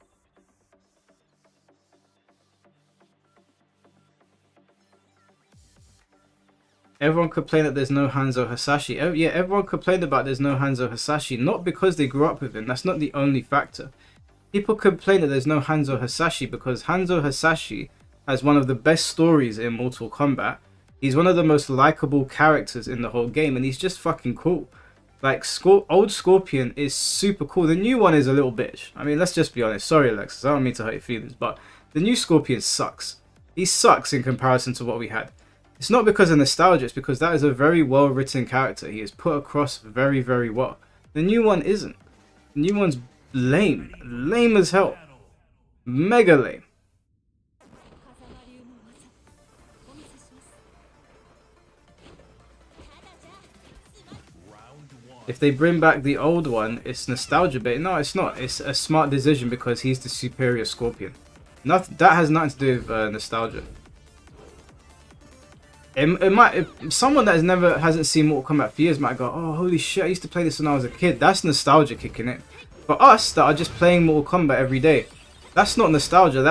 Speaker 1: Everyone complained that there's no Hanzo Hasashi. Oh, yeah, everyone complained about there's no Hanzo Hasashi, not because they grew up with him. That's not the only factor. People complain that there's no Hanzo Hasashi because Hanzo Hasashi has one of the best stories in Mortal Kombat. He's one of the most likable characters in the whole game, and he's just fucking cool. Like, old Scorpion is super cool. The new one is a little bitch. I mean, let's just be honest. Sorry, Alexis, I don't mean to hurt your feelings, but the new Scorpion sucks. He sucks in comparison to what we had. It's not because of nostalgia, it's because that is a very well written character. He is put across very, very well. The new one isn't. The new one's lame. Lame as hell. Mega lame. If they bring back the old one, it's nostalgia bait. No, it's not. It's a smart decision because he's the superior Scorpion. That has nothing to do with nostalgia. It might, if someone that hasn't seen Mortal Kombat for years might go, oh holy shit, I used to play this when I was a kid. That's nostalgia kicking in. For us that are just playing Mortal Kombat every day, that's not nostalgia.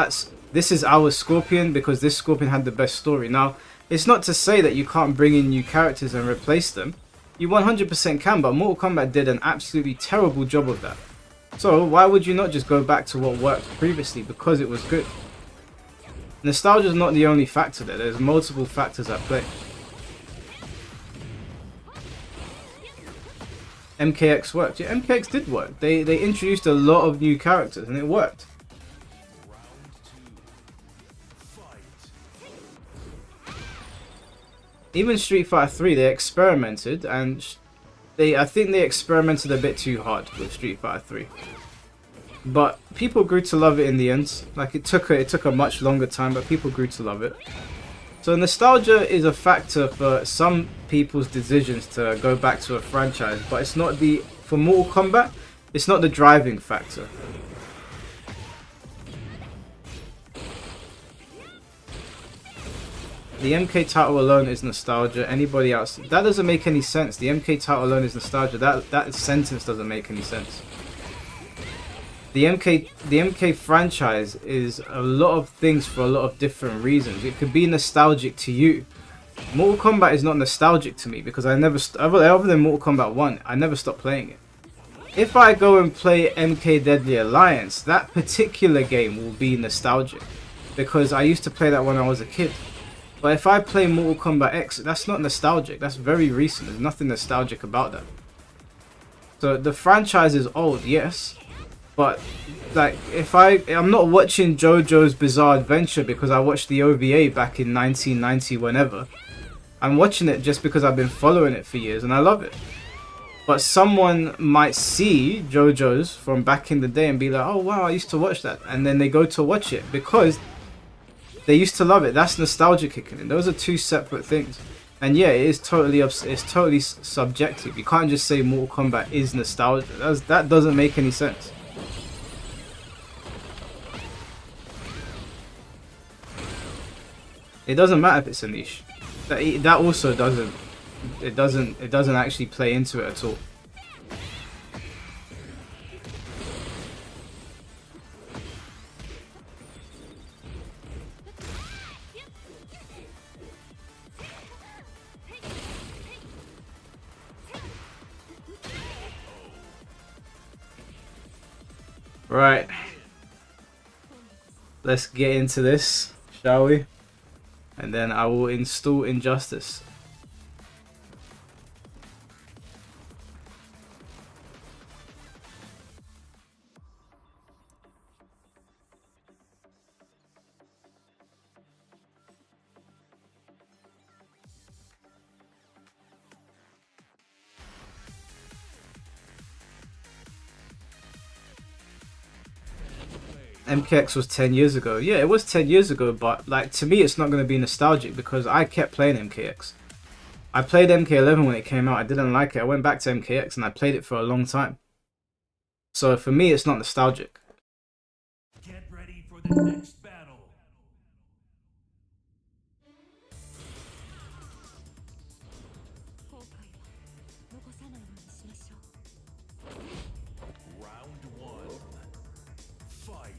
Speaker 1: This is our Scorpion because this Scorpion had the best story. Now, it's not to say that you can't bring in new characters and replace them. You 100% can, but Mortal Kombat did an absolutely terrible job of that. So why would you not just go back to what worked previously because it was good? Nostalgia is not the only factor there. There's multiple factors at play. MKX worked. Yeah, MKX did work. They introduced a lot of new characters and it worked. Even Street Fighter 3, they experimented, and I think they experimented a bit too hard with Street Fighter 3. But people grew to love it in the end. Like, it took a much longer time, but people grew to love it. So nostalgia is a factor for some people's decisions to go back to a franchise, but it's not for Mortal Kombat, it's not the driving factor. The MK title alone is nostalgia. Anybody else, that doesn't make any sense. The MK title alone is nostalgia. That sentence doesn't make any sense. The MK franchise is a lot of things for a lot of different reasons. It could be nostalgic to you. Mortal Kombat is not nostalgic to me because other than Mortal Kombat 1, I never stopped playing it. If I go and play MK Deadly Alliance, that particular game will be nostalgic because I used to play that when I was a kid. But if I play Mortal Kombat X, that's not nostalgic. That's very recent. There's nothing nostalgic about that. So the franchise is old, yes. But like, I'm not watching JoJo's Bizarre Adventure because I watched the OVA back in 1990 whenever. I'm watching it just because I've been following it for years and I love it. But someone might see JoJo's from back in the day and be like, oh wow, I used to watch that. And then they go to watch it because they used to love it. That's nostalgia kicking in. Those are two separate things. And yeah, it's totally subjective. You can't just say Mortal Kombat is nostalgia. That doesn't make any sense. It doesn't matter if it's a niche. That also doesn't It doesn't actually play into it at all. Right. Let's get into this, shall we? And then I will install Injustice. MKX was 10 years ago. Yeah, it was 10 years ago, but like to me it's not going to be nostalgic because I kept playing MKX. I played MK11 when it came out. I didn't like it. I went back to MKX and I played it for a long time. So for me it's not nostalgic.
Speaker 2: Get ready for the next battle. Round one. Fight.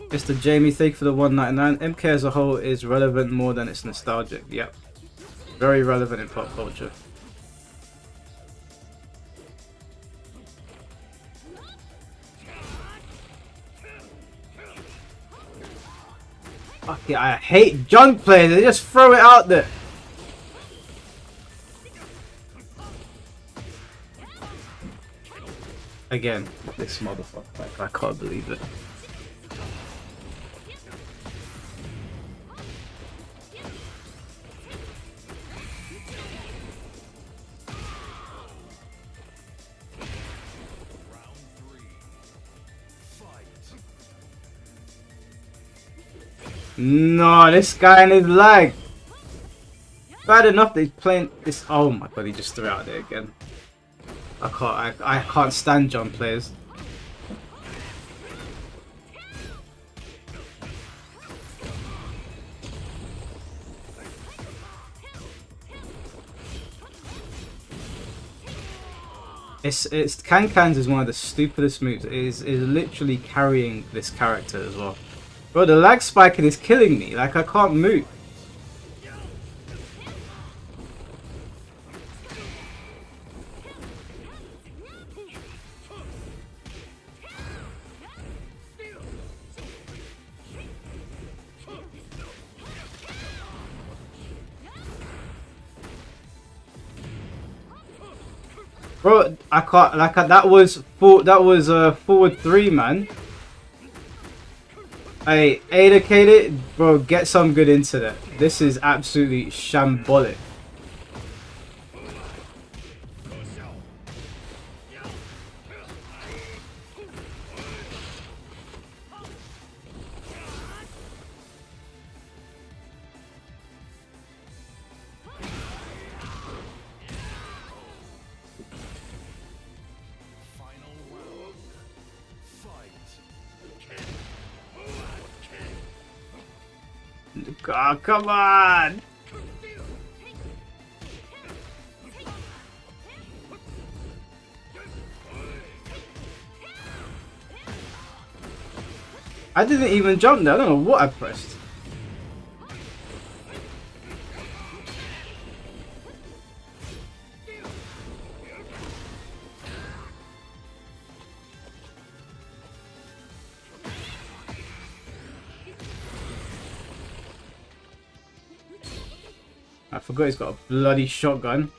Speaker 1: Mr. Jamie, thank you for the 199. MK as a whole is relevant more than it's nostalgic. Yep. Very relevant in pop culture. Fuck yeah, I hate junk players. They just throw it out there. Again, this motherfucker. Like, I can't believe it. No, this guy and his lag. Bad enough that he's playing this. Oh my god, he just threw it out there again. I can't stand jump players. It's Can-Cans is one of the stupidest moves. It is literally carrying this character as well. Bro, the lag spiking is killing me. Like I can't move. Bro, I can't. Like that was forward 3, man. Hey, educated, bro. Get some good internet. This is absolutely shambolic. Oh, come on! I didn't even jump there. I don't know what I pressed. I forgot he's got a bloody shotgun.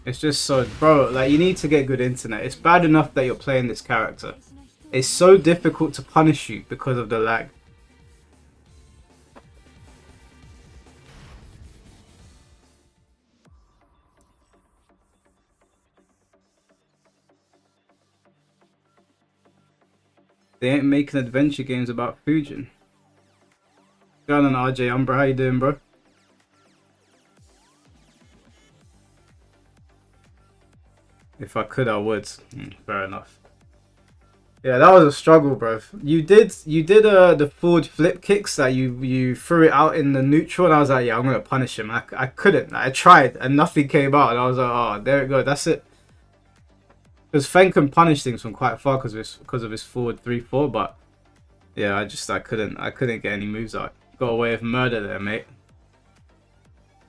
Speaker 1: It's just so, bro, like, you need to get good internet. It's bad enough that you're playing this character. It's so difficult to punish you because of the lag. They ain't making adventure games about Fujin. Going on RJ Umbra, how you doing, bro? If I could, I would. Fair enough. Yeah, that was a struggle, bro. You did the forward flip kicks that you threw it out in the neutral, and I was like, yeah, I'm gonna punish him. I couldn't. I tried, and nothing came out, and I was like, oh, there it goes. That's it. Because Feng can punish things from quite far because of his forward 3-4, but yeah, I couldn't get any moves out. Got away with murder there, mate.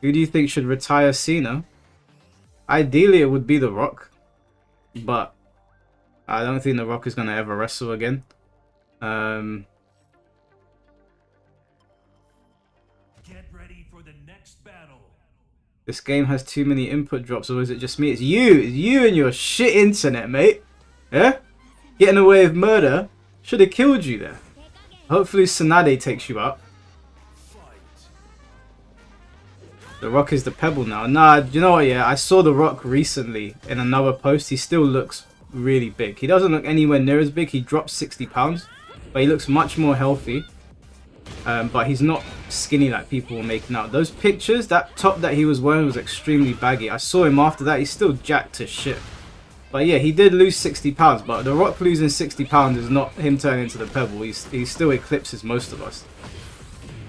Speaker 1: Who do you think should retire Cena? Ideally, it would be The Rock, but I don't think The Rock is gonna ever wrestle again.
Speaker 2: Get ready for the next battle.
Speaker 1: This game has too many input drops, or is it just me? It's you and your shit internet, mate. Yeah? Getting away with murder. Should have killed you there. Hopefully Tsunade takes you out. The Rock is the pebble now. Nah, you know what, yeah, I saw The Rock recently in another post. He still looks really big. He doesn't look anywhere near as big. He dropped 60 pounds, but he looks much more healthy. But he's not skinny like people were making out. Those pictures, that top that he was wearing was extremely baggy. I saw him after that. He's still jacked to shit. But yeah, he did lose 60 pounds. But The Rock losing 60 pounds is not him turning into the pebble. He still eclipses most of us.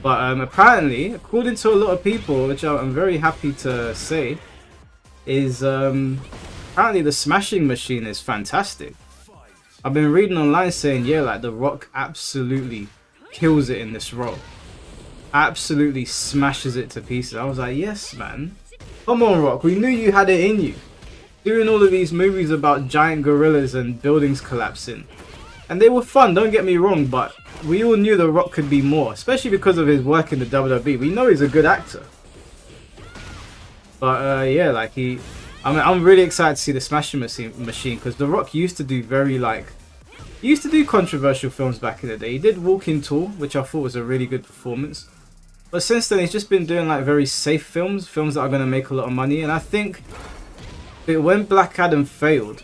Speaker 1: But apparently, according to a lot of people, which I'm very happy to say, is apparently the smashing machine is fantastic. I've been reading online saying, yeah, like The Rock absolutely kills it in this role. Absolutely smashes it to pieces. I was like, yes, man. Come on, Rock. We knew you had it in you. Doing all of these movies about giant gorillas and buildings collapsing. And they were fun, don't get me wrong, but we all knew The Rock could be more, especially because of his work in the WWE. We know he's a good actor. But yeah, like I'm really excited to see the Smashing Machine because The Rock used to do he used to do controversial films back in the day. He did Walking Tall, which I thought was a really good performance. But since then, he's just been doing like very safe films that are going to make a lot of money. And I think that when Black Adam failed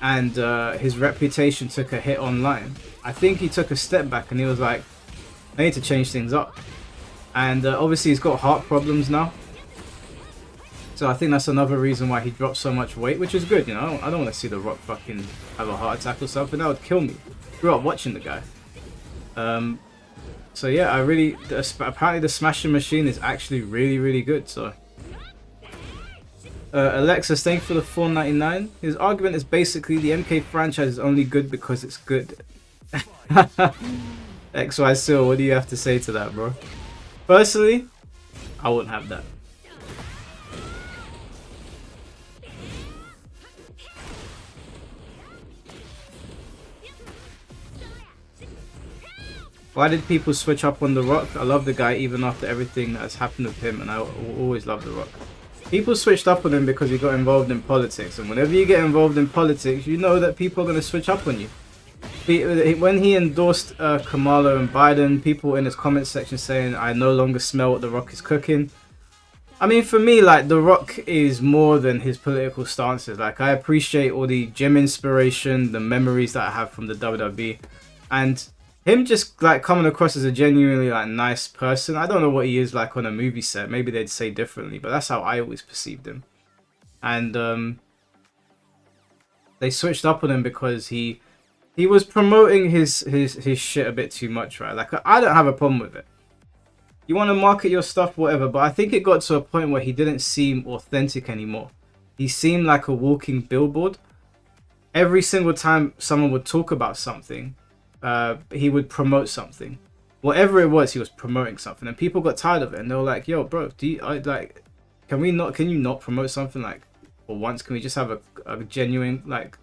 Speaker 1: and his reputation took a hit online, I think he took a step back and he was like, I need to change things up. And obviously he's got heart problems now. So I think that's another reason why he dropped so much weight, which is good, you know. I don't want to see The Rock fucking have a heart attack or something. That would kill me. Grew up watching the guy. So yeah, apparently the Smashing Machine is actually really, really good. So Alexis, thank you for the $4.99. His argument is basically the MK franchise is only good because it's good. XY Seal, what do you have to say to that, bro? Personally, I wouldn't have that. Why did people switch up on The Rock? I love the guy even after everything that's happened with him, and I always love The Rock. People switched up on him because he got involved in politics, and whenever you get involved in politics, you know that people are going to switch up on you. When he endorsed Kamala and Biden, people in his comment section saying, I no longer smell what The Rock is cooking. I mean, for me, like, The Rock is more than his political stances. Like, I appreciate all the gym inspiration, the memories that I have from the WWE, and him just like coming across as a genuinely like nice person. I don't know what he is like on a movie set. Maybe they'd say differently, but that's how I always perceived him. And they switched up on him because he was promoting his shit a bit too much, right? Like, I don't have a problem with it. You want to market your stuff, whatever, but I think it got to a point where he didn't seem authentic anymore. He seemed like a walking billboard. Every single time someone would talk about something, he would promote something. Whatever it was, he was promoting something, and people got tired of it, and they were like, yo, bro, can you not promote something? Like, for once, can we just have a genuine like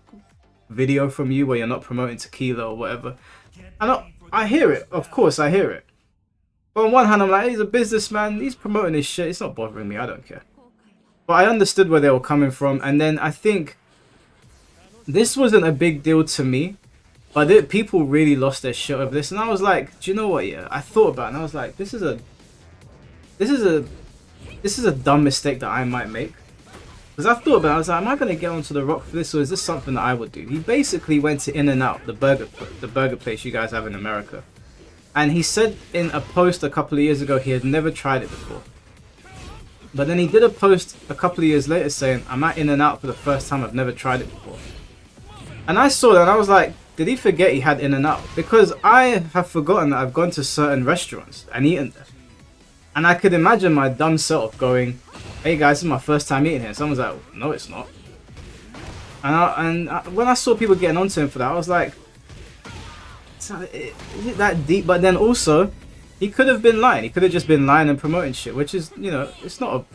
Speaker 1: video from you where you're not promoting tequila or whatever? And I hear it, of course I hear it, but on one hand I'm like, he's a businessman, he's promoting his shit, it's not bothering me, I don't care. But I understood where they were coming from, and then I think this wasn't a big deal to me, but people really lost their shit over this, and I was like, do you know what? Yeah, I thought about it, and I was like, this is a dumb mistake that I might make. Because I thought about it, I was like, am I going to get onto The Rock for this, or is this something that I would do? He basically went to In-N-Out, the burger place you guys have in America. And he said in a post a couple of years ago he had never tried it before. But then he did a post a couple of years later saying, I'm at In-N-Out for the first time, I've never tried it before. And I saw that and I was like, did he forget he had In-N-Out? Because I have forgotten that I've gone to certain restaurants and eaten there. And I could imagine my dumb self going, hey guys, this is my first time eating here. Someone's like, no it's not. And when I saw people getting onto him for that, I was like, is it that deep? But then also, he could have been lying. He could have just been lying and promoting shit, which is, you know, it's not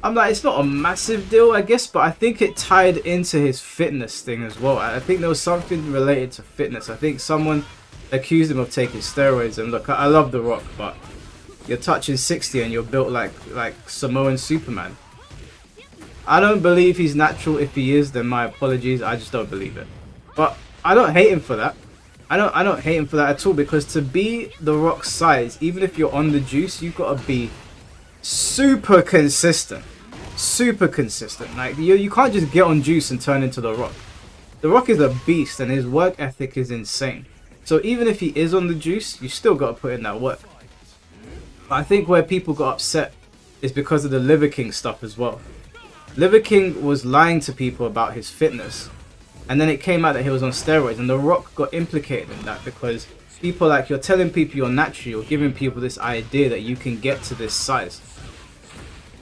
Speaker 1: a massive deal, I guess, but I think it tied into his fitness thing as well. I think there was something related to fitness. I think someone accused him of taking steroids, and look, I love The Rock, but you're touching 60 and you're built like Samoan Superman. I don't believe he's natural. If he is, then my apologies. I just don't believe it. But I don't hate him for that. I don't hate him for that at all, because to be The Rock's size, even if you're on the juice, you've got to be super consistent. Super consistent. Like you can't just get on juice and turn into The Rock. The Rock is a beast and his work ethic is insane. So even if he is on the juice, you still got to put in that work. But I think where people got upset is because of the Liver King stuff as well. Liver King was lying to people about his fitness, and then it came out that he was on steroids, and The Rock got implicated in that because people like, you're telling people you're natural, you're giving people this idea that you can get to this size.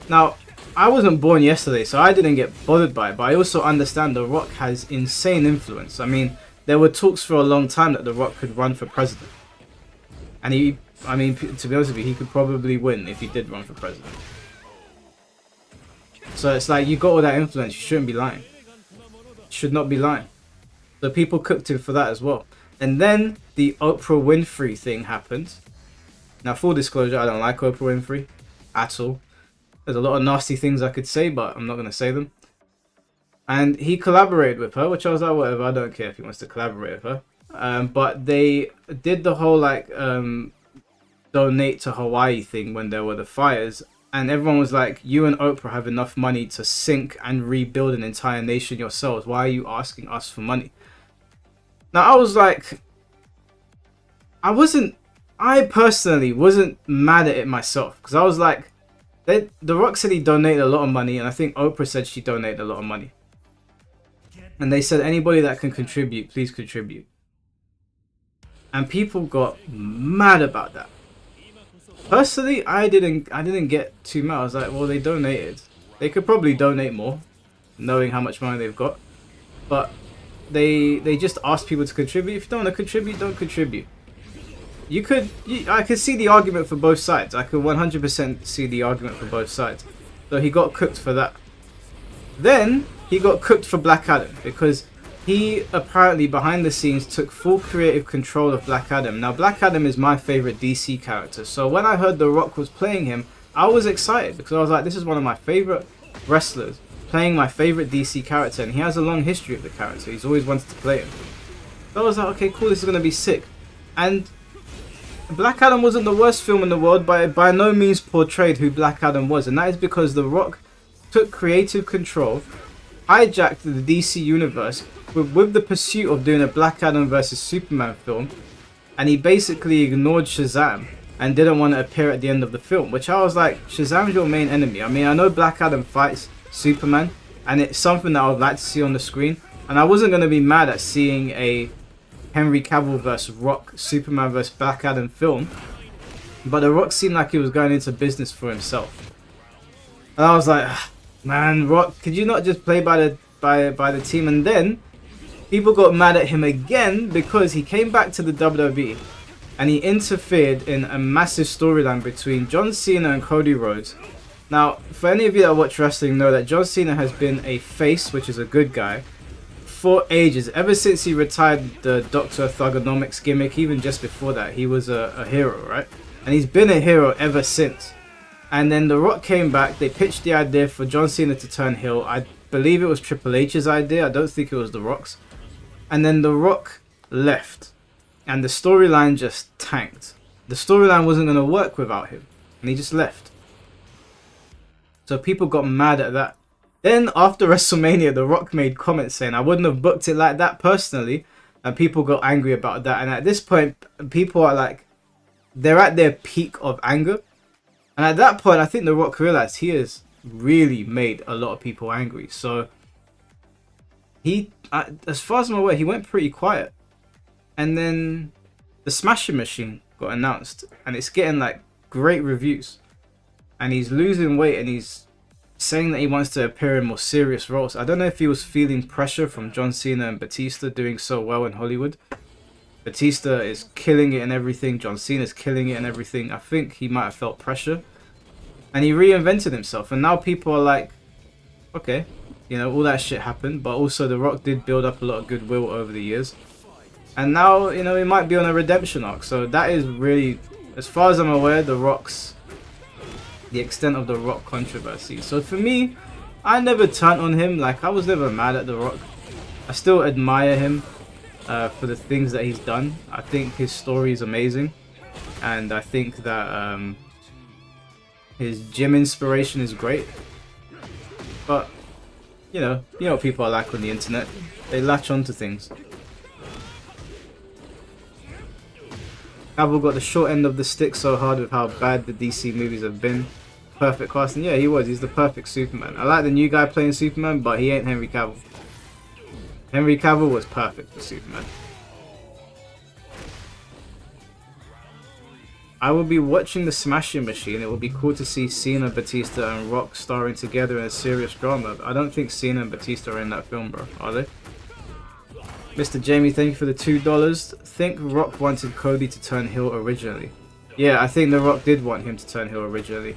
Speaker 1: Now, I wasn't born yesterday, so I didn't get bothered by it, but I also understand The Rock has insane influence. I mean, there were talks for a long time that The Rock could run for president. And to be honest with you, he could probably win if he did run for president. So it's like, you got all that influence, you shouldn't be lying. Should not be lying. So people cooked him for that as well. And then the Oprah Winfrey thing happened. Now, full disclosure, I don't like Oprah Winfrey at all. There's a lot of nasty things I could say, but I'm not going to say them. And he collaborated with her, which I was like, whatever, I don't care if he wants to collaborate with her. But they did the whole like donate to Hawaii thing when there were the fires. And everyone was like, you and Oprah have enough money to sink and rebuild an entire nation yourselves. Why are you asking us for money? Now, I was like, I personally wasn't mad at it myself. Because I was like, The Rock said he donated a lot of money. And I think Oprah said she donated a lot of money. And they said, anybody that can contribute, please contribute. And people got mad about that. Personally, I didn't get too mad. I was like, well, they donated. They could probably donate more, knowing how much money they've got. But they just asked people to contribute. If you don't want to contribute, don't contribute. I could see the argument for both sides. I could 100% see the argument for both sides. So he got cooked for that. Then he got cooked for Black Adam because he apparently behind the scenes took full creative control of Black Adam. Now, Black Adam is my favorite DC character. So when I heard The Rock was playing him, I was excited because I was like, this is one of my favorite wrestlers playing my favorite DC character, and he has a long history of the character. He's always wanted to play him. So I was like, okay, cool, this is going to be sick. And Black Adam wasn't the worst film in the world, but by no means portrayed who Black Adam was. And that is because The Rock took creative control, hijacked the DC universe with the pursuit of doing a Black Adam versus Superman film, and he basically ignored Shazam and didn't want to appear at the end of the film, which I was like, Shazam's your main enemy. I mean, I know Black Adam fights Superman, and it's something that I would like to see on the screen, and I wasn't going to be mad at seeing a Henry Cavill vs. Rock, Superman vs. Black Adam film, but The Rock seemed like he was going into business for himself. And I was like, man, Rock, could you not just play by the team? And then people got mad at him again because he came back to the WWE and he interfered in a massive storyline between John Cena and Cody Rhodes. Now, for any of you that watch wrestling know that John Cena has been a face, which is a good guy, for ages. Ever since he retired the Dr. Thugonomics gimmick, even just before that, he was a hero, right? And he's been a hero ever since. And then The Rock came back. They pitched the idea for John Cena to turn heel. I believe it was Triple H's idea. I don't think it was The Rock's. And then The Rock left. And the storyline just tanked. The storyline wasn't going to work without him. And he just left. So people got mad at that. Then after WrestleMania, The Rock made comments saying, I wouldn't have booked it like that personally. And people got angry about that. And at this point, people are like, they're at their peak of anger. And at that point, I think The Rock realized he has really made a lot of people angry. So he, as far as I'm aware, he went pretty quiet. And then the Smashing Machine got announced. And it's getting like great reviews. And he's losing weight and he's saying that he wants to appear in more serious roles. I don't know if he was feeling pressure from John Cena and Batista doing so well in Hollywood. Batista is killing it and everything. John Cena is killing it and everything. I think he might have felt pressure. And he reinvented himself. And now people are like, okay, you know, all that shit happened. But also The Rock did build up a lot of goodwill over the years. And now, you know, he might be on a redemption arc. So that is really, as far as I'm aware, the extent of The Rock controversy. So for me, I never turned on him. Like, I was never mad at The Rock. I still admire him for the things that he's done. I think his story is amazing. And I think that his gym inspiration is great. But, you know what people are like on the internet. They latch onto things. Cavill got the short end of the stick so hard with how bad the DC movies have been. Perfect casting. Yeah, he was. He's the perfect Superman. I like the new guy playing Superman, but he ain't Henry Cavill. Henry Cavill was perfect for Superman. I will be watching The Smashing Machine. It will be cool to see Cena, Batista, and Rock starring together in a serious drama. I don't think Cena and Batista are in that film, bro. Are they? Mr. Jamie, thank you for the $2. Think Rock wanted Cody to turn heel originally. Yeah, I think The Rock did want him to turn heel originally.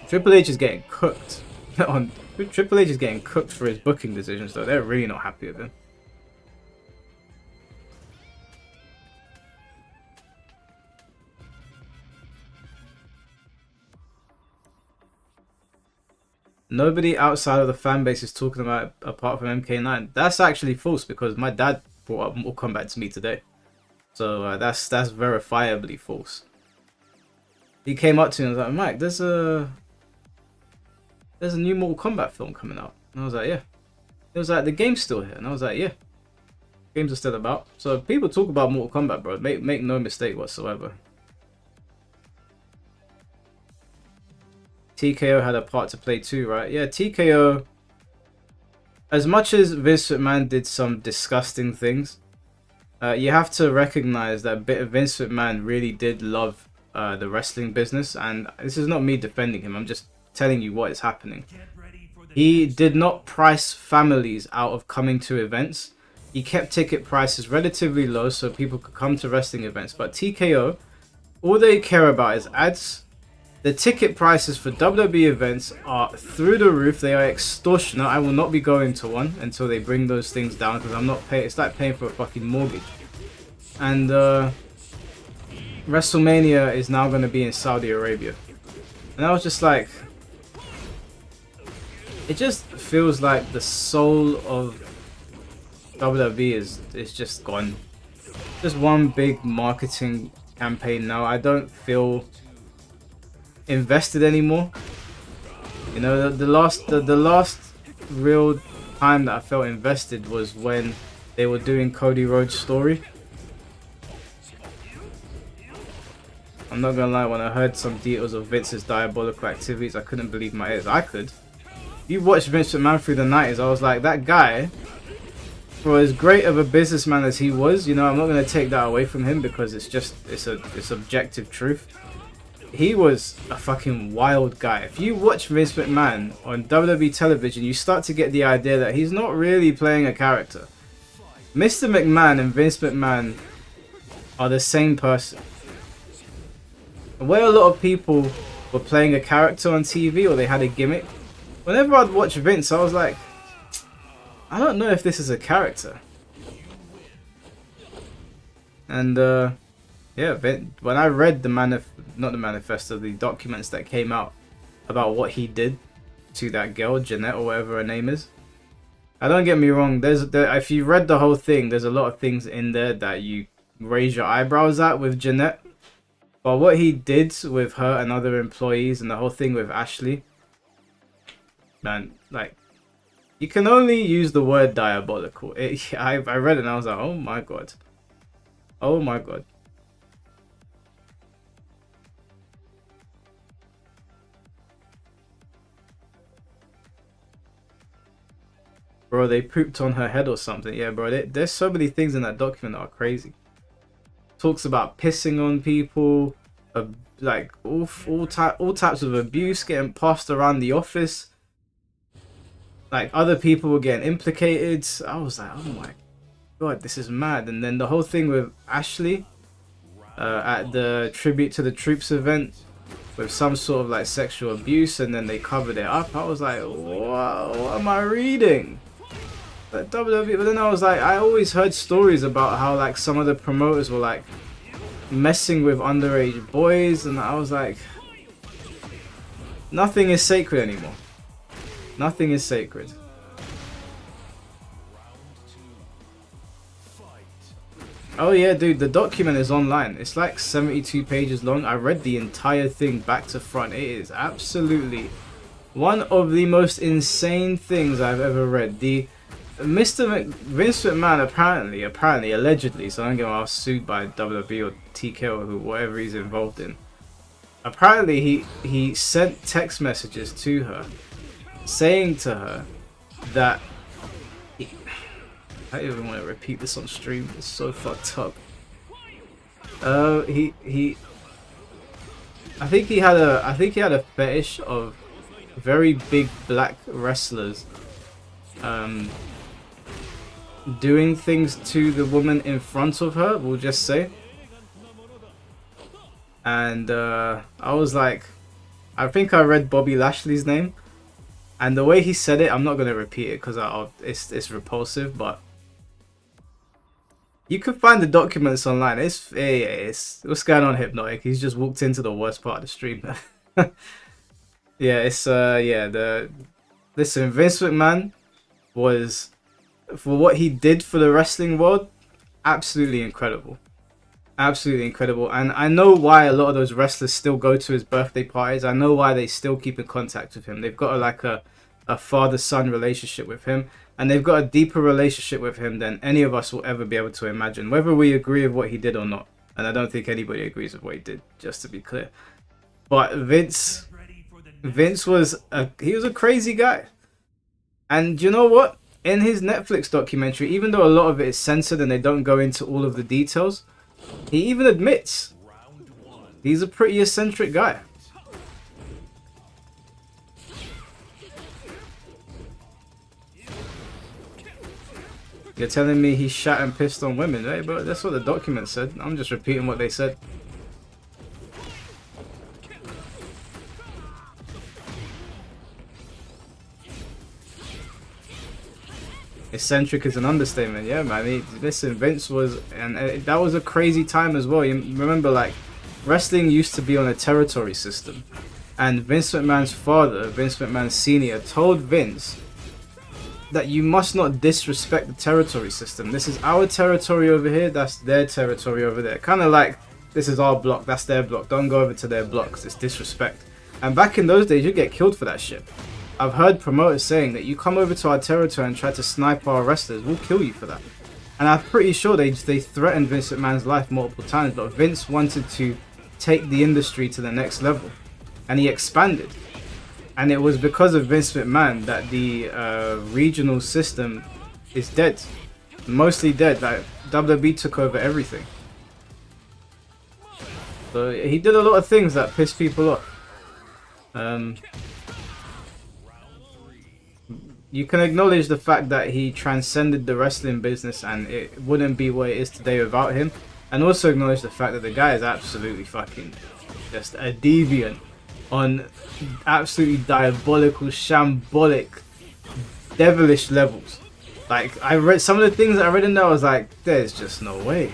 Speaker 1: Triple H is getting cooked. Triple H is getting cooked for his booking decisions, though. They're really not happy with him. Nobody outside of the fan base is talking about it apart from MK9. That's actually false because my dad brought up Mortal Kombat to me today. So that's verifiably false. He came up to me and was like, Mike, there's a new Mortal Kombat film coming out. And I was like, yeah. It was like, the game's still here. And I was like, yeah. Games are still about. So people talk about Mortal Kombat, bro. Make no mistake whatsoever. TKO had a part to play too, right? Yeah, TKO, as much as Vince McMahon did some disgusting things, you have to recognize that Vince McMahon really did love the wrestling business, and this is not me defending him, I'm just telling you what is happening. He did not price families out of coming to events. He kept ticket prices relatively low so people could come to wrestling events, but TKO, all they care about is ads. The ticket prices for WWE events are through the roof. They are extortionate. I will not be going to one until they bring those things down because I'm not paying. It's like paying for a fucking mortgage. And WrestleMania is now going to be in Saudi Arabia. And I was just like, it just feels like the soul of WWE is just gone. Just one big marketing campaign now. I don't feel invested anymore. You know, the last real time that I felt invested was when they were doing Cody Rhodes' story. I'm not gonna lie, when I heard some details of Vince's diabolical activities, I couldn't believe my ears. I could. You watched Vince McMahon through the 90s, I was like, that guy, for as great of a businessman as he was, you know, I'm not gonna take that away from him because it's objective truth. He was a fucking wild guy. If you watch Vince McMahon on WWE television, you start to get the idea that he's not really playing a character. Mr. McMahon and Vince McMahon are the same person. Where a lot of people were playing a character on TV or they had a gimmick, whenever I'd watch Vince, I was like, I don't know if this is a character. And Yeah, when I read the not the manifesto, the documents that came out about what he did to that girl, Jeanette or whatever her name is. I don't get me wrong. If you read the whole thing, there's a lot of things in there that you raise your eyebrows at with Jeanette. But what he did with her and other employees and the whole thing with Ashley, man, like, you can only use the word diabolical. I read it and I was like, oh my god. Oh my god. Bro, they pooped on her head or something. Yeah, bro, there's so many things in that document that are crazy. Talks about pissing on people, like all types of abuse getting passed around the office. Like other people were getting implicated. I was like, oh my god, this is mad. And then the whole thing with Ashley at the tribute to the troops event with some sort of like sexual abuse, and then they covered it up. I was like, what am I reading? WWE, but then I was like, I always heard stories about how like some of the promoters were like messing with underage boys, and I was like, nothing is sacred anymore. Nothing is sacred. Oh yeah, dude, the document is online. It's like 72 pages long. I read the entire thing back to front. It is absolutely one of the most insane things I've ever read. Vince McMahon apparently, allegedly, so I don't get myself sued by WWE or TK or whatever he's involved in. Apparently, he sent text messages to her, saying to her that I don't even want to repeat this on stream. It's so fucked up. I think he had a fetish of very big black wrestlers doing things to the woman in front of her, we'll just say. And I was like, I think I read Bobby Lashley's name, and the way he said it, I'm not going to repeat it because it's repulsive, but you can find the documents online. It's what's going on, Hypnotic? He's just walked into the worst part of the stream. Yeah, listen, Vince McMahon was, for what he did for the wrestling world, absolutely incredible. Absolutely incredible. And I know why a lot of those wrestlers still go to his birthday parties. I know why they still keep in contact with him. They've got a father-son relationship with him, and they've got a deeper relationship with him than any of us will ever be able to imagine, whether we agree with what he did or not. And I don't think anybody agrees with what he did, just to be clear. But Vince was a crazy guy. And you know what? In his Netflix documentary, even though a lot of it is censored and they don't go into all of the details, he even admits he's a pretty eccentric guy. You're telling me he shat and pissed on women, right? But that's what the document said. I'm just repeating what they said. Eccentric is an understatement, yeah, man. Listen, Vince was, and that was a crazy time as well. You remember, like, wrestling used to be on a territory system, and Vince McMahon's father, Vince McMahon Sr., told Vince that you must not disrespect the territory system. This is our territory over here, that's their territory over there. Kind of like, this is our block, that's their block. Don't go over to their blocks, it's disrespect. And back in those days, you'd get killed for that shit. I've heard promoters saying that you come over to our territory and try to snipe our wrestlers, we'll kill you for that. And I'm pretty sure they threatened Vince McMahon's life multiple times, but Vince wanted to take the industry to the next level, and he expanded. And it was because of Vince McMahon that the regional system is dead, mostly dead. Like, WWE took over everything. So he did a lot of things that pissed people off. You can acknowledge the fact that he transcended the wrestling business and it wouldn't be what it is today without him. And also acknowledge the fact that the guy is absolutely fucking just a deviant on absolutely diabolical, shambolic, devilish levels. Like, some of the things that I read in there, I was like, there's just no way.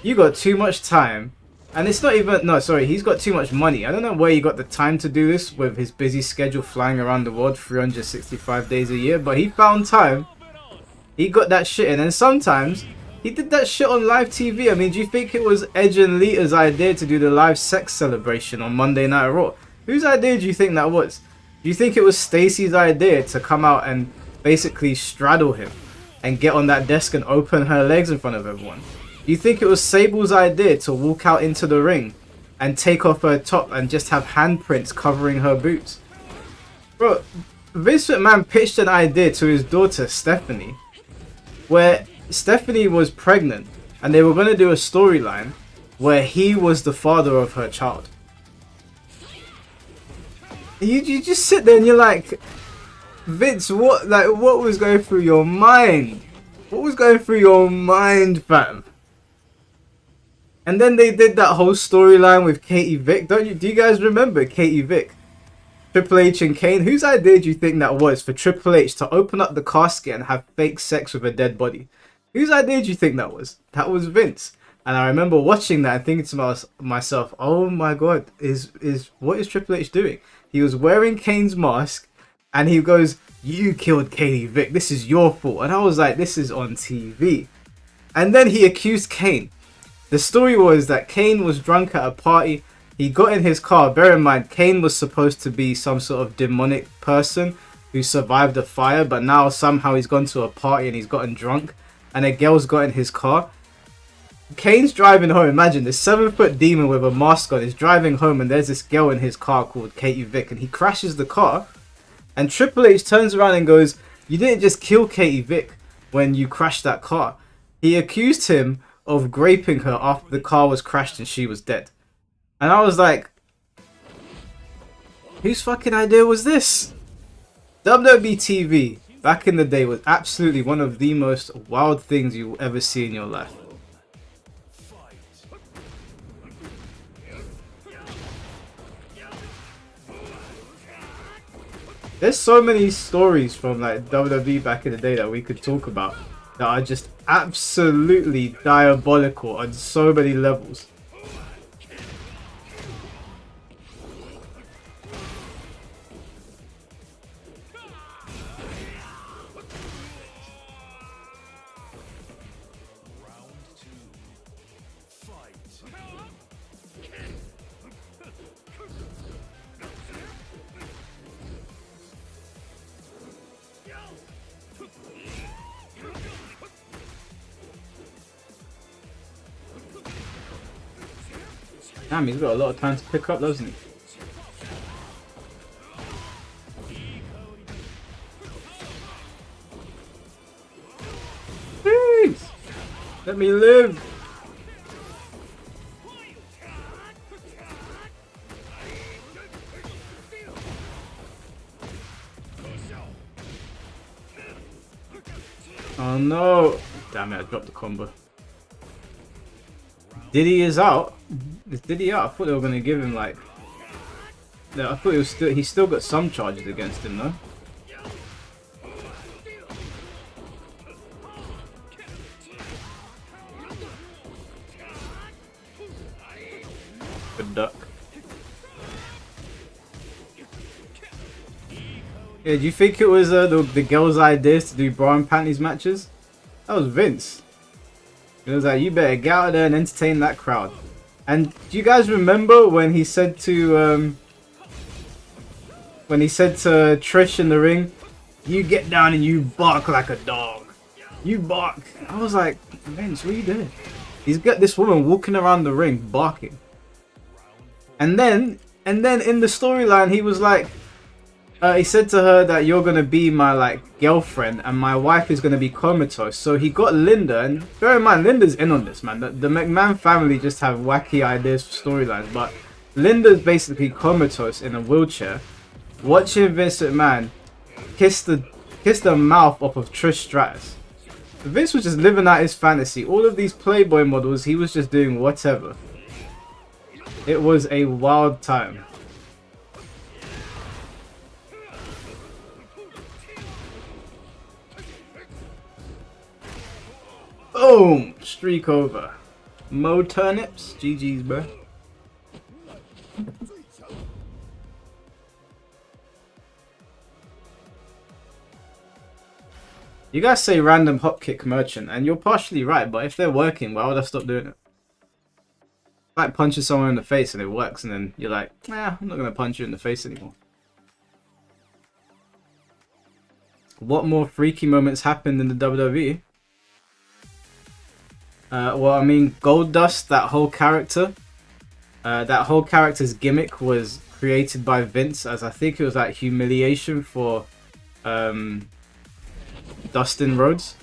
Speaker 1: You got too much time And it's not even, no, sorry, he's got too much money. I don't know where he got the time to do this with his busy schedule flying around the world 365 days a year, but he found time. He got that shit in, and sometimes he did that shit on live TV. I mean, do you think it was Edge and Lita's idea to do the live sex celebration on Monday Night Raw? Whose idea do you think that was? Do you think it was Stacy's idea to come out and basically straddle him and get on that desk and open her legs in front of everyone? Do you think it was Sable's idea to walk out into the ring and take off her top and just have handprints covering her boots? Bro, Vince McMahon pitched an idea to his daughter Stephanie where Stephanie was pregnant and they were going to do a storyline where he was the father of her child. You just sit there and you're like, Vince, what was going through your mind? What was going through your mind, fam? And then they did that whole storyline with Katie Vick. Do you guys remember Katie Vick? Triple H and Kane? Whose idea do you think that was for Triple H to open up the casket and have fake sex with a dead body? Whose idea do you think that was? That was Vince. And I remember watching that and thinking to myself, oh my god, what is Triple H doing? He was wearing Kane's mask and he goes, you killed Katie Vick, this is your fault. And I was like, this is on TV. And then he accused Kane. The story was that Kane was drunk at a party. He got in his car. Bear in mind, Kane was supposed to be some sort of demonic person who survived a fire, but now somehow he's gone to a party and he's gotten drunk and a girl's got in his car. Kane's driving home. Imagine this 7-foot demon with a mask on is driving home and there's this girl in his car called Katie Vick and he crashes the car and Triple H turns around and goes, you didn't just kill Katie Vick when you crashed that car. He accused him of graping her after the car was crashed and she was dead. And I was like, whose fucking idea was this? WWE TV back in the day was absolutely one of the most wild things you will ever see in your life. There's so many stories from like WWE back in the day that we could talk about that are just absolutely diabolical on so many levels. Damn, he's got a lot of time to pick up, doesn't he? Please! Let me live! Oh no! Damn it, I dropped the combo. Diddy is out. Is Diddy out? I thought they were gonna give him like. No, I thought he still got some charges against him though. Good duck. Yeah, do you think it was the girls' ideas to do bra and panties matches? That was Vince. It was like, you better get out there and entertain that crowd. And do you guys remember when he said to Trish in the ring, you get down and you bark like a dog. You bark. I was like, Vince, what are you doing? He's got this woman walking around the ring barking. And then in the storyline he was like, he said to her that you're gonna be my like girlfriend and my wife is gonna be comatose. So he got Linda, and bear in mind Linda's in on this, man. The McMahon family just have wacky ideas for storylines, but Linda's basically comatose in a wheelchair, watching Vince McMahon kiss the mouth off of Trish Stratus. Vince was just living out his fantasy. All of these Playboy models, he was just doing whatever. It was a wild time. Boom! Streak over. Mo turnips. GG's, bro. You guys say random hop kick merchant, and you're partially right, but if they're working, why would I stop doing it? Like punching someone in the face and it works, and then you're like, nah, I'm not gonna punch you in the face anymore. What more freaky moments happened in the WWE? Well, I mean, Goldust, that whole character's gimmick was created by Vince, as I think it was like humiliation for Dustin Rhodes.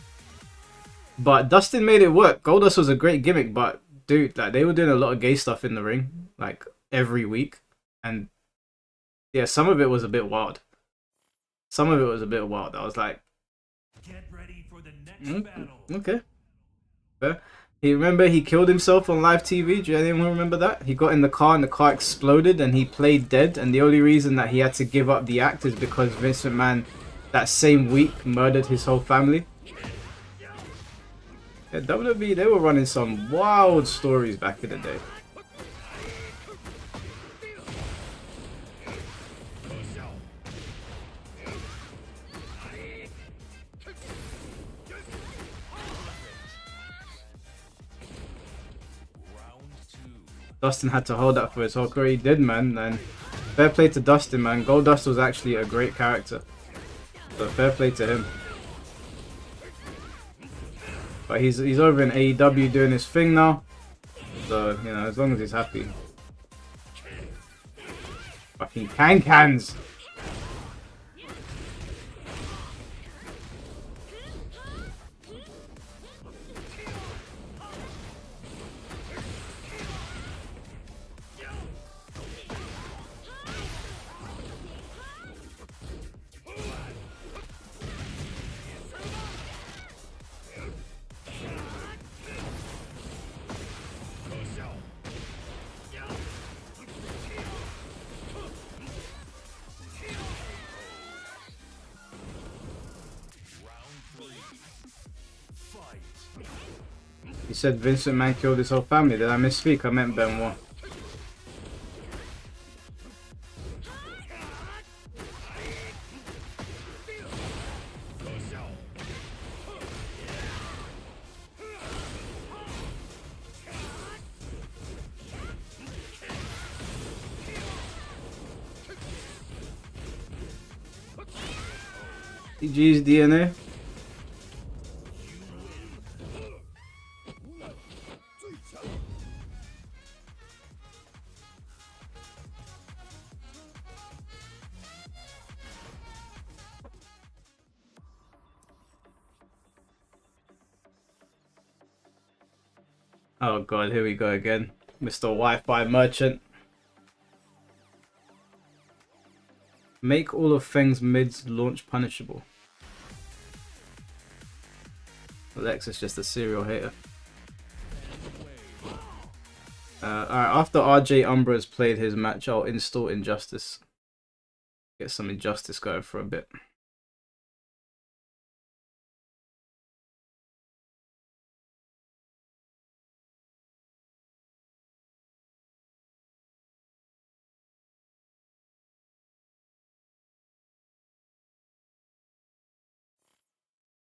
Speaker 1: But Dustin made it work. Goldust was a great gimmick, but dude, like they were doing a lot of gay stuff in the ring, like every week, and yeah, some of it was a bit wild. I was like,
Speaker 2: Get ready for the next battle.
Speaker 1: okay. Fair. He killed himself on live TV. Do anyone remember that? He got in the car and the car exploded and he played dead, and the only reason that he had to give up the act is because Vince McMahon that same week murdered his whole family. Yeah, WWE, they were running some wild stories back in the day. Dustin had to hold that for his whole career. He did, man. And fair play to Dustin, man. Goldust was actually a great character. So fair play to him. But he's over in AEW doing his thing now. So, you know, as long as he's happy. Fucking can-cans! You said Vincent McMahon killed his whole family. Did I misspeak? I meant Benoit. GG's DNA. Oh god, here we go again. Mr. Wi-Fi merchant. Make all of Feng's mids launch punishable. Alexis just a serial hater. Alright, after RJ Umbra has played his match, I'll install Injustice. Get some Injustice going for a bit.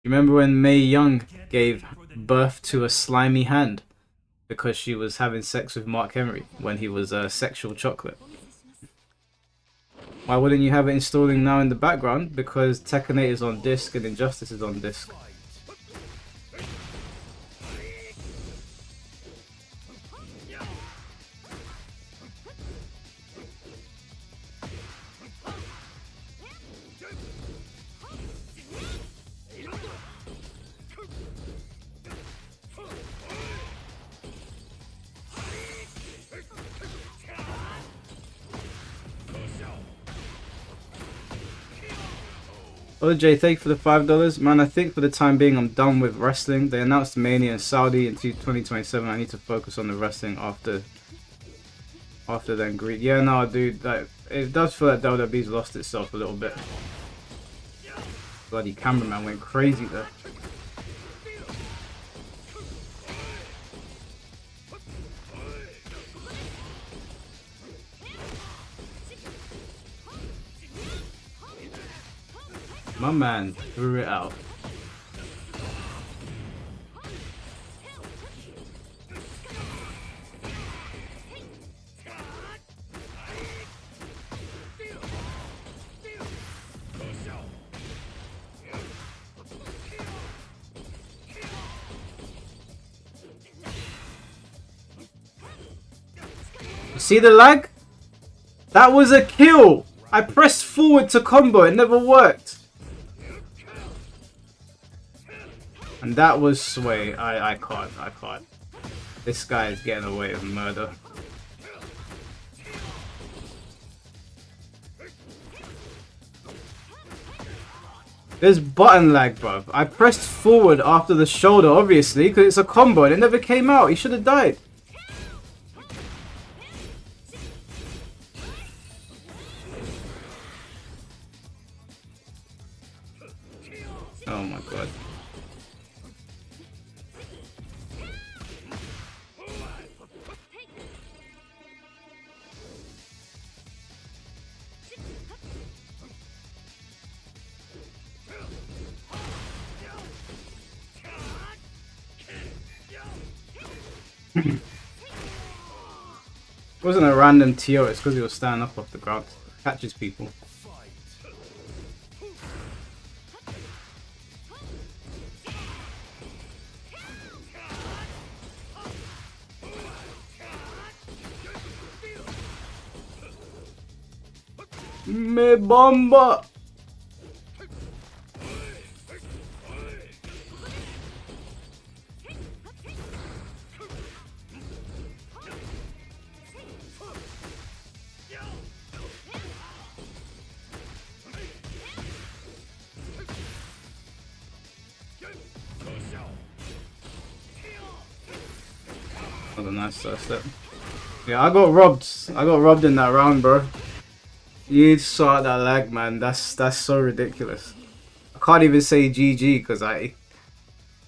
Speaker 1: You remember when Mae Young gave birth to a slimy hand because she was having sex with Mark Henry when he was a sexual chocolate? Why wouldn't you have it installing now in the background? Because Tekken 8 is on disc and Injustice is on disc. OJ, thank you for the $5. Man, I think for the time being I'm done with wrestling. They announced Mania in Saudi in 2027. I need to focus on the wrestling after then. Greed. Yeah, no, dude, like, it does feel like WWE's lost itself a little bit. Bloody cameraman went crazy there. My man threw it out. See the lag? That was a kill! I pressed forward to combo, it never worked. And that was sway. I can't. This guy is getting away with murder. There's button lag, bruv. I pressed forward after the shoulder, obviously, because it's a combo and it never came out. He should have died. Oh my god. It wasn't a random TO, it's because he was standing up off the ground. Catches people. Me bomba! That was a nice step. Yeah, I got robbed. I got robbed in that round, bro. You saw that lag, man. That's so ridiculous. I can't even say GG because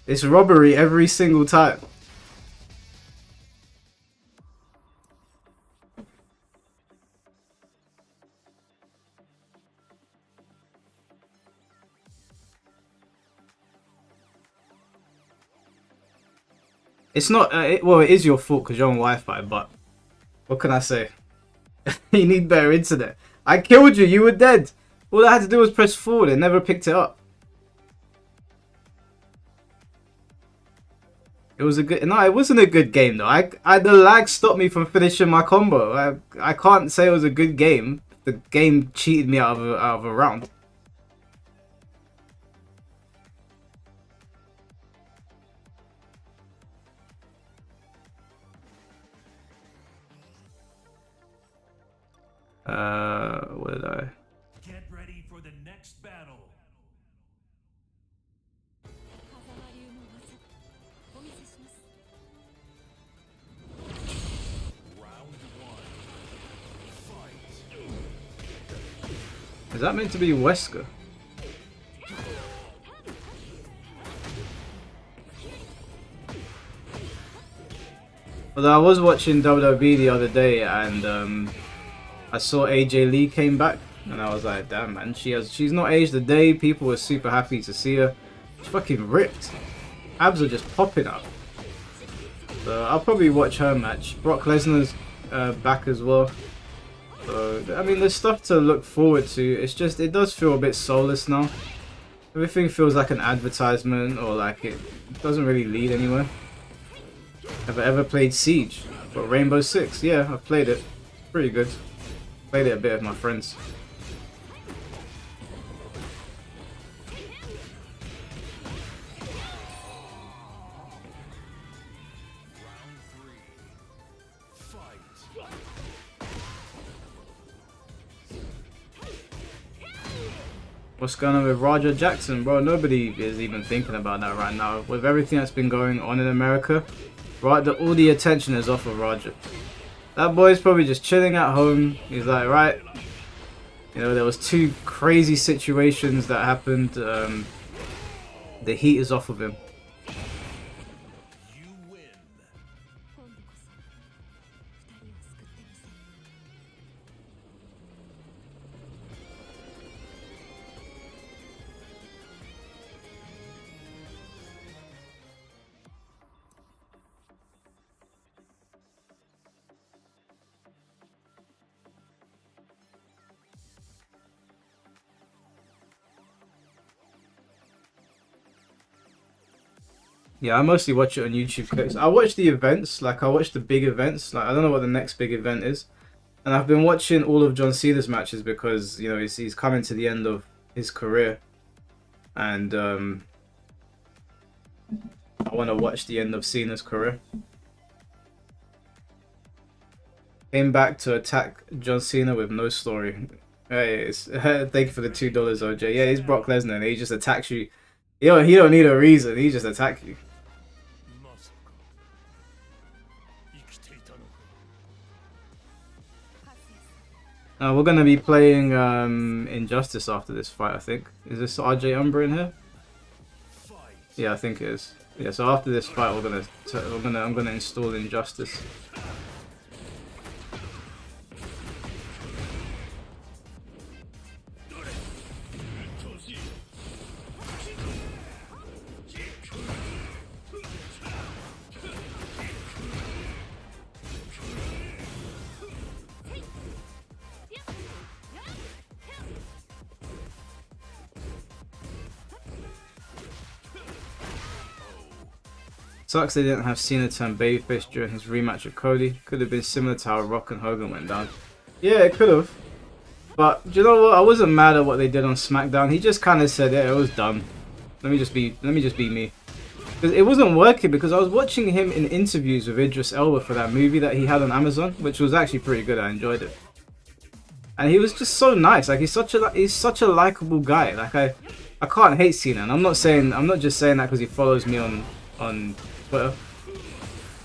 Speaker 1: it's robbery every single time. It's not, well, it is your fault because you're on Wi-Fi, but what can I say? You need better internet. I killed you, you were dead. All I had to do was press forward, it never picked it up. It was a good, no, it wasn't a good game though. The lag stopped me from finishing my combo. I can't say it was a good game. The game cheated me out of a round. What did I?
Speaker 2: Get ready for the next battle. Round one. Fight.
Speaker 1: Is that meant to be Wesker? Although I was watching WWE the other day and I saw AJ Lee came back and I was like, damn man, she's not aged a day. People were super happy to see her. She's fucking ripped. Abs are just popping up. So I'll probably watch her match. Brock Lesnar's back as well. So I mean, there's stuff to look forward to. It's just, it does feel a bit soulless now. Everything feels like an advertisement or like it doesn't really lead anywhere. Have I ever played Siege? Or Rainbow Six? Yeah, I've played it. Pretty good. Played it a bit with my friends. What's going on with Roger Jackson, bro? Nobody is even thinking about that right now. With everything that's been going on in America, right? All the attention is off of Roger. That boy's probably just chilling at home. He's like, right, you know, there was 2 crazy situations that happened. The heat is off of him.
Speaker 2: You win.
Speaker 1: Yeah, I mostly watch it on YouTube clips. I watch the events, like I watch the big events. Like I don't know what the next big event is, and I've been watching all of John Cena's matches because you know he's coming to the end of his career, and I want to watch the end of Cena's career. Came back to attack John Cena with no story. Hey, thank you for the $2, OJ. Yeah, he's Brock Lesnar, and he just attacks you. He don't need a reason. He just attacks you. We're gonna be playing Injustice after this fight, I think. Is this RJ Umber in here? Yeah, I think it is. Yeah, so after this fight, I'm gonna install Injustice. Sucks they didn't have Cena turn babyface during his rematch with Cody. Could have been similar to how Rock and Hogan went down. Yeah, it could have. But do you know what? I wasn't mad at what they did on SmackDown. He just kind of said, "Yeah, it was done. Let me just be me." Because it wasn't working. Because I was watching him in interviews with Idris Elba for that movie that he had on Amazon, which was actually pretty good. I enjoyed it. And he was just so nice. Like he's such a likable guy. Like I can't hate Cena. And I'm not just saying that because he follows me on Twitter.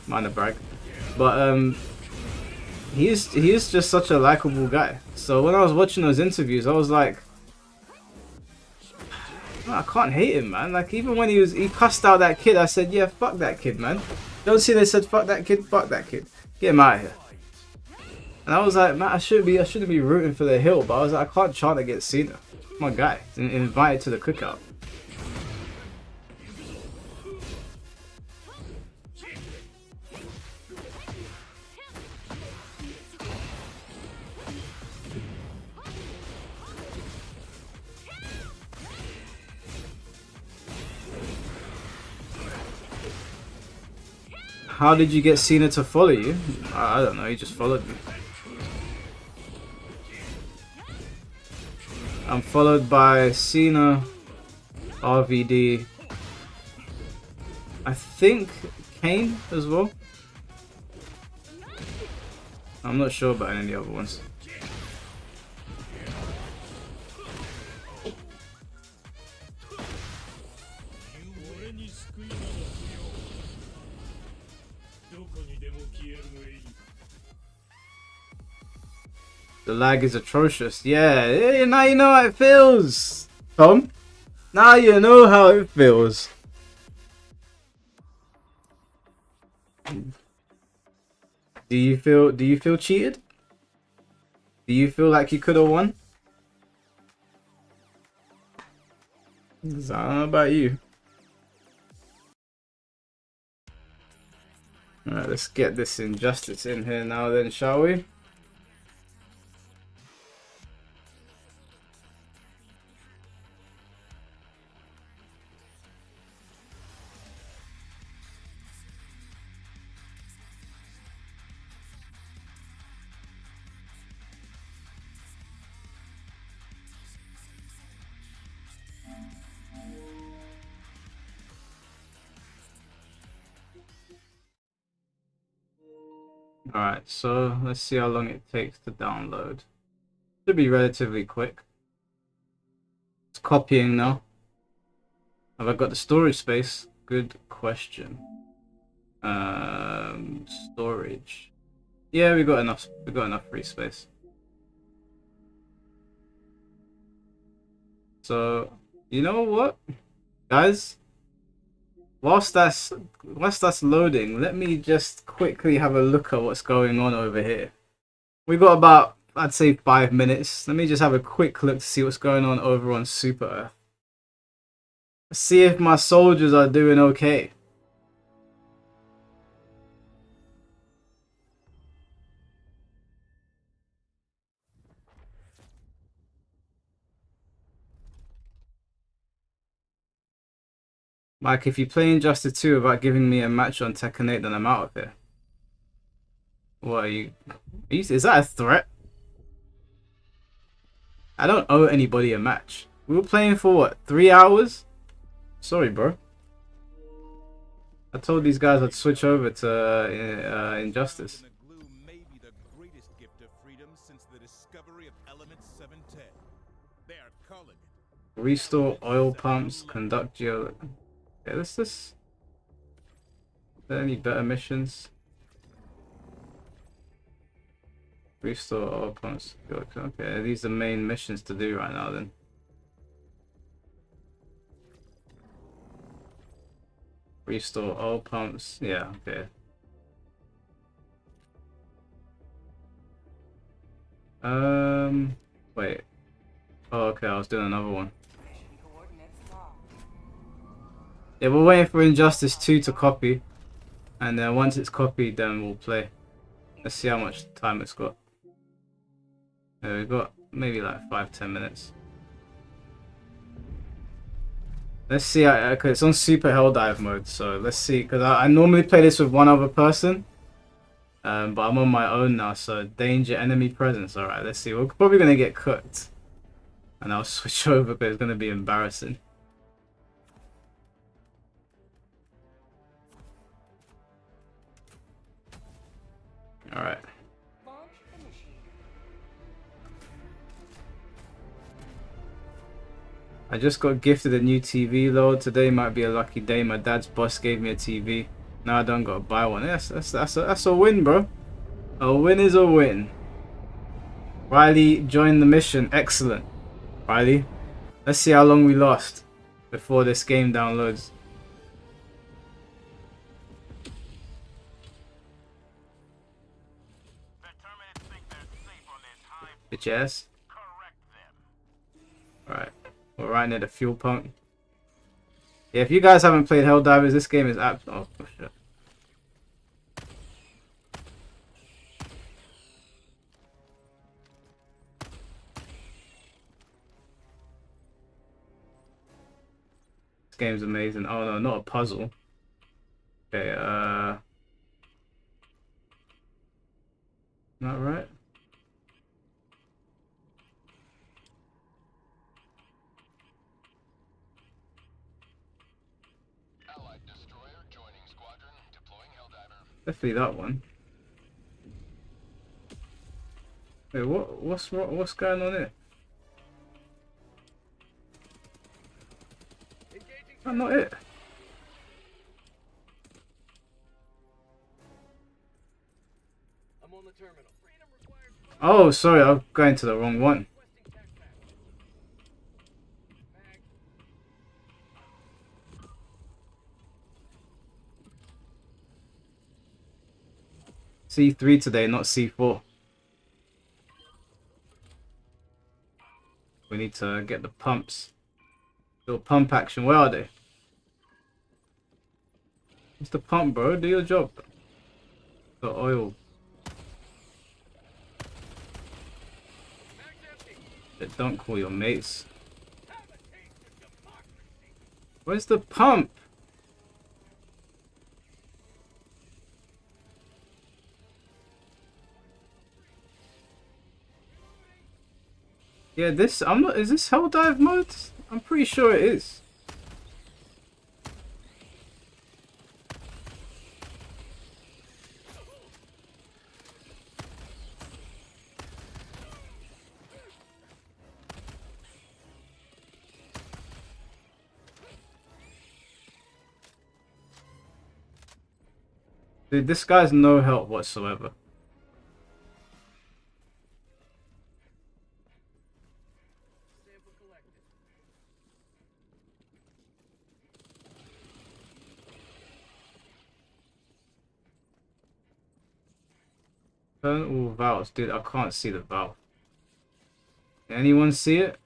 Speaker 1: Mind the brag. But he is just such a likable guy. So when I was watching those interviews, I was like, I can't hate him, man. Like even when he cussed out that kid, I said, yeah, fuck that kid, man. Don't see they said fuck that kid, get him out of here. And I was like, man, I shouldn't be rooting for the hill, but I was like, I can't chant against Cena. My guy, invited to the cookout. How did you get Cena to follow you? I don't know, he just followed me. I'm followed by Cena, RVD, I think Kane as well. I'm not sure about any of the other ones. The lag is atrocious. Yeah, now you know how it feels, Tom. Now you know how it feels. Do you feel cheated? Do you feel like you could have won? 'Cause I don't know about you. Alright, let's get this Injustice in here now then, shall we? Alright, so let's see how long it takes to download. Should be relatively quick. It's copying now. Have I got the storage space? Good question. Storage. Yeah, we got enough. We got enough free space. So, you know what, guys? Whilst that's loading, let me just quickly have a look at what's going on over here. We got about, I'd say, 5 minutes. Let me just have a quick look to see what's going on over on Super Earth. See if my soldiers are doing okay. Mike, if you play Injustice 2 without giving me a match on Tekken 8, then I'm out of here. What are you is that a threat? I don't owe anybody a match. We were playing for what, 3 hours? Sorry, bro. I told these guys I'd switch over to Injustice. Restore oil pumps, conduct geo. Okay, let's just. Are there any better missions? Restore oil pumps. Okay, these are the main missions to do right now then. Restore oil pumps. Yeah, okay. Wait. Oh, okay, I was doing another one. Yeah, we're waiting for Injustice 2 to copy. And then once it's copied, then we'll play. Let's see how much time it's got. We've got maybe like 5-10 minutes. Let's see, okay, it's on Super Helldive mode, so let's see, because I normally play this with one other person. But I'm on my own now, so danger, enemy presence. Alright, let's see, we're probably going to get cooked. And I'll switch over, but it's going to be embarrassing. Alright. I just got gifted a new TV load. Today might be a lucky day. My dad's boss gave me a TV. Now I don't gotta buy one. Yes, that's a win, bro. A win is a win. Riley joined the mission. Excellent. Riley, let's see how long we lost before this game downloads. Bitch ass. Alright. We're right near the fuel pump. Yeah, if you guys haven't played Helldivers, this game is oh shit. This game's amazing. Oh no, not a puzzle. Okay, not right. Definitely that one. Wait, what's going on here? That's not it. Oh, sorry, I'm going to the wrong one. C3 today, not C4. We need to get the pumps. Little pump action. Where are they? It's the pump, bro. Do your job. The oil. Don't call your mates. Where's the pump? Yeah, this, I'm not, is this Helldive mode? I'm pretty sure it is. Dude, this guy's no help whatsoever. Turn all valves. Dude, I can't see the valve. Anyone see it?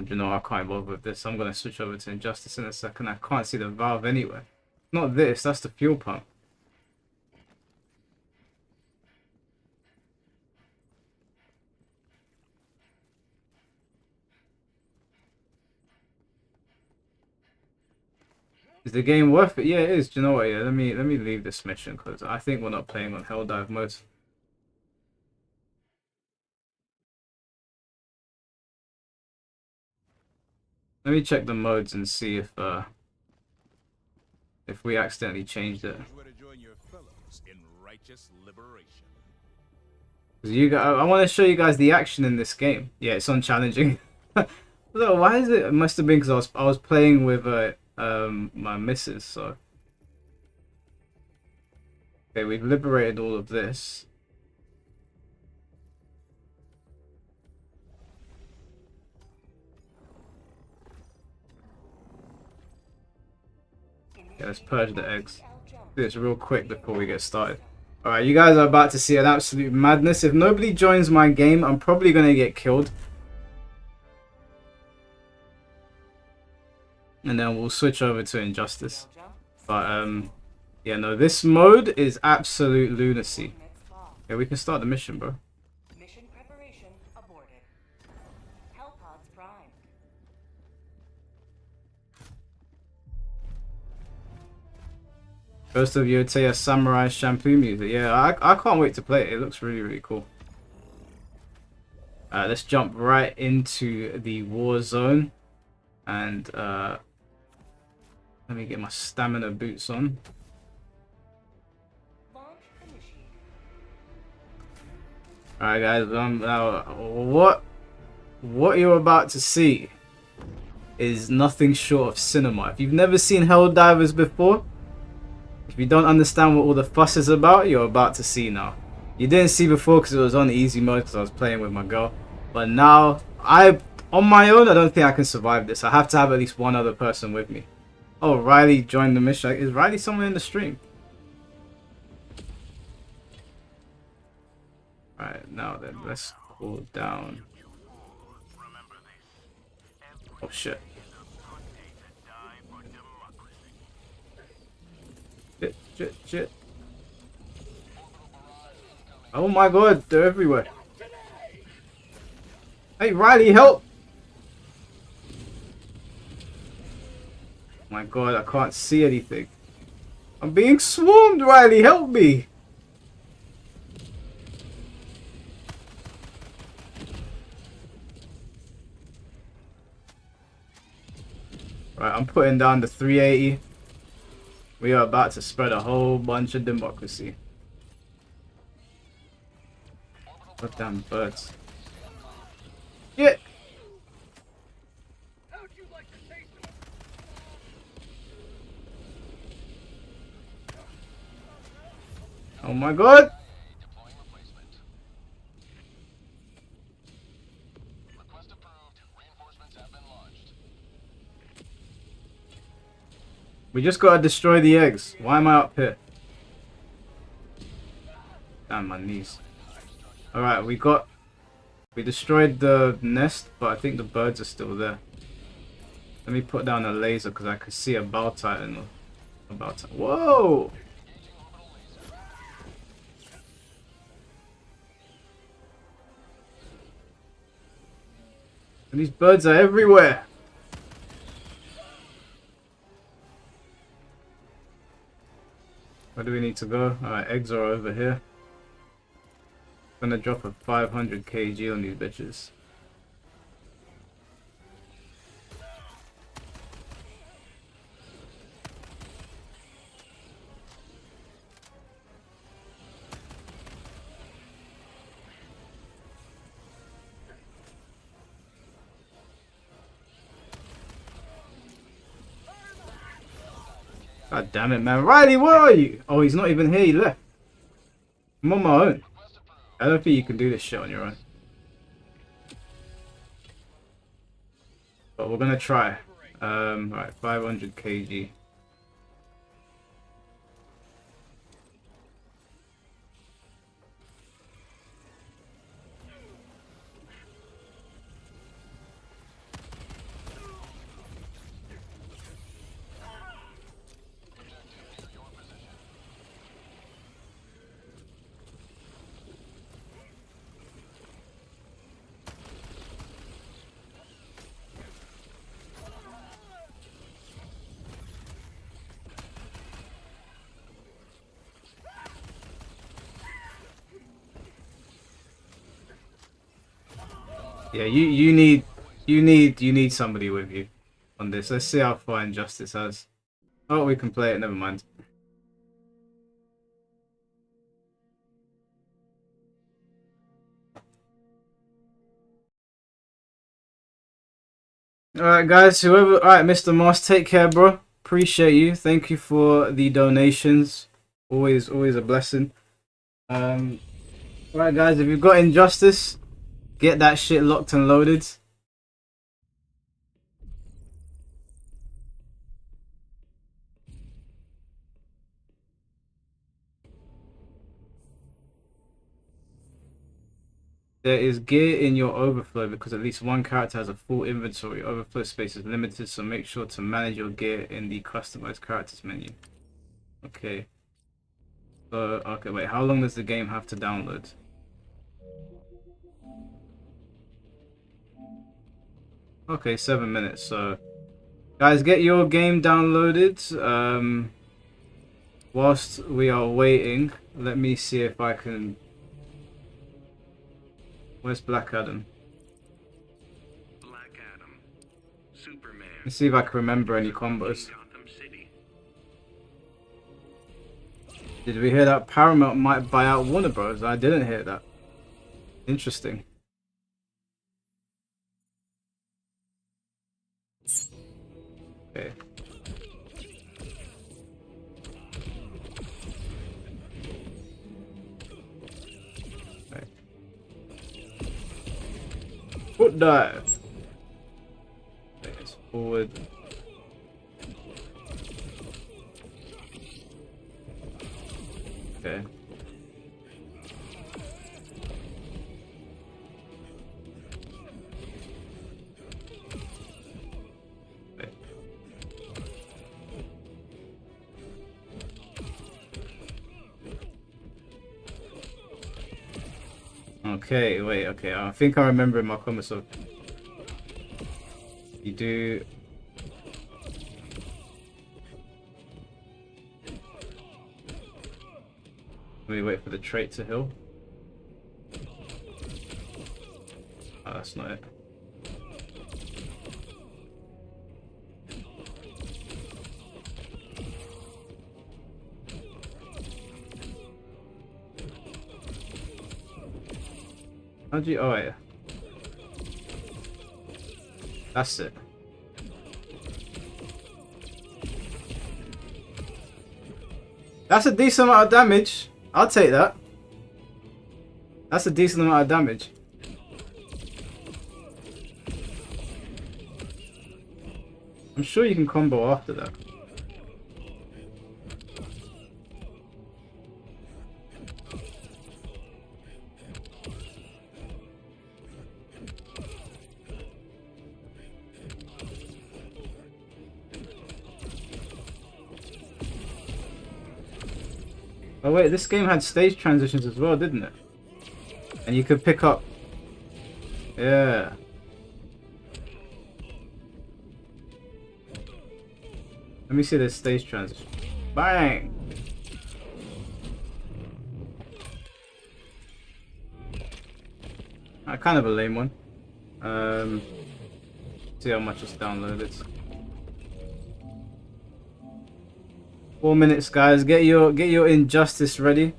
Speaker 1: You know, I can't bother with this. I'm gonna switch over to Injustice in a second. I can't see the valve anywhere. Not this, that's the fuel pump. Is the game worth it? Yeah, it is. Do you know what? Yeah, let me leave this mission because I think we're not playing on Helldive mode. Let me check the modes and see if we accidentally changed it. Because you guys, I want to show you guys the action in this game. Yeah, it's on challenging. So why is it? It must have been because I was playing with my missus. So okay, we've liberated all of this. Yeah, let's purge the eggs. Do this real quick before we get started. Alright, you guys are about to see an absolute madness. If nobody joins my game, I'm probably going to get killed. And then we'll switch over to Injustice. But, yeah, no, this mode is absolute lunacy. Yeah, we can start the mission, bro.
Speaker 4: Mission preparation aborted. Hellpods primed.
Speaker 1: First of Yoteya Samurai Shampoo music. Yeah, I can't wait to play it. It looks really, really cool. Let's jump right into the war zone. And let me get my stamina boots on.
Speaker 4: Launch initiated.
Speaker 1: Alright guys, now what you're about to see is nothing short of cinema. If you've never seen Helldivers before, if you don't understand what all the fuss is about, you're about to see now. You didn't see before because it was on easy mode because I was playing with my girl. But now, on my own, I don't think I can survive this. I have to have at least one other person with me. Oh, Riley joined the mission. Is Riley someone in the stream? Alright, now then, let's cool down. Oh shit. Shit. Oh my god, they're everywhere. Hey, Riley, help! Oh my god, I can't see anything. I'm being swarmed, Riley, help me! Right, I'm putting down the 380. We are about to spread a whole bunch of democracy. Goddamn birds. Yeah. Oh my god. We just gotta destroy the eggs. Why am I up here? Damn, my knees. Alright, we destroyed the nest, but I think the birds are still there. Let me put down a laser because I could see a bow titan. Whoa! And these birds are everywhere. Where do we need to go? Alright, eggs are over here. Gonna drop a 500 kg on these bitches. God damn it, man. Riley, where are you? Oh, he's not even here. He left. I'm on my own. I don't think you can do this shit on your own. But we're gonna try. Right, 500 kg. Yeah, you need somebody with you on this. Let's see how far Injustice has. Oh, we can play it. Never mind. All right, guys. Whoever. All right, Mr. Moss. Take care, bro. Appreciate you. Thank you for the donations. Always a blessing. All right, guys. If you've got Injustice, get that shit locked and loaded. There is gear in your overflow because at least one character has a full inventory. Overflow space is limited, so make sure to manage your gear in the customized characters menu. Okay. So, okay, wait, how long does the game have to download? Okay, 7 minutes. So, guys, get your game downloaded. Whilst we are waiting, let me see if I can... Where's Black Adam?
Speaker 5: Black Adam, Superman.
Speaker 1: Let's see if I can remember any combos.
Speaker 5: Gotham City.
Speaker 1: Did we hear that Paramount might buy out Warner Bros? I didn't hear that. Interesting. Okay. Okay. Foot dive. Okay, it's forward. Okay. Okay, wait, okay. I think I remember in my comments of you do. Let me wait for the trait to heal. Oh, that's not it. How'd you... Oh, yeah. That's it. That's a decent amount of damage. I'll take that. That's a decent amount of damage. I'm sure you can combo after that. Oh wait, this game had stage transitions as well, didn't it? And you could pick up... Yeah. Let me see this stage transition. Bang! Kind of a lame one. See how much it's downloaded. 4 minutes, guys. Get your Injustice ready.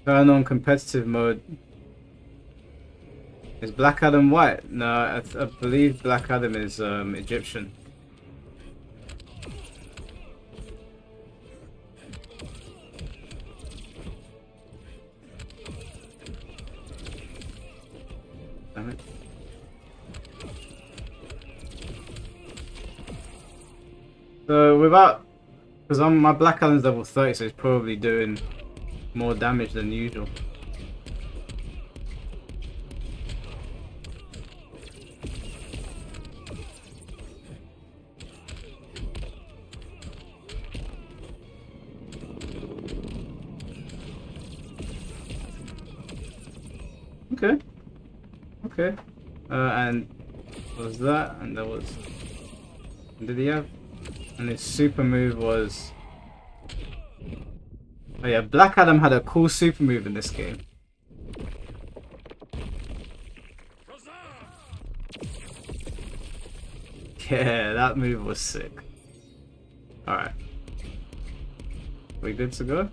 Speaker 1: Turn on competitive mode. Is Black Adam white? No, I believe Black Adam is Egyptian. Damn it. So without, because my Black Adam's level 30, so he's probably doing more damage than usual. Okay. Okay. And was that, and there was. Did he have? And his super move was Oh yeah, Black Adam had a cool super move in this game. Yeah, that move was sick. Alright. We good to go?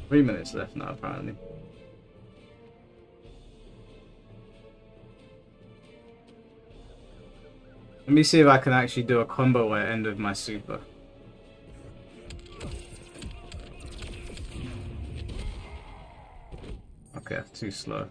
Speaker 1: 3 minutes left now, apparently. Let me see if I can actually do a combo where I end with my super. Okay, too slow.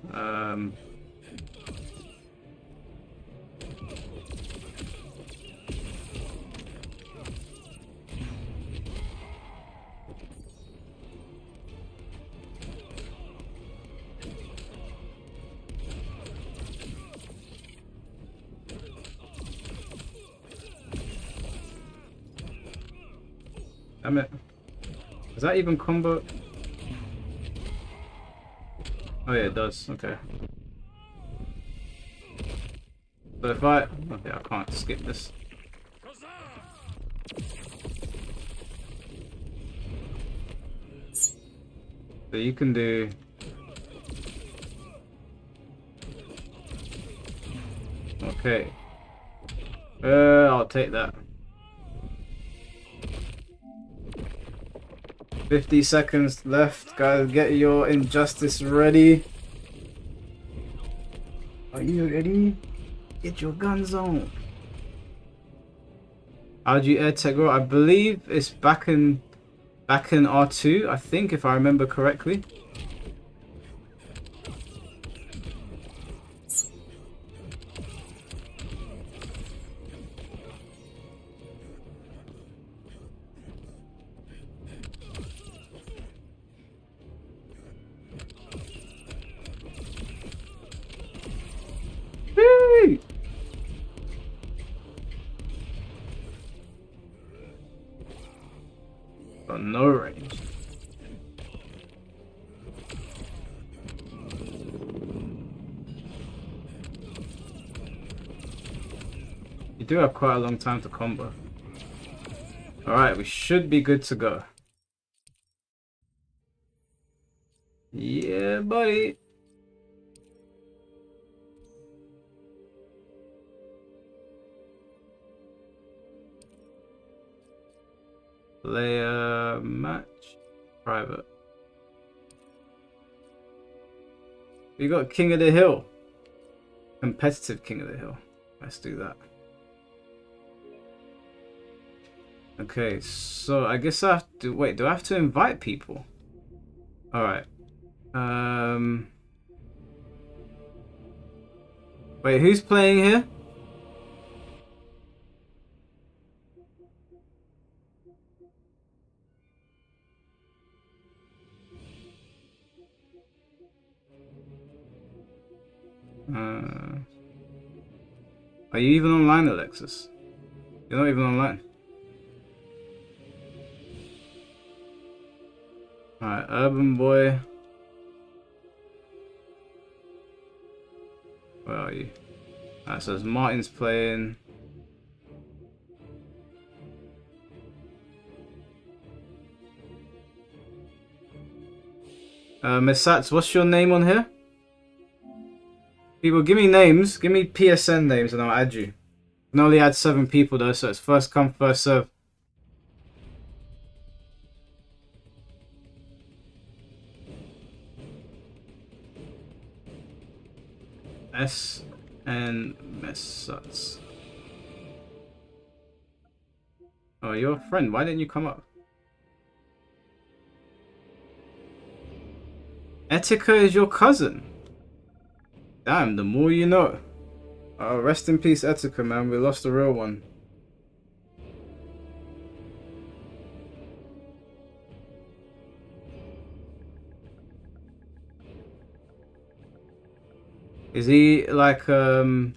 Speaker 1: Damn it. Does that even combo? Oh yeah, it does. Okay. So if I... Okay, I can't skip this. So you can do... Okay. I'll take that. 50 seconds left, guys. Get your injustice ready. Are you ready? Get your guns on. How do you air tech roll? I believe it's back in R2, I think, if I remember correctly. Whee! Got no range. You do have quite a long time to combo. Alright, we should be good to go. Yeah, buddy. Player match. Private. We got King of the Hill. Competitive King of the Hill. Let's do that. Okay, so I guess I have to... Wait, do I have to invite people? Alright. Wait, who's playing here? Are you even online, Alexis? You're not even online. Alright, Urban Boy. Where are you? Alright, so Martin's playing. Miss Sats, what's your name on here? People, give me names. Give me PSN names and I'll add you. I can only add 7 people though, so it's first come, first serve. S and Miss Sats. Oh, you're a friend. Why didn't you come up? Etika is your cousin. Damn, the more you know. Rest in peace, Etika, man. We lost a real one. Is he like a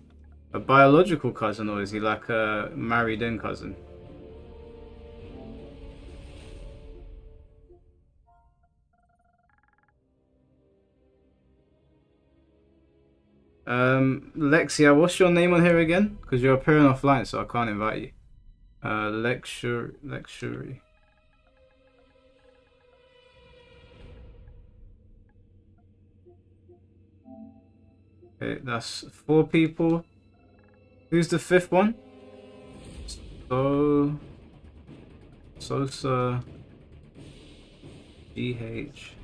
Speaker 1: biological cousin, or is he like a married-in cousin? Lexia, what's your name on here again? Because you're appearing offline, so I can't invite you. Lectury. Okay, that's 4 people. Who's the 5th one? Sosa GH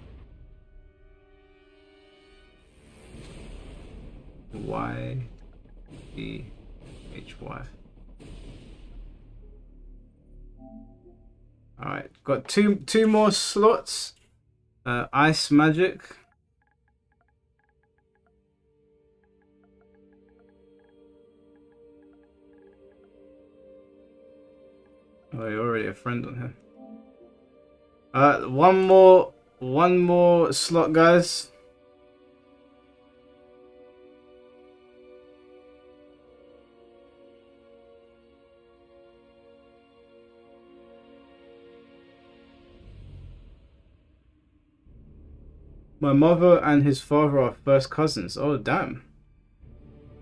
Speaker 1: YBHY. Alright, got two more slots. Ice Magic. Oh, you're already a friend on him. One more slot, guys. My mother and his father are first cousins. Oh, damn.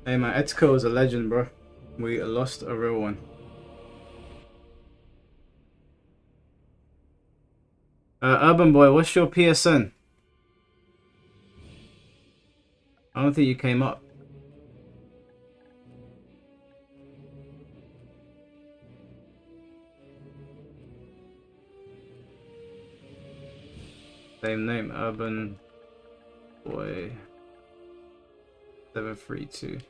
Speaker 1: Hey, man, Etiko is a legend, bro. We lost a real one. Urban Boy, what's your PSN? I don't think you came up. Same name, Urban Boy 732.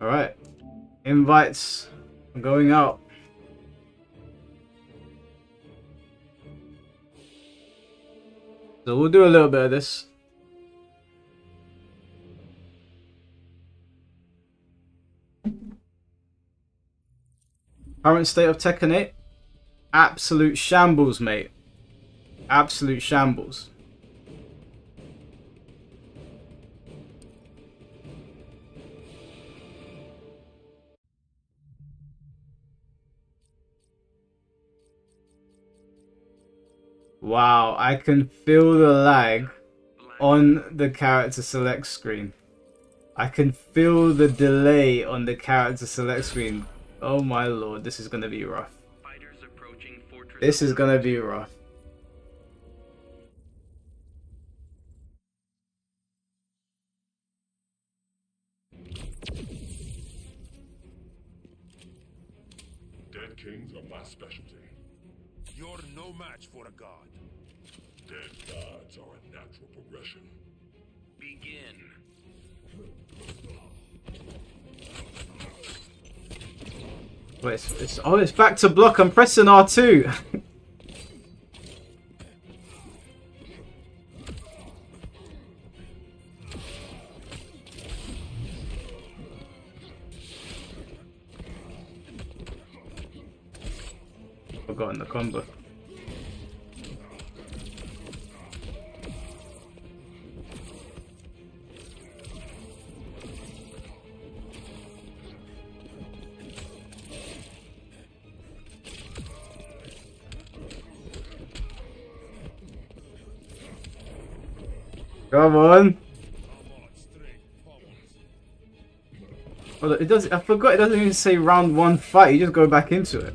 Speaker 1: Alright. Invites going out. So we'll do a little bit of this. Current state of Tekken 8? Absolute shambles, mate. Absolute shambles. Wow, I can feel the lag on the character select screen. I can feel the delay on the character select screen. Oh my lord, this is gonna be rough. This is gonna be rough.
Speaker 6: Dead kings are my specialty.
Speaker 2: You're no match for a god.
Speaker 6: Dead gods are a natural progression.
Speaker 5: Begin.
Speaker 1: Wait, it's back to block. I'm pressing R2. Forgotten the combo. Come on. Well, it does. I forgot. It doesn't even say round 1 fight. You just go back into it.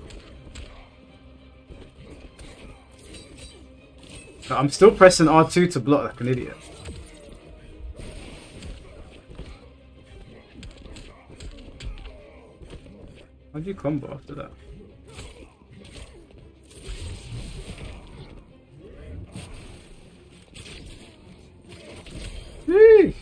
Speaker 1: I'm still pressing R2 to block like an idiot. How'd you combo after that? Yee!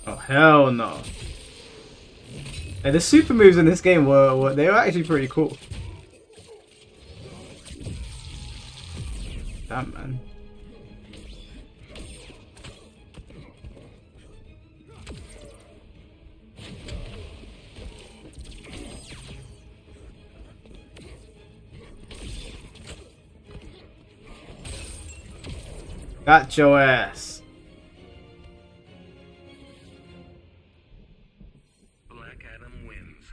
Speaker 1: Oh hell no! Hey, the super moves in this game were they were actually pretty cool. Damn, man. Got your ass.
Speaker 5: Black Adam wins.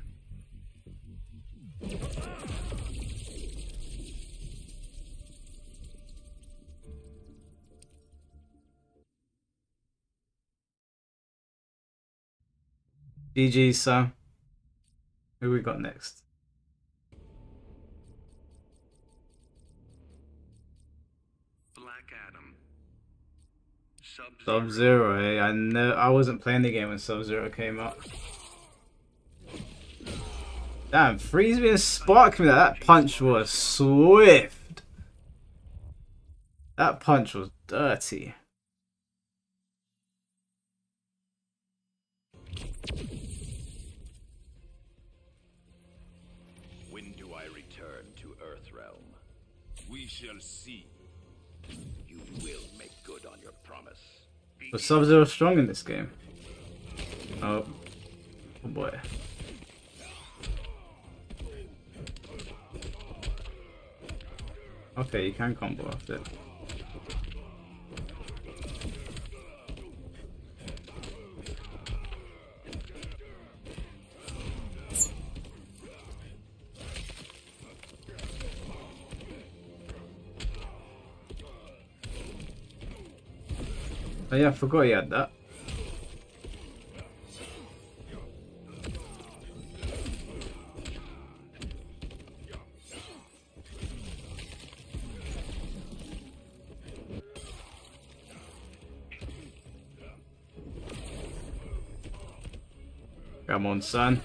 Speaker 1: GG, Sam. Who we got next?
Speaker 5: Black Adam.
Speaker 1: Sub-Zero, eh? I wasn't playing the game when Sub-Zero came out. Damn, Freeze being sparked me. That punch was swift. That punch was dirty.
Speaker 7: When do I return to Earthrealm? We shall see. You will make good on your promise.
Speaker 1: Was Sub-Zero strong in this game? Oh. Oh boy. Okay, you can combo off it. Oh yeah, I forgot he had that. Come on, son.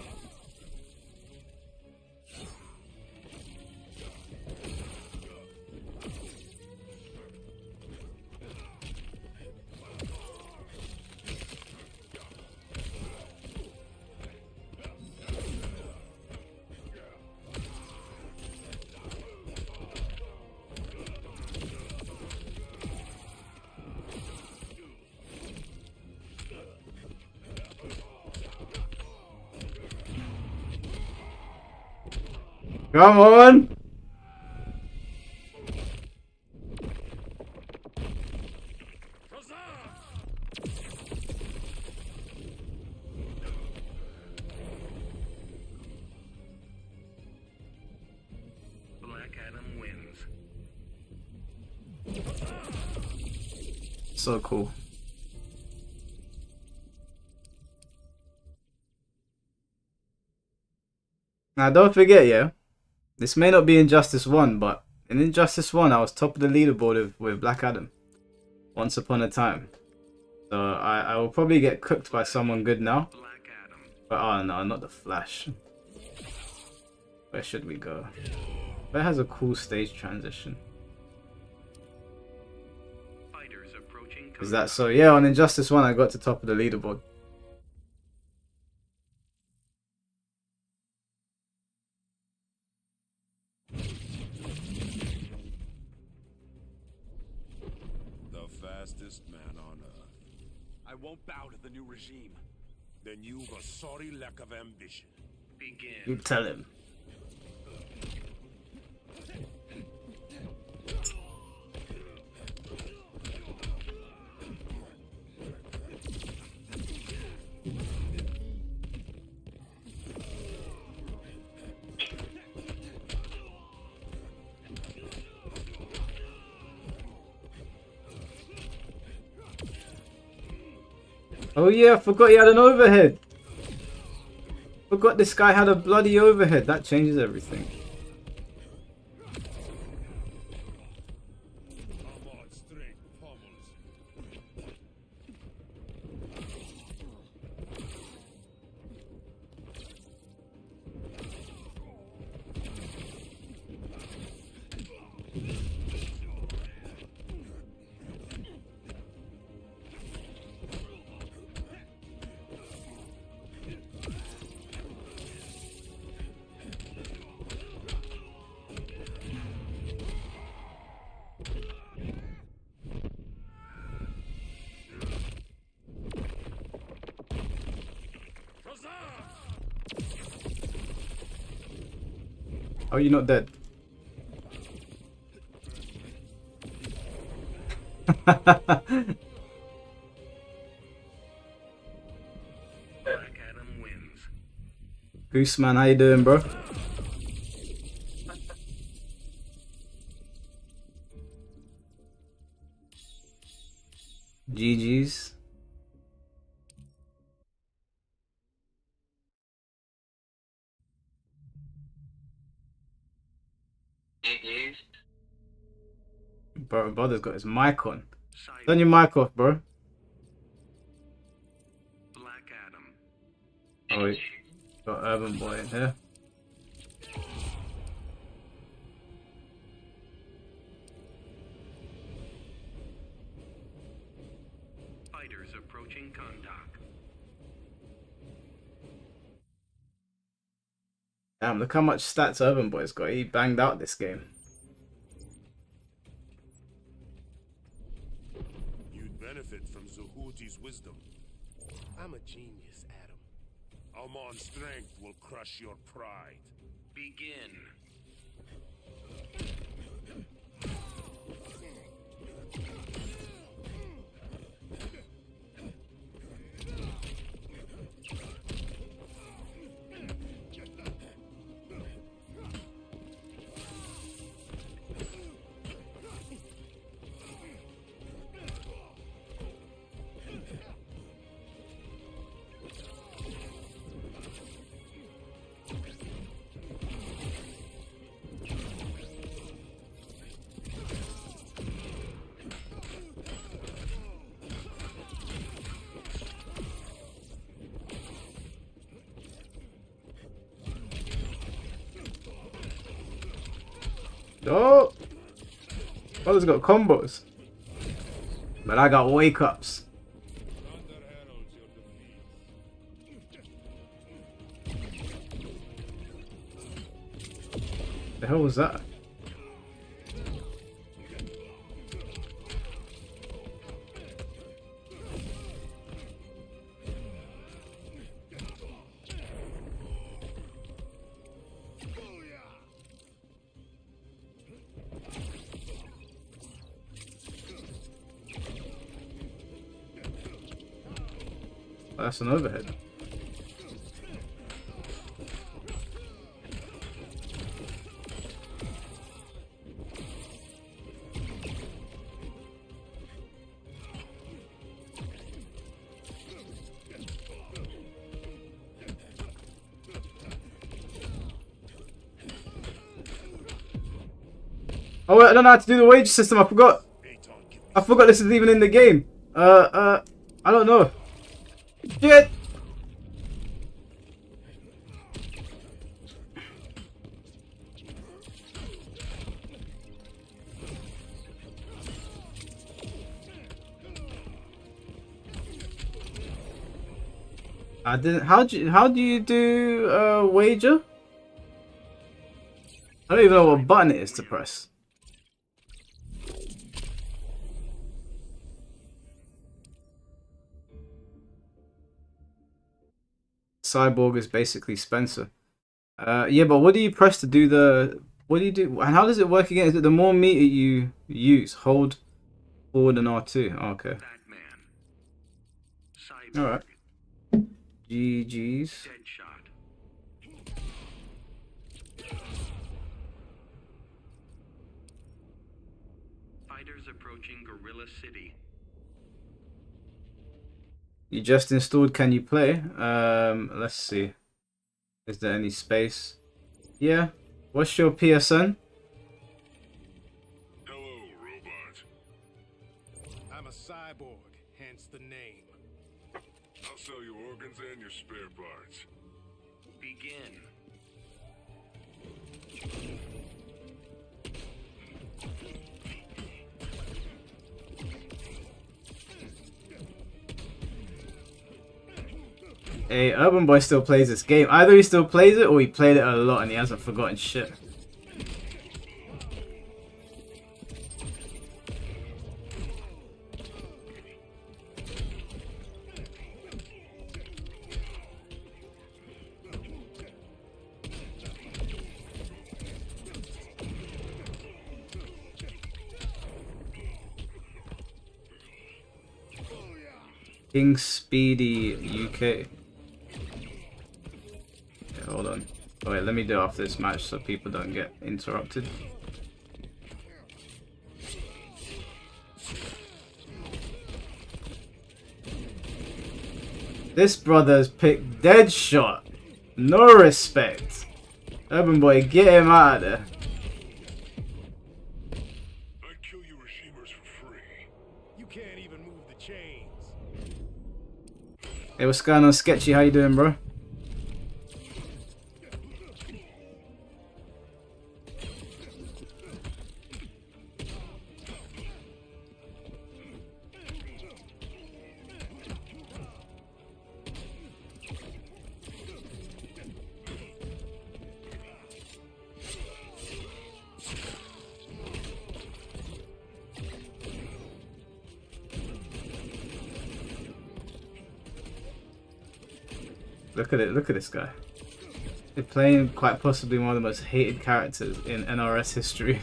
Speaker 1: Come on!
Speaker 5: Black Adam wins.
Speaker 1: So cool. Now don't forget, yeah, this may not be Injustice 1, but in Injustice 1 I was top of the leaderboard with Black Adam. Once upon a time. So I will probably get cooked by someone good now.
Speaker 5: Black Adam.
Speaker 1: But oh no, not the Flash. Where should we go? Where has a cool stage transition?
Speaker 5: Fighters approaching.
Speaker 1: Is that so? Yeah, on Injustice 1 I got to top of the leaderboard.
Speaker 6: The fastest man on Earth.
Speaker 7: I won't bow to the new regime.
Speaker 6: Then you've a sorry lack of ambition.
Speaker 5: Begin.
Speaker 1: You tell him. Oh yeah, I forgot he had an overhead. Forgot this guy had a bloody overhead. That changes everything.
Speaker 6: Armored strength pummels.
Speaker 1: Oh, you're not dead.
Speaker 5: Black Adam wins.
Speaker 1: Gooseman, how you doing, bro? GG's. Bro, brother's got his mic on.
Speaker 5: Cyborg,
Speaker 1: Turn your mic off, bro.
Speaker 5: Black Adam,
Speaker 1: Oh, wait. Got Urban Boy in here.
Speaker 5: fighters approaching contact.
Speaker 1: Damn, look how much stats Urban Boy's got. He banged out this game.
Speaker 6: You'd benefit from Zuhuti's wisdom.
Speaker 8: I'm a genius, Adam.
Speaker 6: Amon's strength will crush your pride.
Speaker 5: Begin.
Speaker 1: Oh! Brother's got combos. But I got wake ups.
Speaker 6: Thunder heralds your defeat.
Speaker 1: The hell was that? That's an overhead. Oh wait, I don't know how to do the wage system. I forgot. I forgot this is even in the game. I don't know. Shit. I didn't. How do you do wager? I don't even know what button it is to press. Cyborg is basically Spencer. Yeah, but what do you press to do the? What do you do? And how does it work again? Is it the more meter you use? Hold forward and R2. Oh, okay.
Speaker 5: Batman. Cyborg.
Speaker 1: All right. GG's.
Speaker 5: Deadshot. Fighters approaching Gorilla City.
Speaker 1: You just installed. Can you play? Let's see. Is there any space? Yeah. What's your PSN?
Speaker 6: Hello, robot.
Speaker 8: I'm a cyborg, hence the name.
Speaker 6: I'll sell you organs and your spare parts.
Speaker 5: Begin.
Speaker 1: Hey, Urban Boy still plays this game. Either he still plays it or he played it a lot and he hasn't forgotten shit. King Speedy UK. Okay, hold on. Oh, wait, let me do it after this match so people don't get interrupted. This brother's picked Deadshot. No respect. Urban Boy, get him out of there. Hey, what's going on, Sketchy? How you doing, bro? Look at it, look at this guy. They're playing quite possibly one of the most hated characters in NRS history.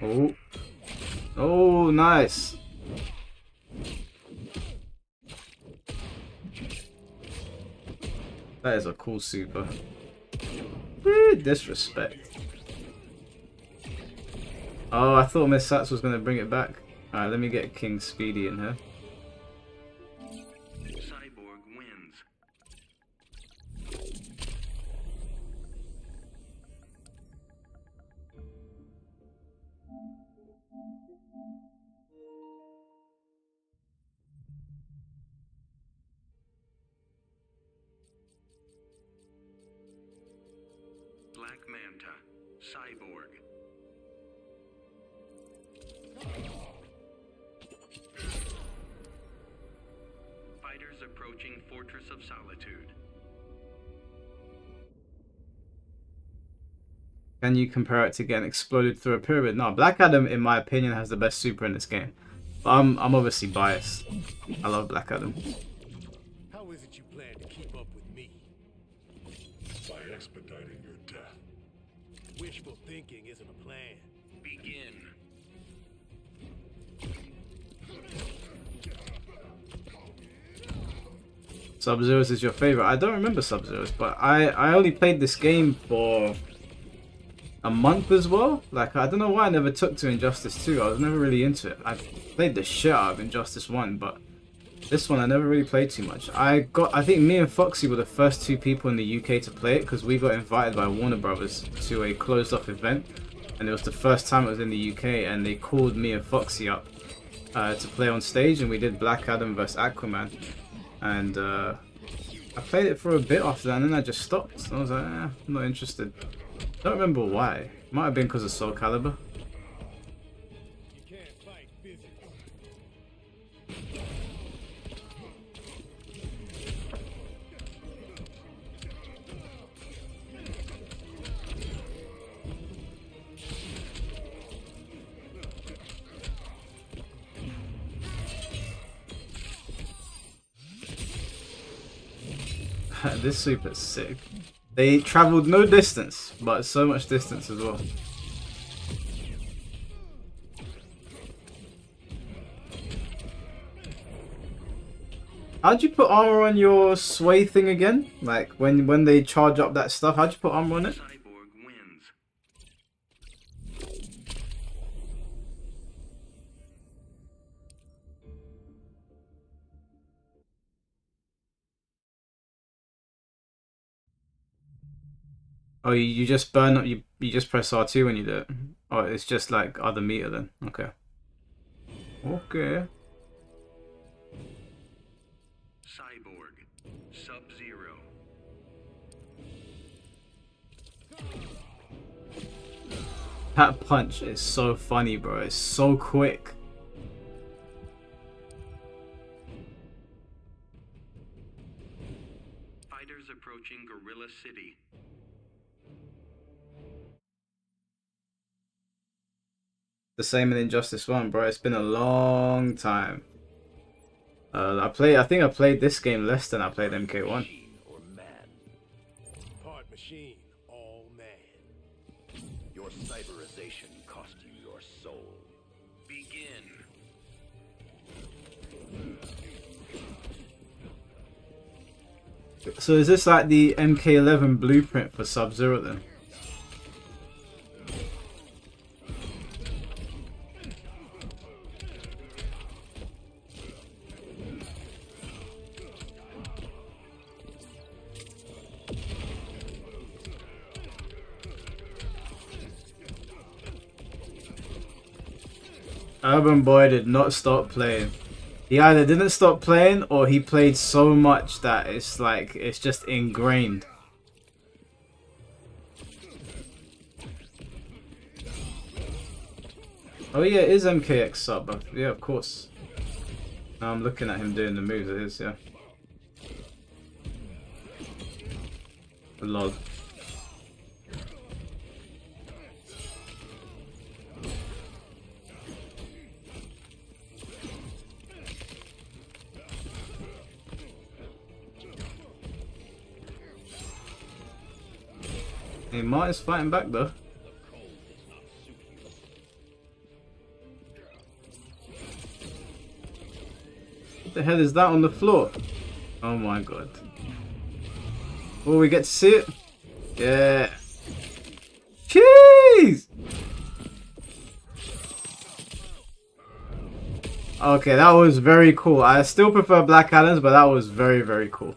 Speaker 1: Oh. Oh, nice. That is a cool super. Disrespect. Oh, I thought Miss Sats was going to bring it back. Alright, let me get King Speedy in here.
Speaker 5: Cyborg wins. Black Manta, Cyborg. Fighters approaching Fortress of Solitude.
Speaker 1: Can you compare it to getting exploded through a pyramid? No, Black Adam, in my opinion, has the best super in this game. But I'm obviously biased. I love Black Adam.
Speaker 8: How is it you plan to keep up with me?
Speaker 6: By expediting your death.
Speaker 8: Wishful thinking isn't a plan.
Speaker 5: Begin.
Speaker 1: Sub-Zero's is your favorite. I don't remember Sub-Zero's, but I only played this game for a month as well. Like, I don't know why I never took to Injustice 2. I was never really into it. I played the shit out of Injustice 1, but this one I never really played too much. I think me and Foxy were the first two people in the UK to play it because we got invited by Warner Brothers to a closed off event, and it was the first time it was in the UK, and they called me and Foxy up to play on stage, and we did Black Adam vs Aquaman, and I played it for a bit after that, and then I just stopped. I was like, I'm not interested. Don't remember why. Might have been because of Soul Calibur.
Speaker 8: You can't fight physically.
Speaker 1: This super's sick. They traveled no distance, but so much distance as well. How'd you put armor on your sway thing again? Like when they charge up that stuff, how'd you put armor on it?
Speaker 5: Cyborg wins.
Speaker 1: Oh, you just burn up. You just press R2 when you do it. Oh, it's just like other meter then. Okay. Okay.
Speaker 5: Cyborg. Sub-Zero.
Speaker 1: That punch is so funny, bro. It's so quick.
Speaker 5: Fighters approaching Gorilla City.
Speaker 1: The same in Injustice 1, bro. It's been a long time. I think I played this game less than I played MK1.
Speaker 7: Machine or man.
Speaker 8: Part machine, all man.
Speaker 7: Your cyberization cost you your soul.
Speaker 5: Begin.
Speaker 1: So is this like the MK11 blueprint for Sub-Zero then? Urban Boy did not stop playing. He either didn't stop playing or he played so much that it's like it's just ingrained. Oh yeah, it is MKX sub. Yeah, of course. Now I'm looking at him doing the moves. It is, yeah. Lol. Hey, Martin's fighting back though. What the hell is that on the floor? Oh my god. Oh, we get to see it? Yeah. Jeez! Okay, that was very cool. I still prefer Black Adams, but that was very, very cool.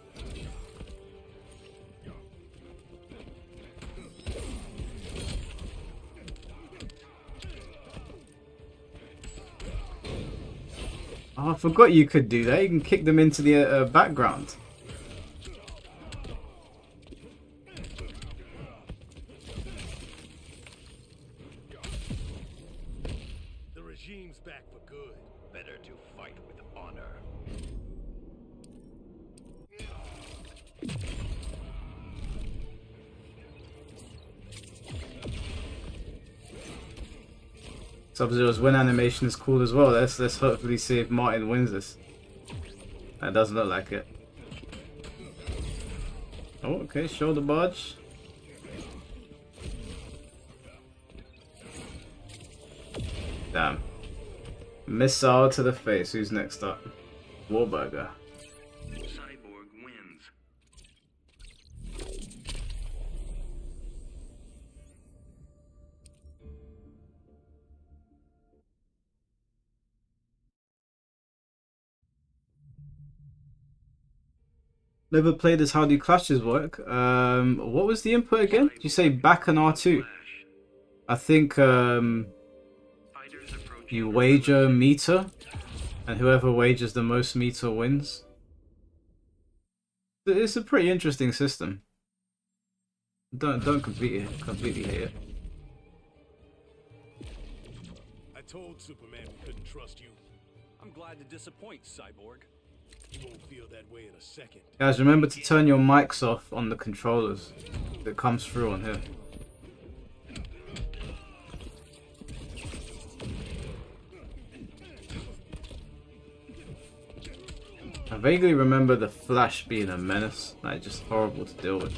Speaker 1: Oh, I forgot you could do that. You can kick them into the background.
Speaker 8: The regime's back for good.
Speaker 7: Better to fight with honor.
Speaker 1: Sub-Zero's win animation is cool as well. Let's hopefully see if Martin wins this. That doesn't look like it. Oh, okay, shoulder barge. Damn. Missile to the face. Who's next up? Warburger.
Speaker 5: Cyborg wins.
Speaker 1: Never played as how do clashes work. What was the input again? Did you say back and R2? I think
Speaker 5: Fighters approaching
Speaker 1: you wager meter, and whoever wagers the most meter wins. It's a pretty interesting system. Don't completely hate it.
Speaker 8: I told Superman we couldn't trust you.
Speaker 2: I'm glad to disappoint, Cyborg.
Speaker 8: You won't feel that way in a second.
Speaker 1: Guys, remember to turn your mics off on the controllers. That comes through on here. I vaguely remember the Flash being a menace, like just horrible to deal with.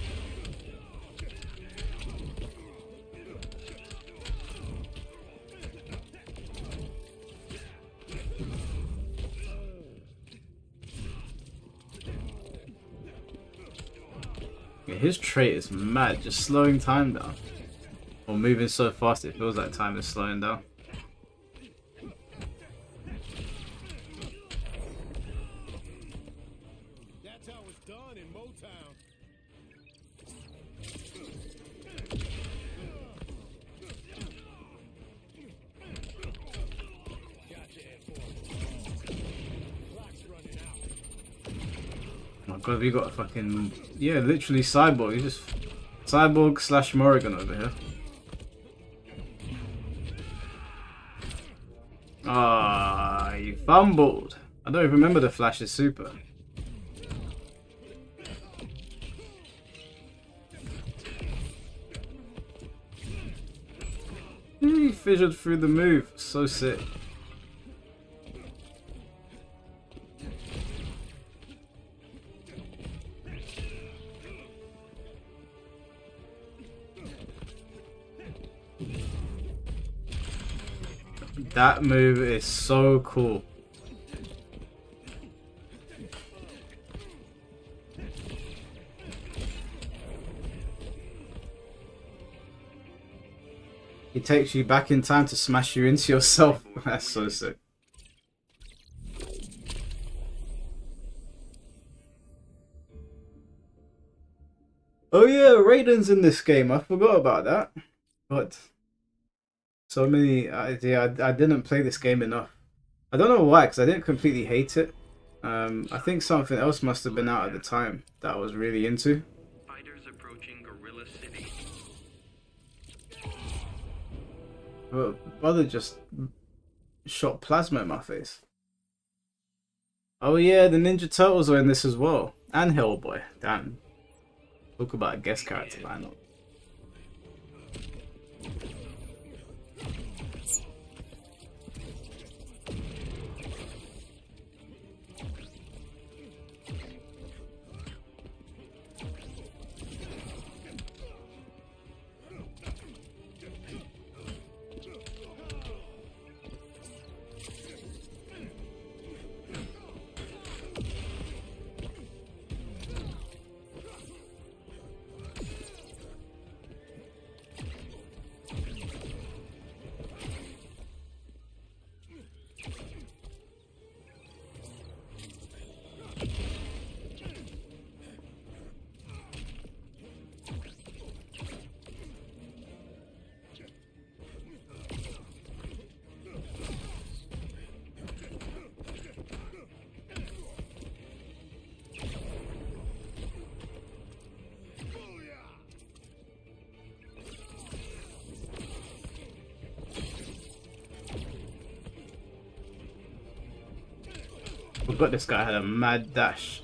Speaker 1: Yeah, his trait is mad, just slowing time down. Or moving so fast it feels like time is slowing down.
Speaker 8: That's how it's done in Motown. Gotcha, Ed. Clock's running out.
Speaker 1: Oh my god, we got a fucking... Yeah, literally Cyborg. He's just... Cyborg slash Morrigan over here. Ah, you fumbled. I don't even remember the Flash's super. He fissured through the move. So sick. That move is so cool. He takes you back in time to smash you into yourself. That's so sick. Oh yeah, Raiden's in this game. I forgot about that. But So many. Yeah, I didn't play this game enough. I don't know why, because I didn't completely hate it. I think something else must have been out at the time that I was really into.
Speaker 5: Fighters approaching Gorilla City.
Speaker 1: But brother just shot plasma in my face. Oh yeah, the Ninja Turtles are in this as well. And Hellboy. Damn. Talk about a guest character lineup. Forgot this guy had a mad dash.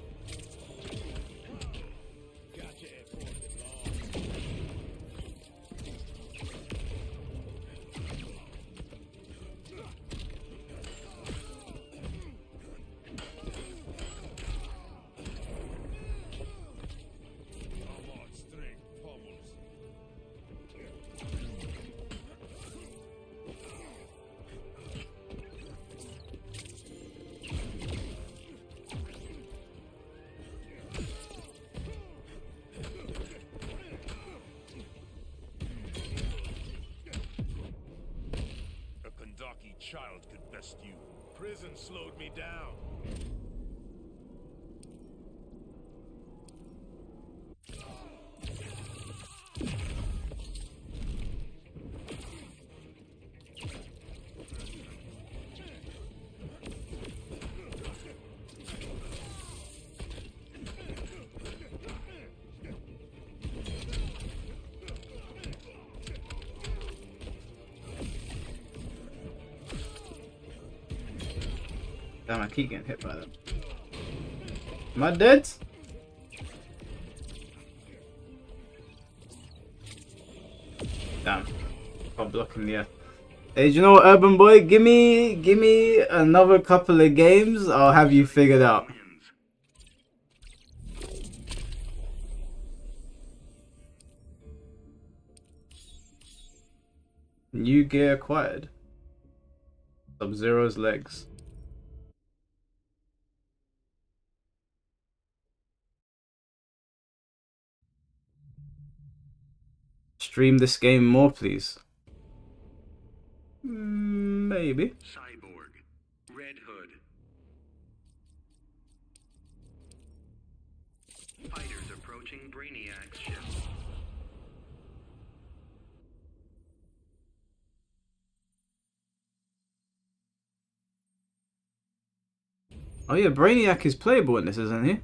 Speaker 8: Child could best you. Prison slowed me down.
Speaker 1: Damn, I keep getting hit by them. Am I dead? Damn. I'm blocking the air. Hey, do you know what, Urban Boy? Give me another couple of games. I'll have you figured out. New gear acquired. Sub-Zero's legs. Stream this game more, please. Maybe.
Speaker 5: Cyborg. Red Hood. Fighters approaching Brainiac's ship.
Speaker 1: Oh yeah, Brainiac is playable in this, isn't he?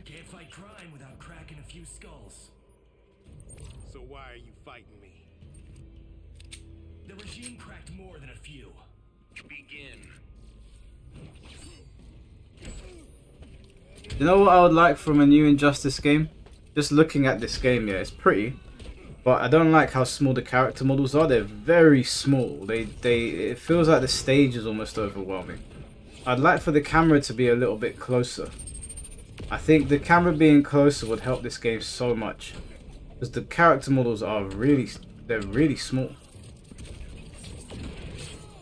Speaker 2: Can't fight crime without cracking a few skulls.
Speaker 8: So why are you fighting me?
Speaker 2: The regime cracked more than a few.
Speaker 5: Begin.
Speaker 1: You know what I would like from a new Injustice game? Just looking at this game, yeah, it's pretty. But I don't like how small the character models are. They're very small. It feels like the stage is almost overwhelming. I'd like for the camera to be a little bit closer. I think the camera being closer would help this game so much. Because the character models are they're really small.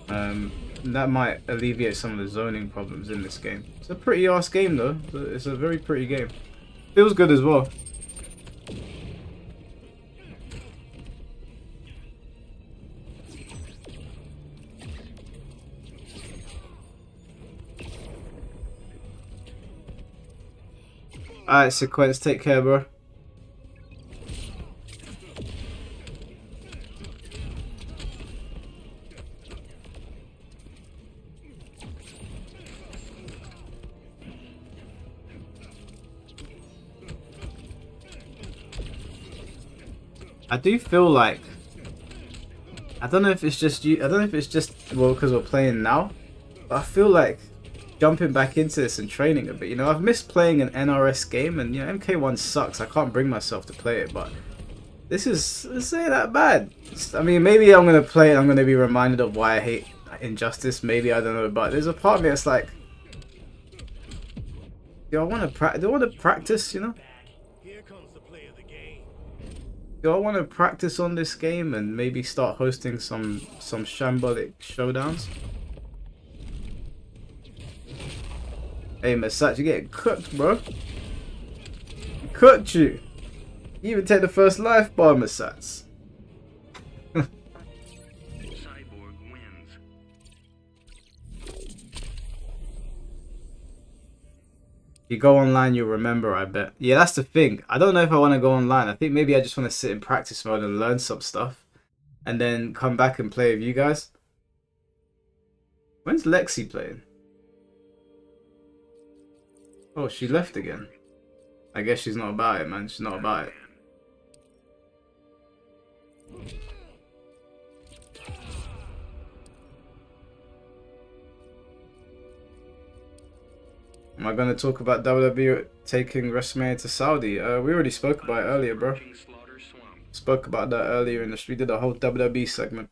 Speaker 1: That might alleviate some of the zoning problems in this game. It's a pretty ass game though. It's a very pretty game. Feels good as well. Alright, Sequence, take care, bro. I do feel like, I don't know if it's just you. I don't know if it's just well because we're playing now, but I feel like jumping back into this and training a bit. You know, I've missed playing an NRS game, and you know, MK1 sucks. I can't bring myself to play it, but this ain't that bad. I mean, maybe I'm gonna play it. I'm gonna be reminded of why I hate Injustice. Maybe, I don't know, but there's a part of me that's like, do I want to practice? You know,
Speaker 8: Here comes the play of the game.
Speaker 1: do I want to practice on this game and maybe start hosting some Shambolic Showdowns? Hey, Masach, you getting cooked, bro. Cooked you. You even take the first life bar, Masach.
Speaker 5: Cyborg wins.
Speaker 1: You go online, you'll remember, I bet. Yeah, that's the thing. I don't know if I want to go online. I think maybe I just want to sit in practice mode and learn some stuff. And then come back and play with you guys. When's Lexi playing? Oh, she left again. I guess she's not about it, man. She's not about it. Am I going to talk about WWE taking WrestleMania to Saudi? We already spoke about it earlier, bro.
Speaker 5: Slaughter Swamp.
Speaker 1: Spoke about that earlier in the street. We did a whole WWE segment.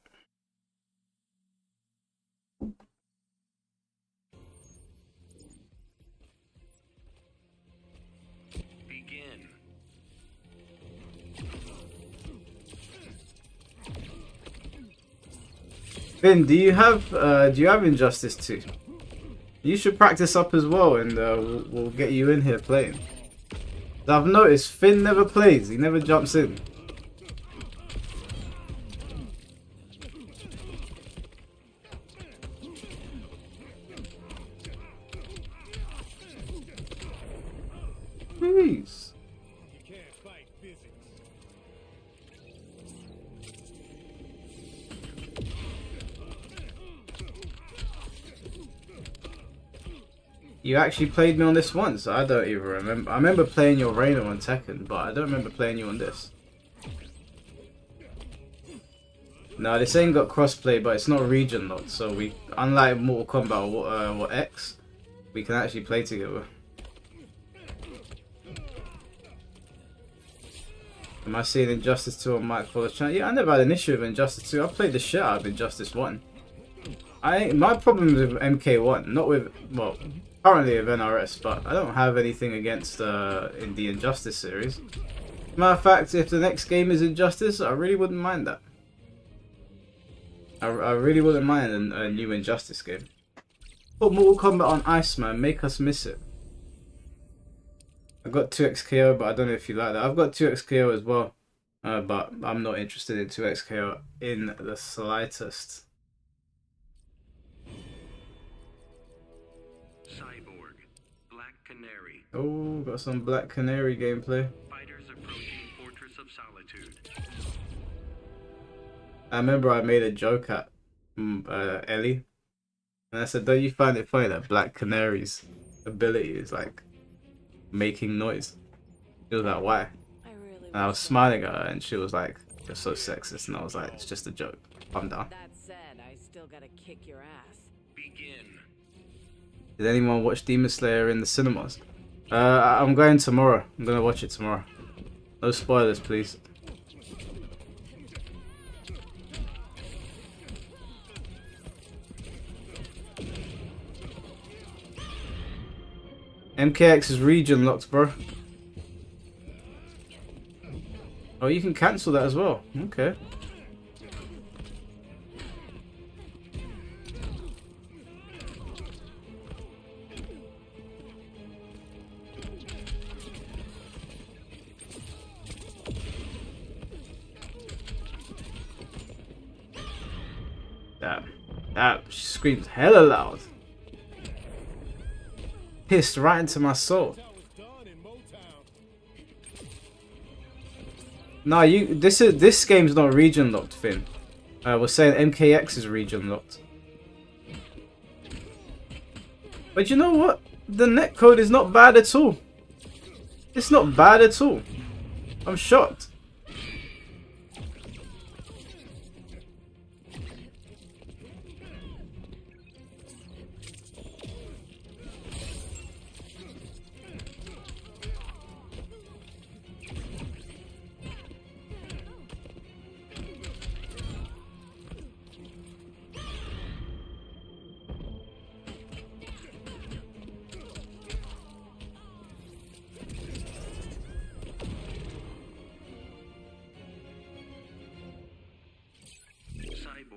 Speaker 5: Begin.
Speaker 1: Finn, do you have Injustice 2? You should practice up as well, and we'll get you in here playing. I've noticed Finn never plays. He never jumps in. Jeez.
Speaker 8: You can't fight physics.
Speaker 1: You actually played me on this once. I don't even remember. I remember playing your Reina on Tekken, but I don't remember playing you on this. No, this ain't got crossplay, but it's not region locked. So we, unlike Mortal Kombat or X, we can actually play together. Am I seeing Injustice 2 on Mike Fuller's channel? Yeah, I never had an issue with Injustice 2. I played the shit out of Injustice 1. My problem is with MK1, not with, well, currently with NRS, but I don't have anything against in the Injustice series. Matter of fact, if the next game is Injustice, I really wouldn't mind that. I really wouldn't mind a new Injustice game. Put Mortal Kombat on ice, man. Make us miss it. I got 2xKO, but I don't know if you like that. I've got 2xKO as well, but I'm not interested in 2xKO in the slightest.
Speaker 5: Cyborg. Black Canary.
Speaker 1: Oh, got some Black Canary gameplay.
Speaker 5: Fighters approaching Fortress of Solitude.
Speaker 1: I remember I made a joke at Ellie, and I said, "Don't you find it funny that Black Canary's ability is like making noise?" She was like, "Why?" And I was smiling at her, and she was like, "You're so sexist," and I was like, "It's just a joke. Calm down."
Speaker 9: That said, I still gotta kick your ass.
Speaker 5: Begin.
Speaker 1: Did anyone watch Demon Slayer in the cinemas? I'm going tomorrow. I'm gonna watch it tomorrow. No spoilers, please. MKX is region locked, bro. Oh, you can cancel that as well. Okay. That screams hella loud. Pissed right into my soul. No, this game's not region locked, Finn. We're saying MKX is region locked. But you know what? The netcode is not bad at all. It's not bad at all. I'm shocked.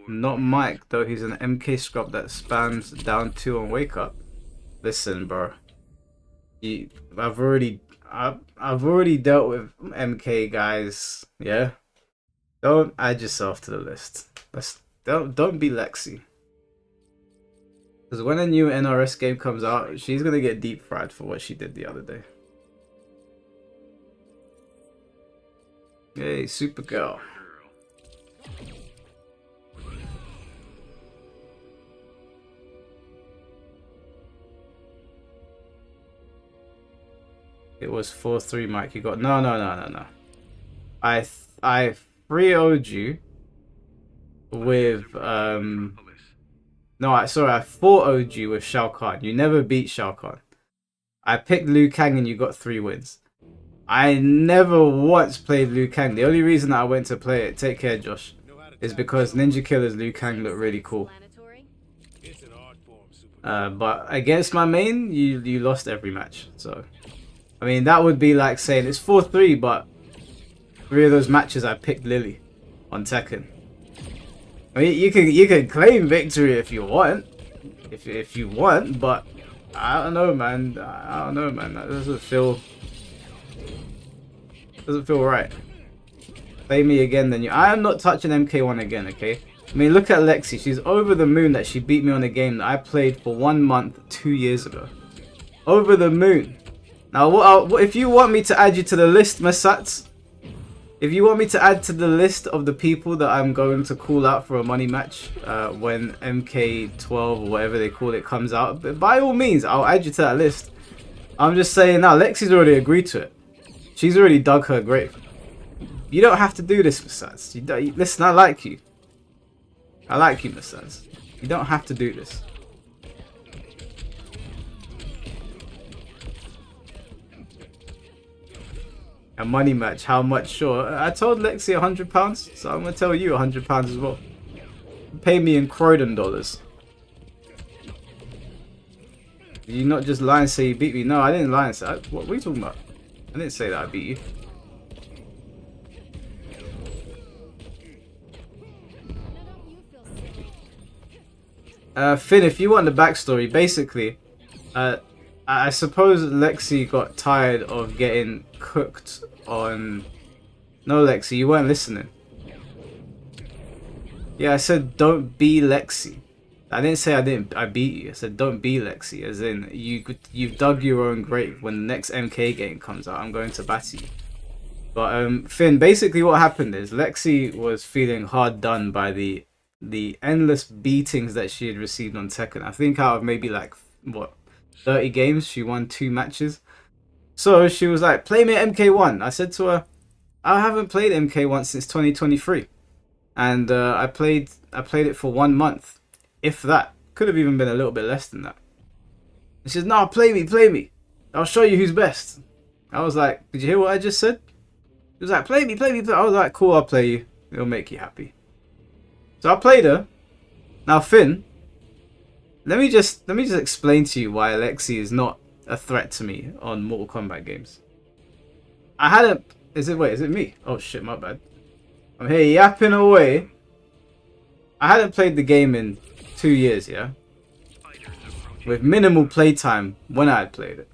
Speaker 1: Not Mike, though he's an MK scrub that spams down 2 on wake up. Listen, bro. I've already dealt with MK guys, yeah? Don't add yourself to the list. Don't be Lexi. Because when a new NRS game comes out, she's gonna get deep fried for what she did the other day. Hey, Supergirl. It was 4-3, Mike. You got no. I 3-0'd you with no, I 4-0'd you with Shao Kahn. You never beat Shao Kahn. I picked Liu Kang and you got 3 wins. I never once played Liu Kang. The only reason that I went to play it, take care, Josh, is because Ninja Killer's Liu Kang looked really cool.
Speaker 8: It's an art form, super.
Speaker 1: But against my main, you lost every match. So, I mean, that would be like saying it's 4-3, but 3 of those matches I picked Lily on Tekken. I mean, you can claim victory if you want, if you want, but I don't know, man. That doesn't feel right. Play me again, then I am not touching MK1 again, okay? I mean, look at Lexi. She's over the moon that she beat me on a game that I played for 1 month 2 years ago. Over the moon. Now, if you want me to add you to the list, Masats, if you want me to add to the list of the people that I'm going to call out for a money match when MK12 or whatever they call it comes out, by all means, I'll add you to that list. I'm just saying now, Lexi's already agreed to it. She's already dug her grave. You don't have to do this, Masats. Listen, I like you. I like you, Masats. You don't have to do this. A money match, how much? Sure. I told Lexi £100, so I'm gonna tell you £100 as well. Pay me in Croydon dollars. Did you not just lie and say you beat me? No, I didn't lie and say. What are you talking about? I didn't say that I beat you. Finn, if you want the backstory, basically, I suppose Lexi got tired of getting cooked on... No, Lexi, you weren't listening. Yeah, I said don't be Lexi. I didn't say I beat you. I said don't be Lexi, as in you've dug your own grave. When the next MK game comes out, I'm going to batter you. But Finn, basically what happened is Lexi was feeling hard done by the endless beatings that she had received on Tekken. I think out of maybe like what 30 games, she won 2 matches. So she was like, play me at MK1. I said to her, I haven't played MK1 since 2023. And I played it for 1 month. If that. Could have even been a little bit less than that. And she says, no, play me. I'll show you who's best. I was like, did you hear what I just said? She was like, play me. I was like, cool, I'll play you. It'll make you happy. So I played her. Now, Finn, let me just explain to you why Alexi is not a threat to me on Mortal Kombat games. I hadn't... Is it me? Oh shit, my bad. I'm here yapping away. I hadn't played the game in 2 years, yeah? With minimal playtime when I had played it.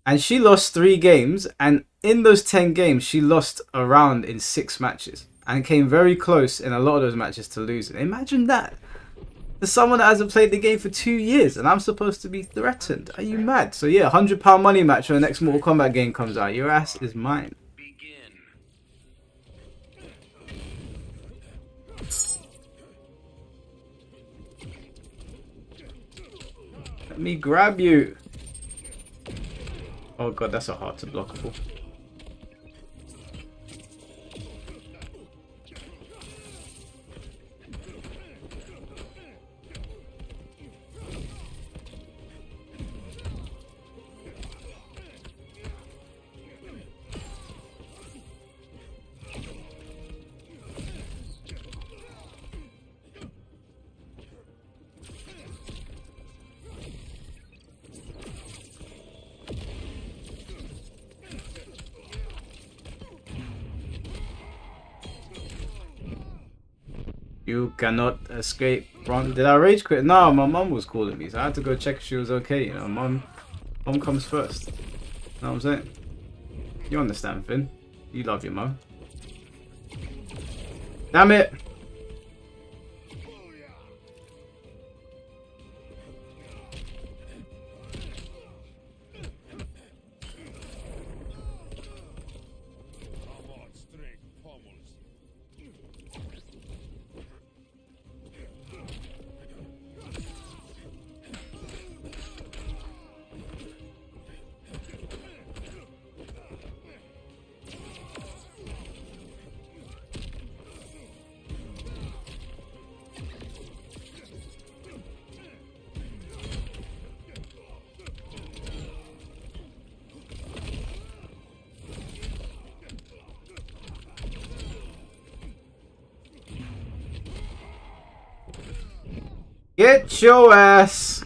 Speaker 1: And she lost 3 games, and in those 10 games, she lost a round in 6 matches. And came very close in a lot of those matches to losing. Imagine that. To someone that hasn't played the game for 2 years, and I'm supposed to be threatened. Are you mad? So yeah, £100 money match when the next Mortal Kombat game comes out. Your ass is mine.
Speaker 5: Begin.
Speaker 1: Let me grab you. Oh god, that's a hard to blockable. You cannot escape from... Did I rage quit? No, my mum was calling me, so I had to go check if she was okay. You know, mum comes first. You know what I'm saying? You understand, Finn. You love your mum. Damn it! Get your ass!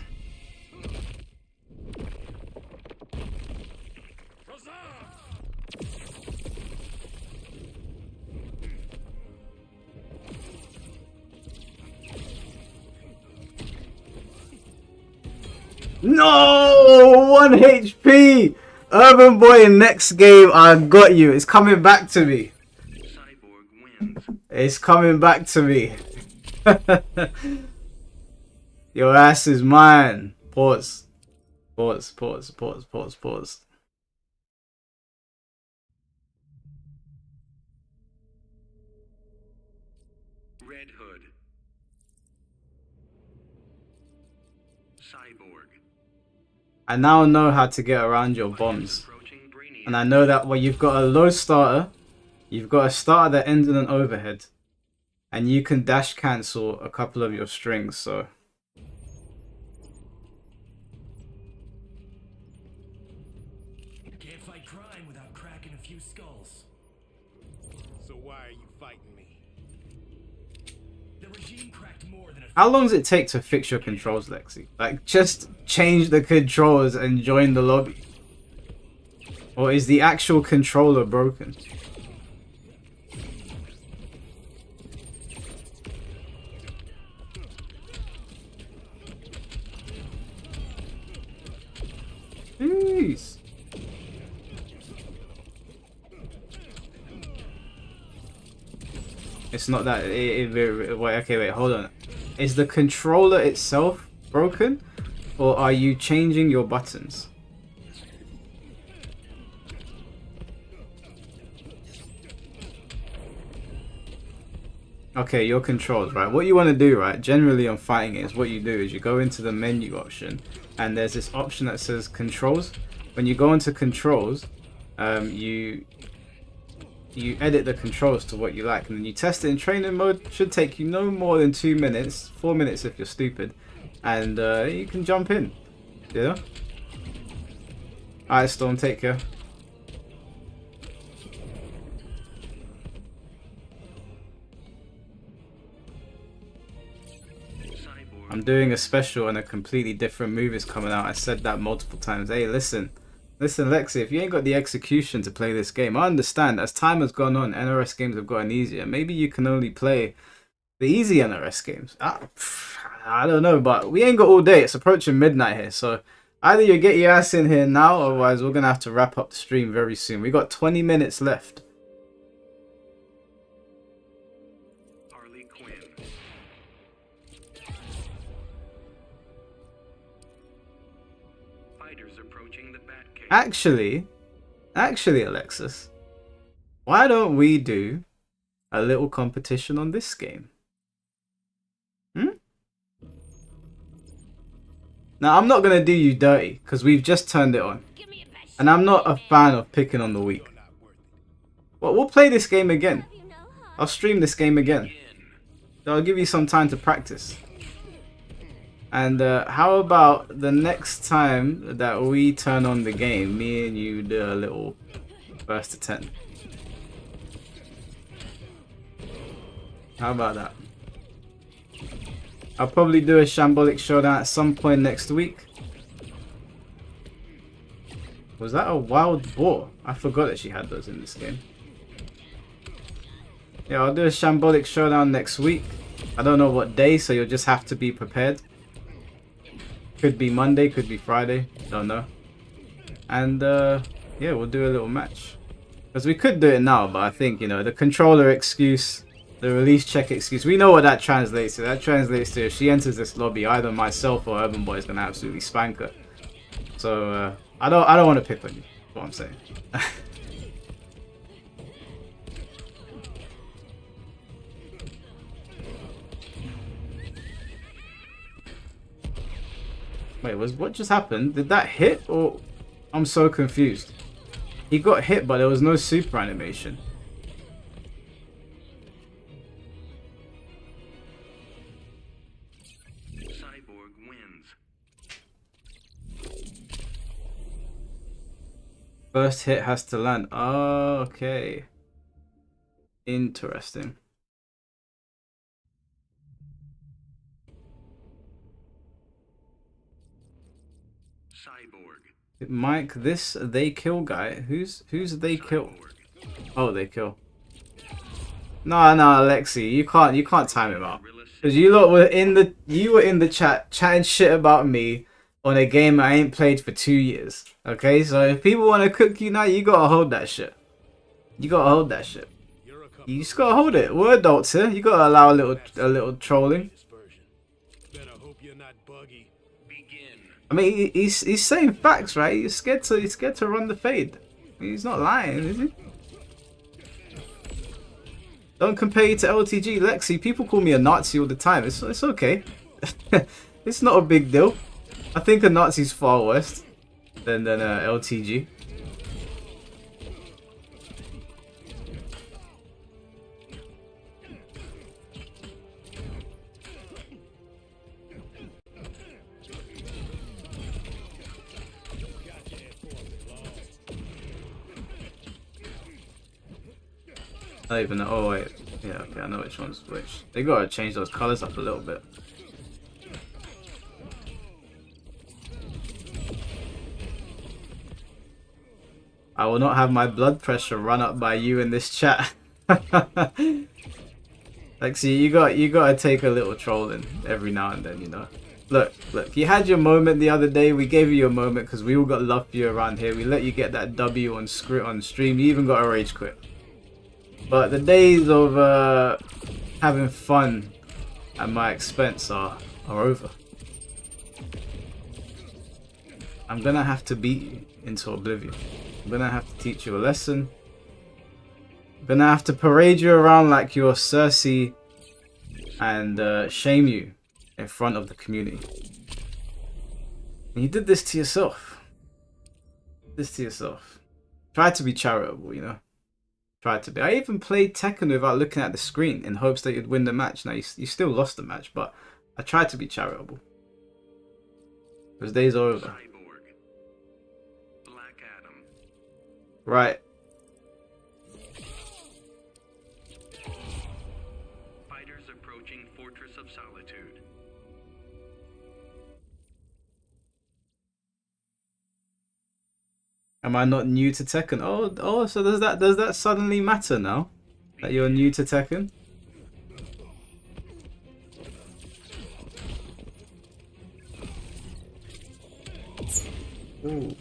Speaker 1: No! 1 HP! Urban Boy, next game, I got you. It's coming back to me.
Speaker 5: Cyborg wins.
Speaker 1: It's coming back to me. Your ass is mine. Pause. Pause, pause, pause, pause, pause.
Speaker 5: Red Hood. Cyborg.
Speaker 1: I now know how to get around your bombs.
Speaker 5: Approaching Brainiac.
Speaker 1: And I know that when you've got a low starter, you've got a starter that ends in an overhead. And you can dash cancel a couple of your strings, so...
Speaker 2: Can't fight crime without cracking a few skulls.
Speaker 8: So why are you fighting me?
Speaker 2: The regime cracked more than a
Speaker 1: How long does it take to fix your controls, Lexi? Like, just change the controls and join the lobby. Or is the actual controller broken? Jeez. It's not that. Wait, okay, wait, hold on. Is the controller itself broken, or are you changing your buttons? Okay, your controls, right? What you want to do, right? Generally on fighting games, what you do is you go into the menu option, and there's this option that says controls. When you go into controls, you edit the controls to what you like, and then you test it in training mode. Should take you no more than 2 minutes, 4 minutes if you're stupid, and you can jump in. Yeah. Alright, Storm, take care. I'm doing a special and a completely different move is coming out. I said that multiple times. Hey, listen, Lexi, if you ain't got the execution to play this game, I understand. As time has gone on, NRS games have gotten easier. Maybe you can only play the easy NRS games. I don't know, but we ain't got all day. It's approaching midnight here, so either you get your ass in here now, otherwise we're gonna have to wrap up the stream very soon. We got 20 minutes left. Actually, Alexis, why don't we do a little competition on this game? Now, I'm not going to do you dirty, because we've just turned it on. And I'm not a fan of picking on the weak. Well, we'll play this game again. I'll stream this game again. I'll give you some time to practice. And how about the next time that we turn on the game, me and you do a little first to 10. How about that? I'll probably do a Shambolic Showdown at some point next week. Was that a wild boar? I forgot that she had those in this game. Yeah, I'll do a Shambolic Showdown next week. I don't know what day, so you'll just have to be prepared. Could be Monday, could be Friday, don't know. And yeah, we'll do a little match. Because we could do it now, but I think, you know, the controller excuse, the release check excuse, we know what that translates to. That translates to if she enters this lobby, either myself or Urban Boy is going to absolutely spank her. So I don't want to pick on you, is what I'm saying. Wait, what just happened? Did that hit or... I'm so confused. He got hit, but there was no super animation.
Speaker 5: Cyborg wins.
Speaker 1: First hit has to land. Oh, okay. Interesting.
Speaker 5: Cyborg.
Speaker 1: Mike, this they kill guy. Who's they kill? Oh, they kill. No, Alexi, you can't time him out. Cause you lot were in the chat chatting shit about me on a game I ain't played for 2 years. Okay, so if people want to cook you now, you gotta hold that shit. You gotta hold that shit. You just gotta hold it. We're adults here. You gotta allow a little trolling.
Speaker 8: Better hope you're not buggy.
Speaker 5: Begin.
Speaker 1: I mean, he's saying facts, right? He's scared to run the fade. He's not lying, is he? Don't compare you to LTG, Lexi. People call me a Nazi all the time. It's okay. It's not a big deal. I think a Nazi's far worse than LTG. I don't even know. Oh wait, yeah, okay, I know which one's which. They gotta change those colors up a little bit. I will not have my blood pressure run up by you in this chat. Like, see, you gotta take a little trolling every now and then, you know. Look, you had your moment the other day. We gave you your moment because we all got love for you around here. We let you get that W on stream. You even got a rage quit. But the days of having fun at my expense are over. I'm gonna have to beat you into oblivion. I'm gonna have to teach you a lesson. I'm gonna have to parade you around like you're Cersei and shame you in front of the community. And you did this to yourself. Try to be charitable, you know. Tried to be. I even played Tekken without looking at the screen in hopes that you'd win the match. Now you still lost the match, but I tried to be charitable. Those days are over.
Speaker 5: Cyborg. Black Adam.
Speaker 1: Right.
Speaker 5: Fighters approaching Fortress of Solitude.
Speaker 1: Am I not new to Tekken? Oh, so does that suddenly matter now? That you're new to Tekken? Ooh.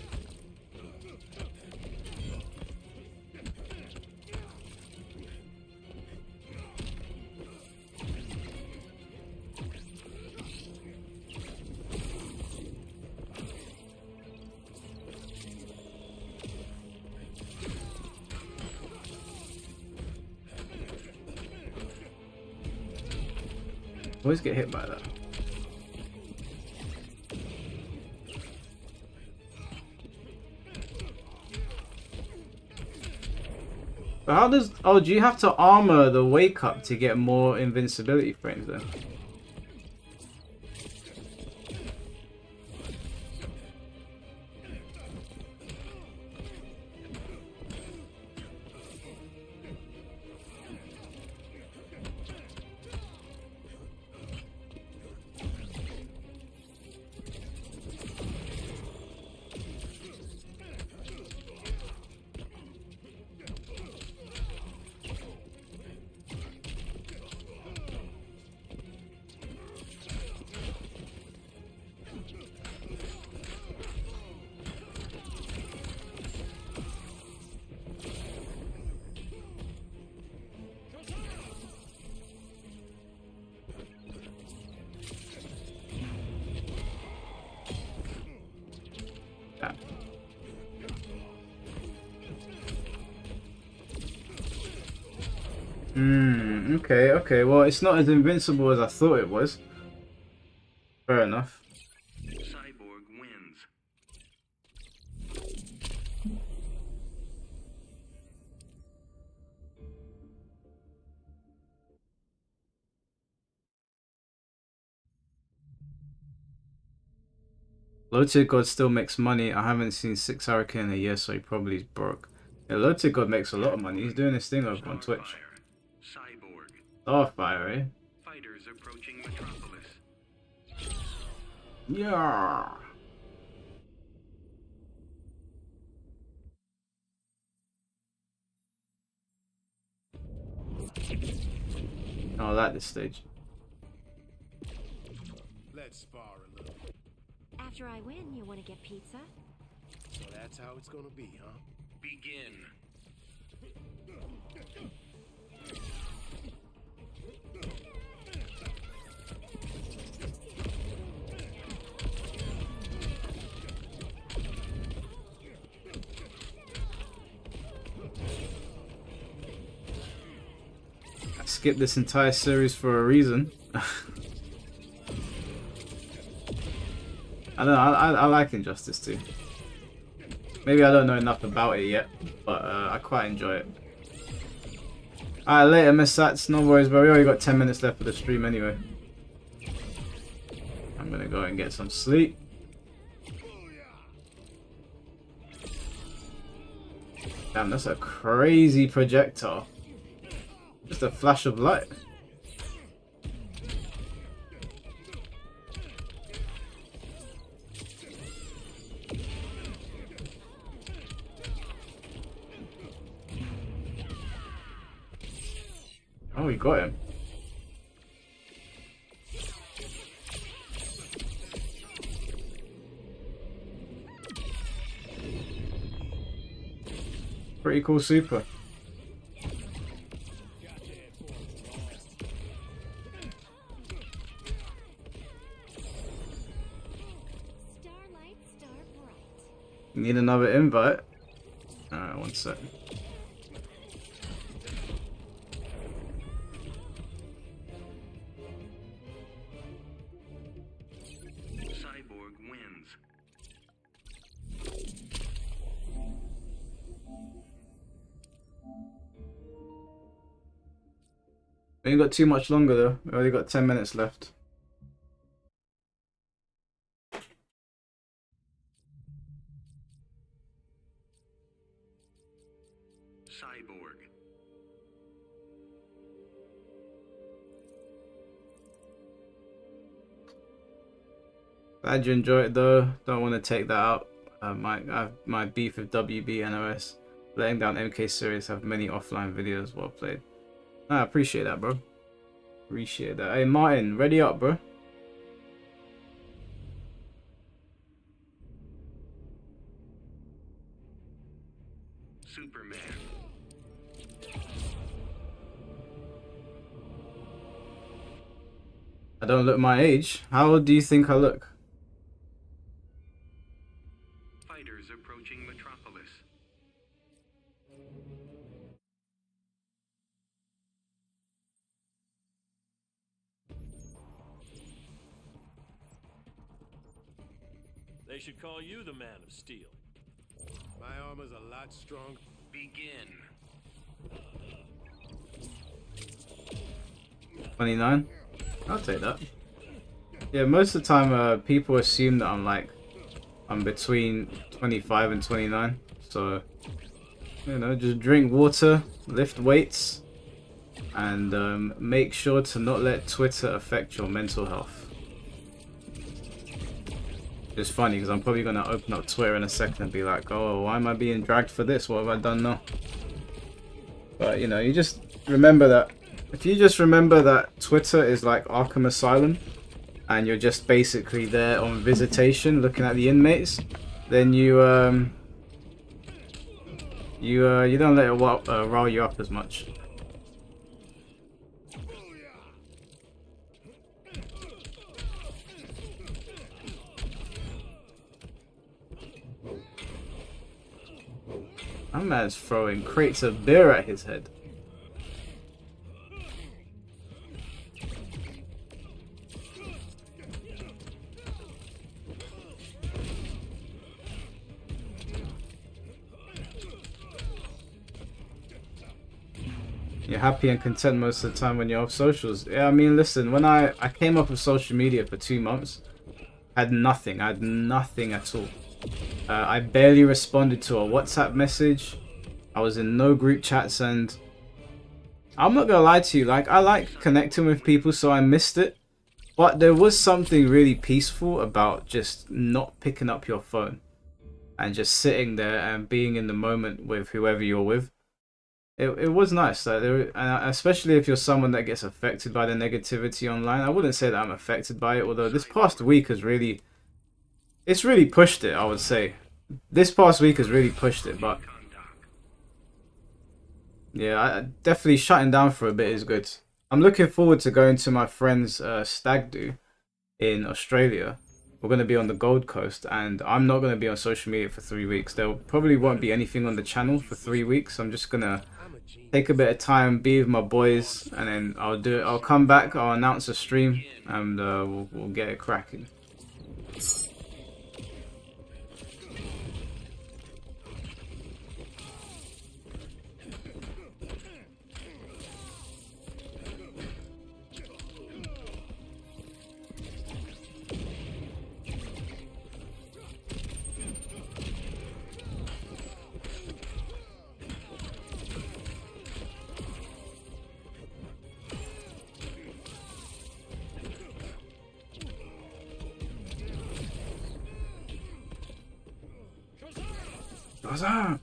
Speaker 1: Always get hit by that. But how does... Oh, do you have to armor the wake up to get more invincibility frames then? Okay, okay. Well, it's not as invincible as I thought it was. Fair enough.
Speaker 5: Cyborg wins.
Speaker 1: Low-tier God still makes money. I haven't seen 6 Hurricane in a year, so he probably is broke. Yeah, Low-tier God makes a lot of money. He's doing his thing over on Twitch.
Speaker 5: Cyborg.
Speaker 1: Starfire, eh?
Speaker 5: Fighters approaching Metropolis.
Speaker 1: Yeah. I like this stage.
Speaker 8: Let's spar a little.
Speaker 10: After I win, you want to get pizza?
Speaker 8: So that's how it's gonna be, huh?
Speaker 5: Begin.
Speaker 1: I skipped this entire series for a reason. I don't know, I like Injustice 2. Maybe I don't know enough about it yet, but I quite enjoy it. Alright, later, Miss Sats. No worries, bro. We already got 10 minutes left for the stream anyway. I'm gonna go and get some sleep. Damn, that's a crazy projectile. Just a flash of light. Oh, we got him. Pretty cool super.
Speaker 10: Starlight, star bright.
Speaker 1: Need another invite. Alright, one sec.
Speaker 5: Cyborg wins.
Speaker 1: We ain't got too much longer though. We only got 10 minutes left.
Speaker 5: Cyborg.
Speaker 1: Glad you enjoy it though. Don't want to take that out. My beef with WB NOS. Letting down MK series have many offline videos well played. I appreciate that, bro. Appreciate that. Hey Martin, ready up, bro.
Speaker 5: Superman.
Speaker 1: I don't look my age. How old do you think I look?
Speaker 5: Fighters approaching Metropolis.
Speaker 2: They should call you the Man of Steel.
Speaker 8: My armor's a lot stronger.
Speaker 5: Begin.
Speaker 1: 29? I'll take that. Yeah, most of the time people assume that I'm between 25 and 29. So, you know, just drink water, lift weights, and make sure to not let Twitter affect your mental health. It's funny because I'm probably going to open up Twitter in a second and be like, oh, why am I being dragged for this? What have I done now? But, you know, you just remember that. If you just remember that Twitter is like Arkham Asylum, and you're just basically there on visitation looking at the inmates, then you don't let it rile you up as much. That man's throwing crates of beer at his head. You're happy and content most of the time when you're off socials. Yeah, I mean, listen, when I came off of social media for 2 months, I had nothing. I had nothing at all. I barely responded to a WhatsApp message. I was in no group chats, and I'm not gonna lie to you, like, I like connecting with people, so I missed it. But there was something really peaceful about just not picking up your phone and just sitting there and being in the moment with whoever you're with. It was nice, like, especially if you're someone that gets affected by the negativity online. I wouldn't say that I'm affected by it, although this past week has really, it's really pushed it, I would say. This past week has really pushed it, but yeah, definitely shutting down for a bit is good. I'm looking forward to going to my friend's stag do in Australia. We're going to be on the Gold Coast, and I'm not going to be on social media for 3 weeks. There probably won't be anything on the channel for 3 weeks. I'm just going to take a bit of time, be with my boys, and then I'll come back, I'll announce a stream, and we'll get it cracking. What's up?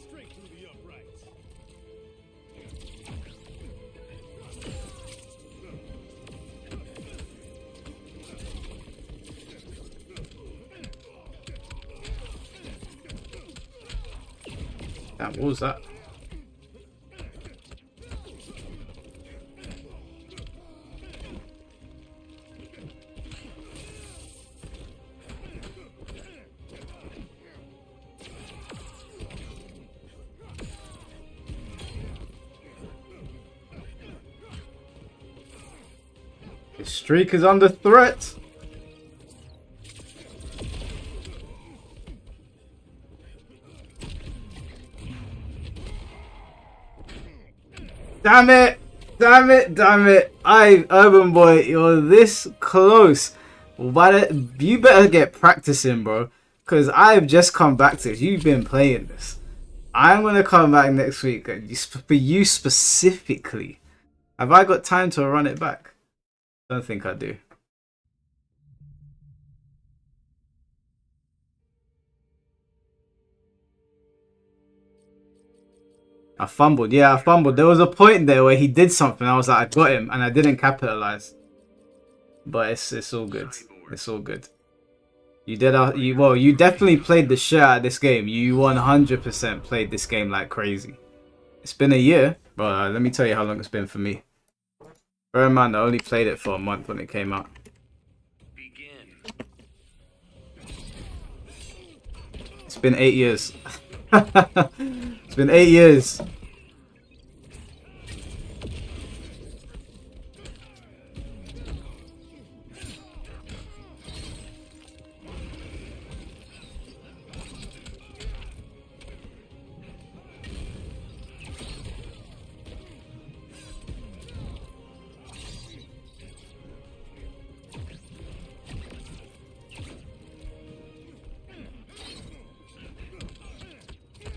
Speaker 8: Straight through the uprights.
Speaker 1: Damn, what was that? His streak is under threat. Damn it! Damn it! Damn it! Urban Boy, you're this close. You better get practicing, bro. Because I've just come back to this. You've been playing this. I'm going to come back next week for you specifically. Have I got time to run it back? Don't think I do. I fumbled. Yeah, I fumbled. There was a point there where he did something. I was like, I got him, and I didn't capitalize. But it's all good. It's all good. You did. You definitely played the shit out of this game. You 100% played this game like crazy. It's been a year, but let me tell you how long it's been for me. Bear in mind, I only played it for a month when it came out. It's been 8 years. It's been 8 years.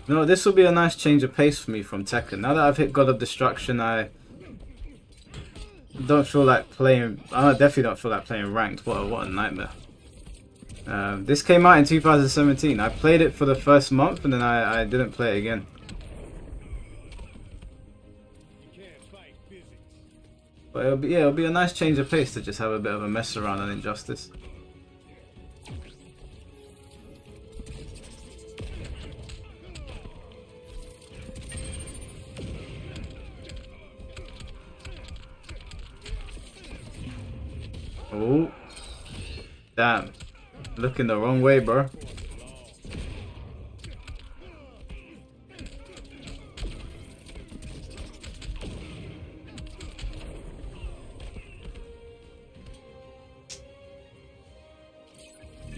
Speaker 1: No, this will be a nice change of pace for me from Tekken. Now that I've hit God of Destruction, I don't feel like playing. I definitely don't feel like playing ranked. What a nightmare. This came out in 2017. I played it for the first month and then I didn't play it again. But it'll be a nice change of pace to just have a bit of a mess around on Injustice. Oh. Damn. Looking the wrong way, bro.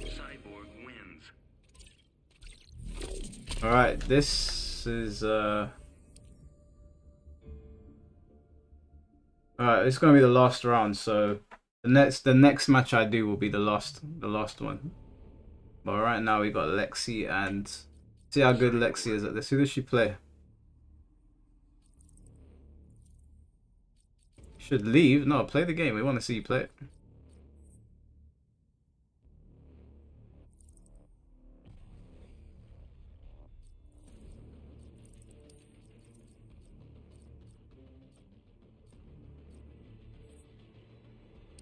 Speaker 5: Cyborg wins.
Speaker 1: Alright, this is alright, it's gonna be the last round, so the next match I do will be the last one. But right now we got Lexi, and see how good Lexi is at this. Who does she play? Should leave? No, play the game. We want to see you play it.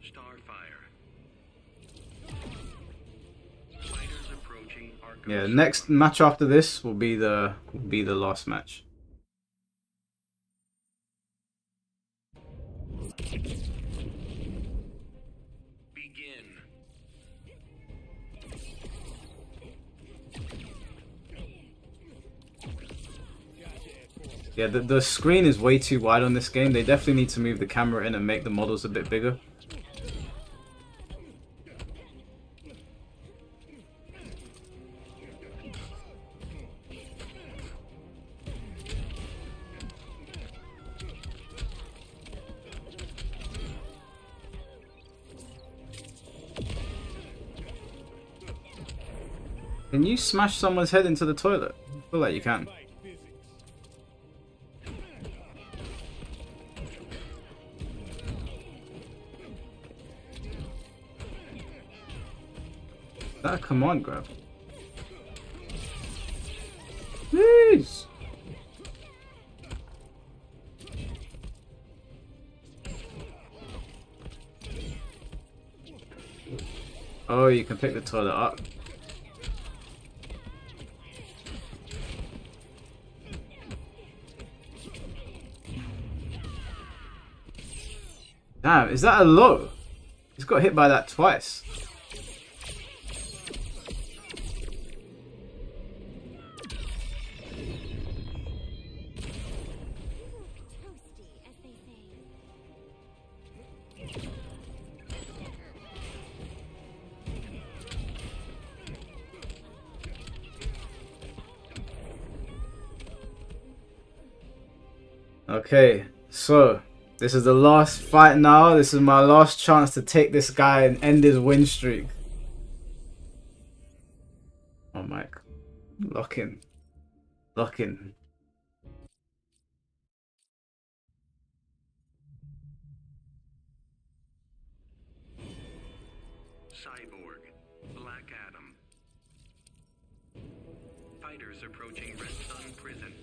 Speaker 5: Starfire. Fighters approaching Arkham.
Speaker 1: Yeah, next match after this will be the last match.
Speaker 5: Begin.
Speaker 1: Yeah, the screen is way too wide on this game. They definitely need to move the camera in and make the models a bit bigger. Can you smash someone's head into the toilet? I feel like you can. Is that a command grab? Jeez! Oh, you can pick the toilet up. Damn, is that a low? He's got hit by that twice.
Speaker 10: Toasty, as they say.
Speaker 1: Okay, so this is the last fight now. This is my last chance to take this guy and end his win streak. Oh my, lock in. Lock in.
Speaker 5: Cyborg. Black Adam. Fighters approaching Red Sun Prison.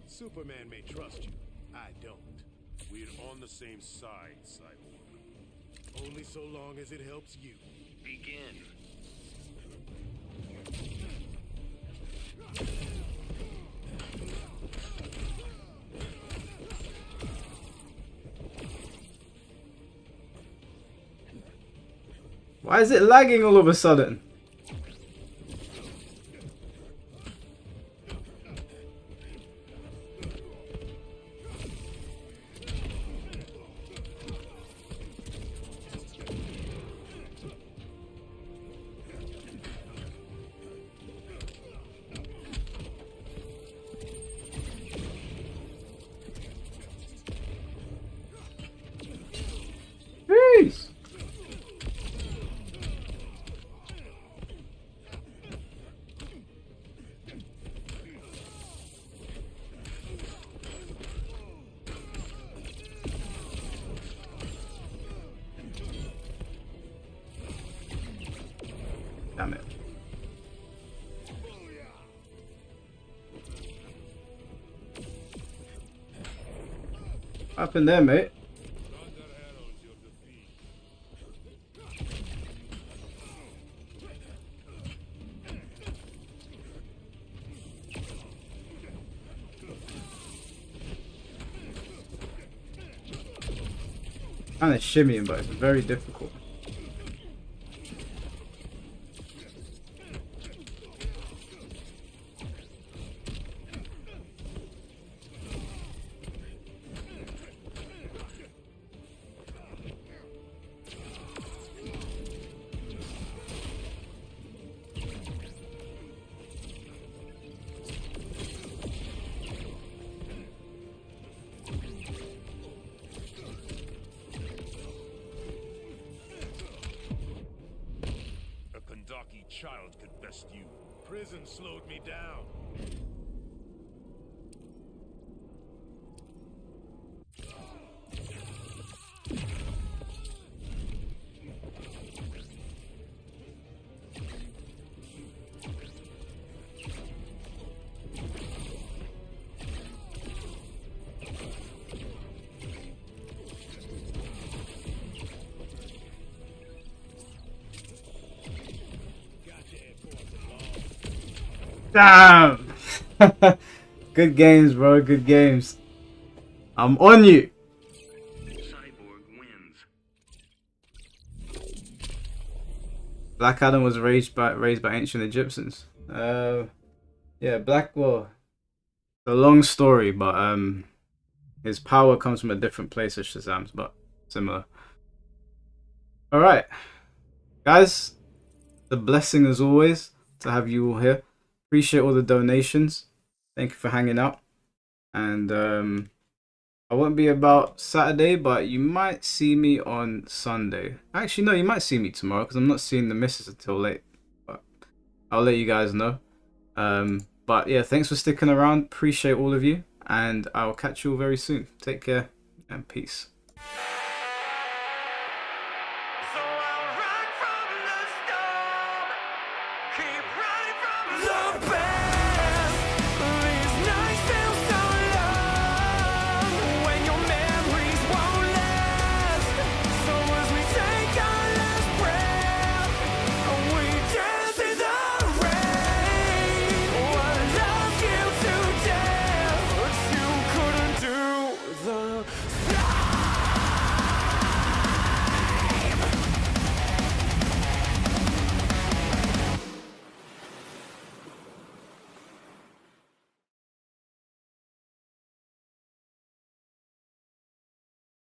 Speaker 8: Superman may trust you. I don't.
Speaker 6: We're on the same side, Cyborg.
Speaker 8: Only so long as it helps you.
Speaker 5: Begin.
Speaker 1: Why is it lagging all of a sudden? Jeez. Damn it. What happened there, mate? Kind of shimmying, but it's very difficult.
Speaker 6: Child could best you.
Speaker 8: Prison slowed me down.
Speaker 1: Damn! Good games, bro. Good games. I'm on you.
Speaker 5: Cyborg wins.
Speaker 1: Black Adam was raised by ancient Egyptians. Yeah, well, it's a long story, but his power comes from a different place as Shazam's, but similar. All right, guys. The blessing as always to have you all here. Appreciate all the donations. Thank you for hanging out. And I won't be about Saturday, but you might see me on Sunday. Actually, no, you might see me tomorrow because I'm not seeing the missus until late. But I'll let you guys know. But yeah, thanks for sticking around. Appreciate all of you. And I'll catch you all very soon. Take care and peace.